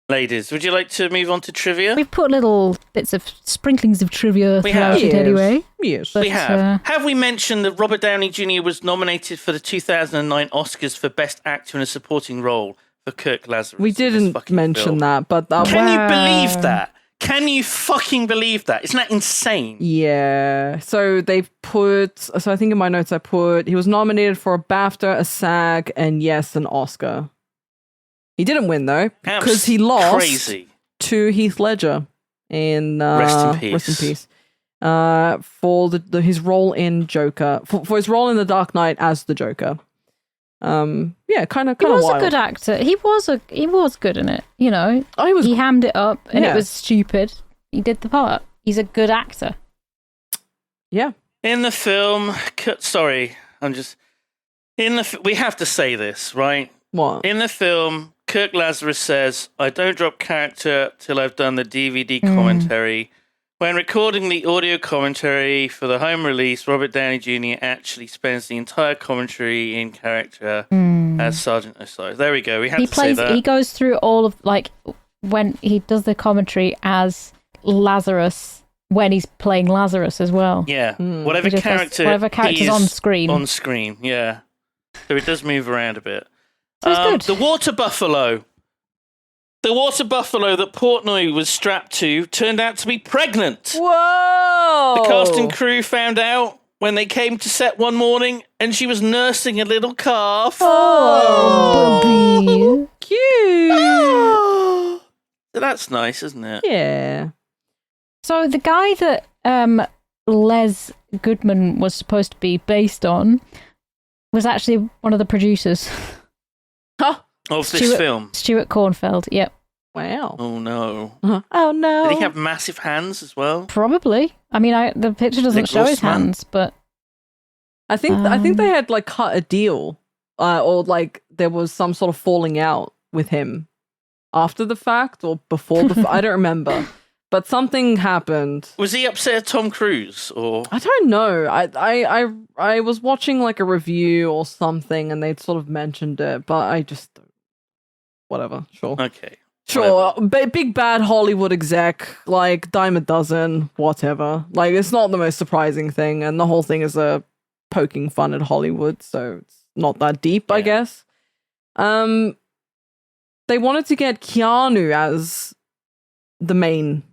ladies. Would you like to move on to trivia? We've put little bits of sprinklings of trivia throughout it anyway. Yes. We have. Have we mentioned that Robert Downey Jr. was nominated for the 2009 Oscars for Best Actor in a Supporting Role for Kirk Lazarus? We didn't mention that, but that... Can you believe that? Can you fucking believe that? Isn't that insane? Yeah. So they've put... So I think in my notes I put... He was nominated for a BAFTA, a SAG, and yes, an Oscar. He didn't win, though, because he lost to Heath Ledger in... Rest in peace. For his role in Joker. For his role in The Dark Knight as the Joker. Yeah, kind of. He was wild. a good actor. He was good in it. He hammed it up, and it was stupid. He did the part. He's a good actor. Yeah. In the film, we have to say this, right? What? In the film, Kirk Lazarus says, "I don't drop character till I've done the DVD commentary." When recording the audio commentary for the home release, Robert Downey Jr. actually spends the entire commentary in character as Sergeant Osiris. There we go. We had to say that. He goes through all of, when he does the commentary as Lazarus, when he's playing Lazarus as well. Yeah. Whatever character's on screen. On screen, yeah. So it does move around a bit. So it's good. The water buffalo. The water buffalo that Portnoy was strapped to turned out to be pregnant. Whoa! The cast and crew found out when they came to set one morning, and she was nursing a little calf. Oh, cute. Oh. So that's nice, isn't it? Yeah. So the guy that Les Goodman was supposed to be based on was actually one of the producers. Of this film. Stuart Cornfeld, yep. Wow. Oh no. Oh no. Did he have massive hands as well? Probably. I mean, the picture doesn't show his hands, but I think they had like cut a deal, or like there was some sort of falling out with him after the fact or before the. I don't remember, but something happened. Was he upset at Tom Cruise or? I don't know. I was watching like a review or something, and they'd sort of mentioned it, but I just whatever. Sure. Okay. Sure, big bad Hollywood exec, like dime a dozen, whatever. Like, it's not the most surprising thing, and the whole thing is a poking fun at Hollywood, so it's not that deep, I guess. They wanted to get Keanu as the main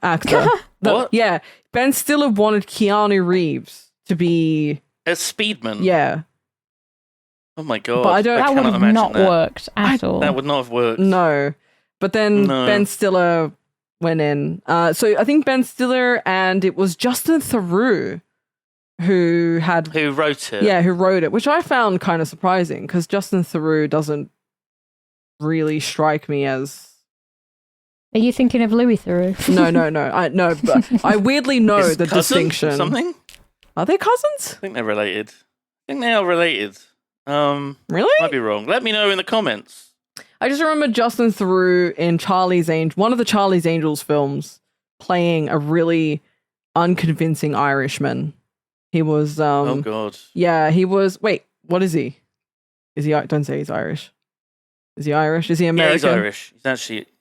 actor. What? Yeah, Ben Stiller wanted Keanu Reeves to be As Speedman? Yeah. Oh my god. But I don't. that would have not worked at all. That would not have worked. No. But then No. Ben Stiller went in. So I think Ben Stiller and it was Justin Theroux who wrote it? Yeah, who wrote it, which I found kind of surprising because Justin Theroux doesn't really strike me as. Are you thinking of Louis Theroux? No, but I weirdly know His the cousin distinction. or something? Are they cousins? I think they're related. I think they are related. Really? Might be wrong. Let me know in the comments. I just remember Justin Theroux in one of the Charlie's Angels films, playing a really unconvincing Irishman. He was. Oh god. Yeah, he was. Wait, what is he? Is he? Don't say he's Irish. Is he Irish? Is he American? Yeah, he's Irish.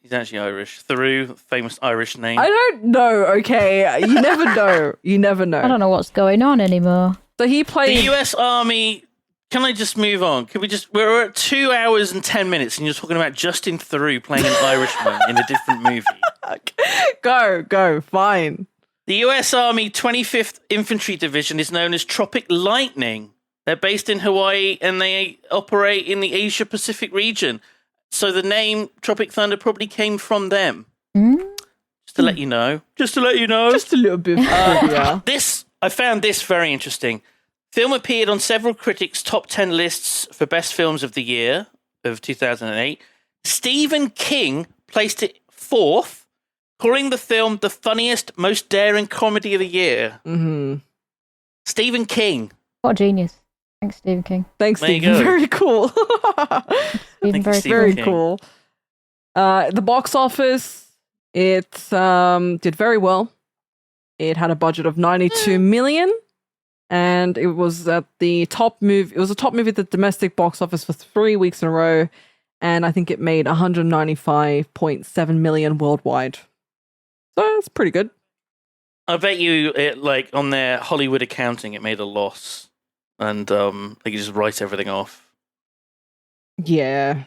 He's actually Irish. Theroux, famous Irish name. I don't know. Okay, you never know. You never know. I don't know what's going on anymore. So he played The U.S. Army. Can I just move on? Can we just? We're at 2 hours and 10 minutes, and you're talking about Justin Theroux playing an Irishman in a different movie. Go, fine. The U.S. Army 25th Infantry Division is known as Tropic Lightning. They're based in Hawaii, and they operate in the Asia-Pacific region. So the name Tropic Thunder probably came from them. Just to let you know. Just a little bit. Yeah. I found this very interesting. Film appeared on several critics' top 10 lists for best films of the year of 2008. Stephen King placed it fourth, calling the film the funniest, most daring comedy of the year. Mm-hmm. Stephen King. What a genius. Thanks, Stephen King. Thanks, There you Stephen. go. Very cool. Stephen, very Stephen Very King. cool. The box office, it did very well. It had a budget of 92 million, and it was at the top movie. It was a top movie at the domestic box office for 3 weeks in a row, and I think it made 195.7 million worldwide. So that's pretty good. I bet you, on their Hollywood accounting, it made a loss. And they could just write everything off. Yeah,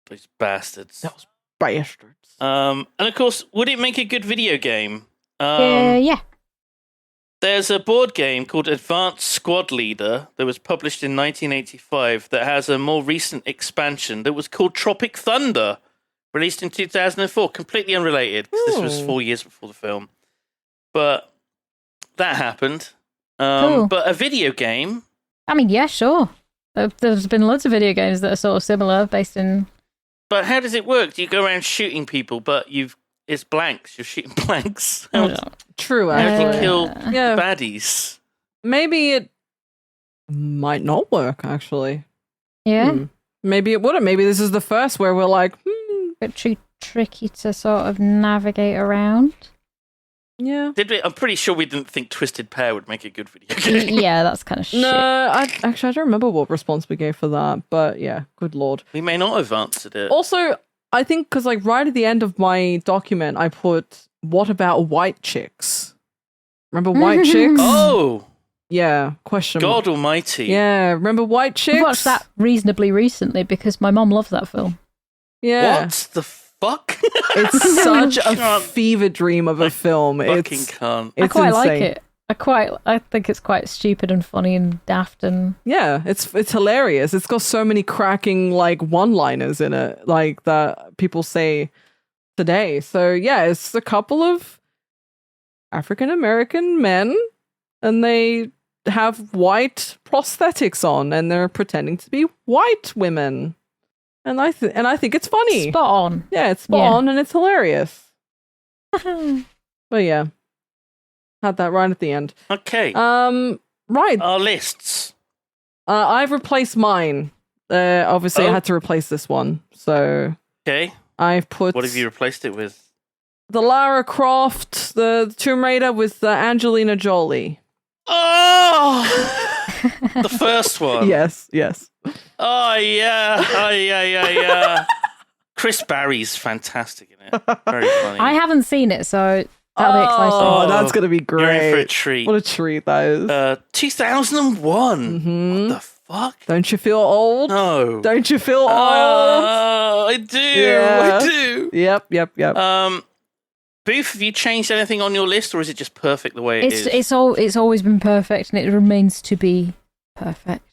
Those bastards. that was bastards. And of course, would it make a good video game? yeah. There's a board game called Advanced Squad Leader that was published in 1985 that has a more recent expansion that was called Tropic Thunder, released in 2004. Completely unrelated, 'cause this was 4 years before the film. But that happened. Cool. But a video game... I mean, yeah, sure. There's been loads of video games that are sort of similar, based in... But how does it work? Do you go around shooting people, but it's blanks? You're shooting blanks. I don't know. True. How do you Actually, kill yeah. baddies? Maybe it might not work. Actually, Yeah. Maybe it wouldn't. Maybe this is the first where we're like, Bit too tricky to sort of navigate around. yeah. I'm pretty sure we didn't think Twisted Pair would make a good video game. Yeah, that's kind of shit. No, I don't remember what response we gave for that, but yeah, good lord. We may not have answered it. Also, I think because like right at the end of my document, I put, "What about white chicks?" Remember white chicks? Oh, Yeah. Question mark. God Almighty! Yeah. Remember white chicks? I watched that reasonably recently because my mom loves that film. Yeah. What the fuck? It's such a Can't- fever dream of a film. Fucking It's can't. it's I quite like insane. it. I think it's quite stupid and funny and daft and Yeah, it's hilarious. It's got so many cracking like one-liners in it, like that people say today. So yeah, it's a couple of African American men, and they have white prosthetics on, and they're pretending to be white women. And I think it's funny. Spot on. Yeah, it's spot on and it's hilarious. But yeah, had that right at the end. Okay. Right. Our lists. I've replaced mine. Obviously, I had to replace this one. So okay. I've put. What have you replaced it with? The Lara Croft, the Tomb Raider with Angelina Jolie. Oh, the first one. Yes. Oh yeah. Chris Barry's fantastic in it. Very funny. I haven't seen it, so that'll be exciting. Oh, that's gonna be great. You're in for a treat. What a treat that is. 2001. Mm-hmm. What the fuck? Don't you feel old? No. Don't you feel old? Oh, I do. Yeah. I do. Yep. Booth, have you changed anything on your list, or is it just perfect the way it is? It's always been perfect, and it remains to be perfect.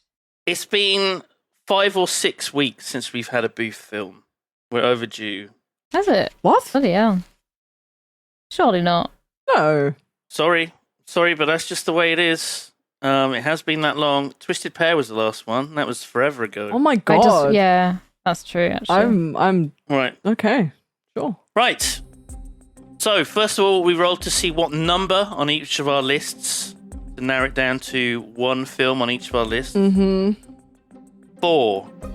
It's been 5 or 6 weeks since we've had a Booth film. We're overdue. Has it? What? Bloody hell. Surely not. No. Sorry, but that's just the way it is. It has been that long. Twisted Pair was the last one. That was forever ago. Oh my god. Yeah, that's true. Actually, I'm right. okay. Sure. Right. So first of all, we rolled to see what number on each of our lists to narrow it down to one film on each of our lists. 4.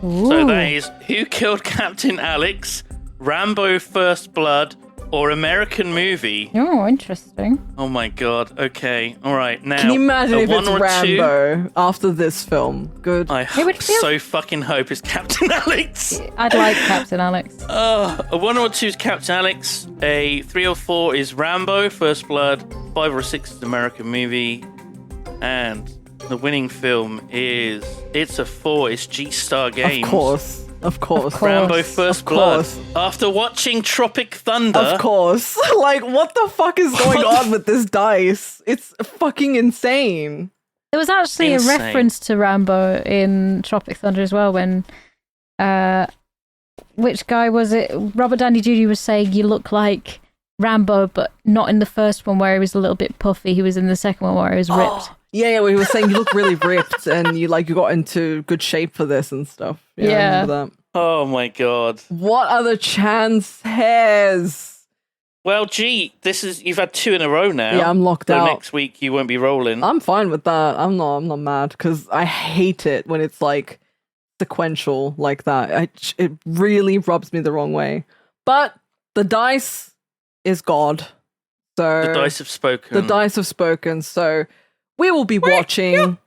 Ooh. So that is Who Killed Captain Alex, Rambo: First Blood, or American Movie. Oh, interesting. Oh my god. Okay. All right. Now, Can you imagine if it's Rambo after this film? Good. I so fucking hope it's Captain Alex. I'd like Captain Alex. A 1 or 2 is Captain Alex. A 3 or 4 is Rambo: First Blood. 5 or 6 is American Movie. And the winning film is it's a 4. It's G-Star Games. Of course. Rambo: First Blood. After watching Tropic Thunder. Of course. Like, what the fuck is going on with this dice? It's fucking insane. There was actually a reference to Rambo in Tropic Thunder as well when, which guy was it? Robert Downey Jr. was saying you look like Rambo, but not in the first one where he was a little bit puffy. He was in the second one where he was ripped. Yeah, where he was saying you look really ripped and you got into good shape for this and stuff. Yeah. I remember that. Oh my god. What other chances? Well, gee, you've had 2 in a row now. Yeah, I'm locked out. So next week you won't be rolling. I'm fine with that. I'm not mad because I hate it when it's like sequential like that. It really rubs me the wrong way. But the dice is God. So the dice have spoken. So we will be watching. You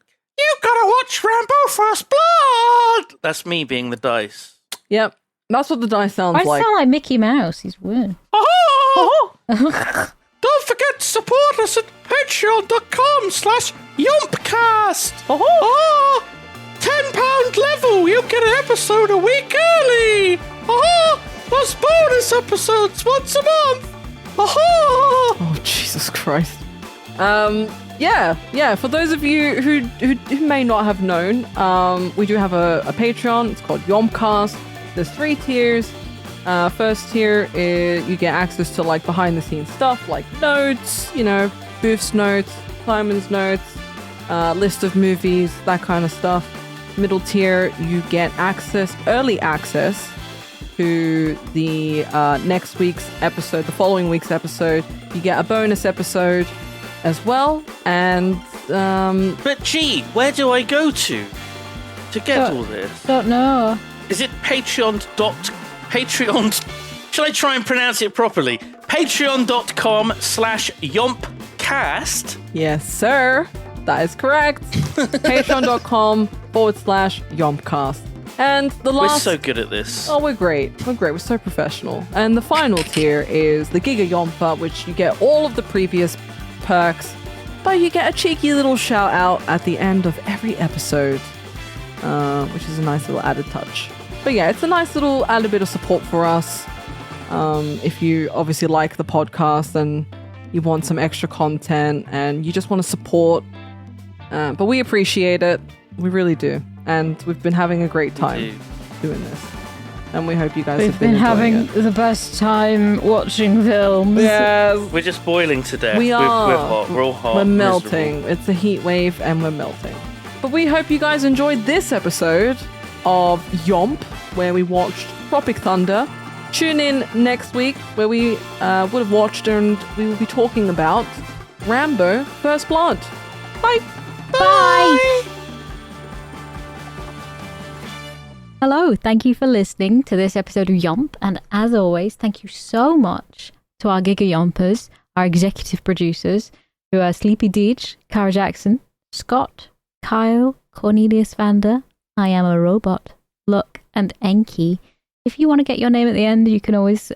gotta watch Rambo: First Blood. That's me being the dice. Yep, that's what the dice sounds like. I sound like Mickey Mouse. He's weird. Don't forget to support us at patreon.com/yompcast. £10 level, you get an episode a week early. Plus bonus episodes once a month. Oh, Jesus Christ. Yeah. For those of you who may not have known, we do have a Patreon. It's called YOMPcast. There's 3 tiers. First tier is you get access to like behind the scenes stuff, like notes, Booth's notes, Simon's notes, list of movies, that kind of stuff. Middle tier, you get early access to the next week's episode, the following week's episode. You get a bonus episode as well, and But gee, where do I go to get all this? Don't know. Is it Patreon? Shall I try and pronounce it properly? Patreon.com/yompcast. Yes, sir. That is correct. Patreon.com/yompcast. And the last... We're so good at this. Oh, we're great. We're so professional. And the final tier is the Giga Yompa, which you get all of the previous perks, but you get a cheeky little shout out at the end of every episode, which is a nice little added touch. But yeah, it's a nice little added bit of support for us. If you obviously like the podcast and you want some extra content and you just want to support, but we appreciate it. We really do. And we've been having a great time doing this. And we hope you guys have been having the best time watching films. Yes. We're just boiling to death. We are. We're hot. We're all hot. We're melting. Miserable. It's a heat wave and we're melting. But we hope you guys enjoyed this episode of YOMP. where we watched Tropic Thunder. Tune in next week where we would have watched and we will be talking about Rambo First Blood. Bye! Bye! Hello, thank you for listening to this episode of YOMP, and as always, thank you so much to our Giga Yompers, our executive producers, who are Sleepy Deej, Cara Jackson, Scott, Kyle, Cornelius Vander, I Am a Robot, Luck, and Enki. If you want to get your name at the end, you can always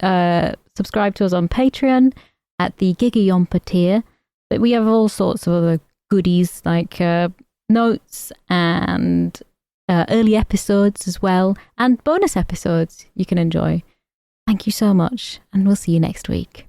subscribe to us on Patreon at the Giga Yomper tier, but we have all sorts of other goodies like notes and early episodes as well, and bonus episodes you can enjoy. Thank you so much, and we'll see you next week.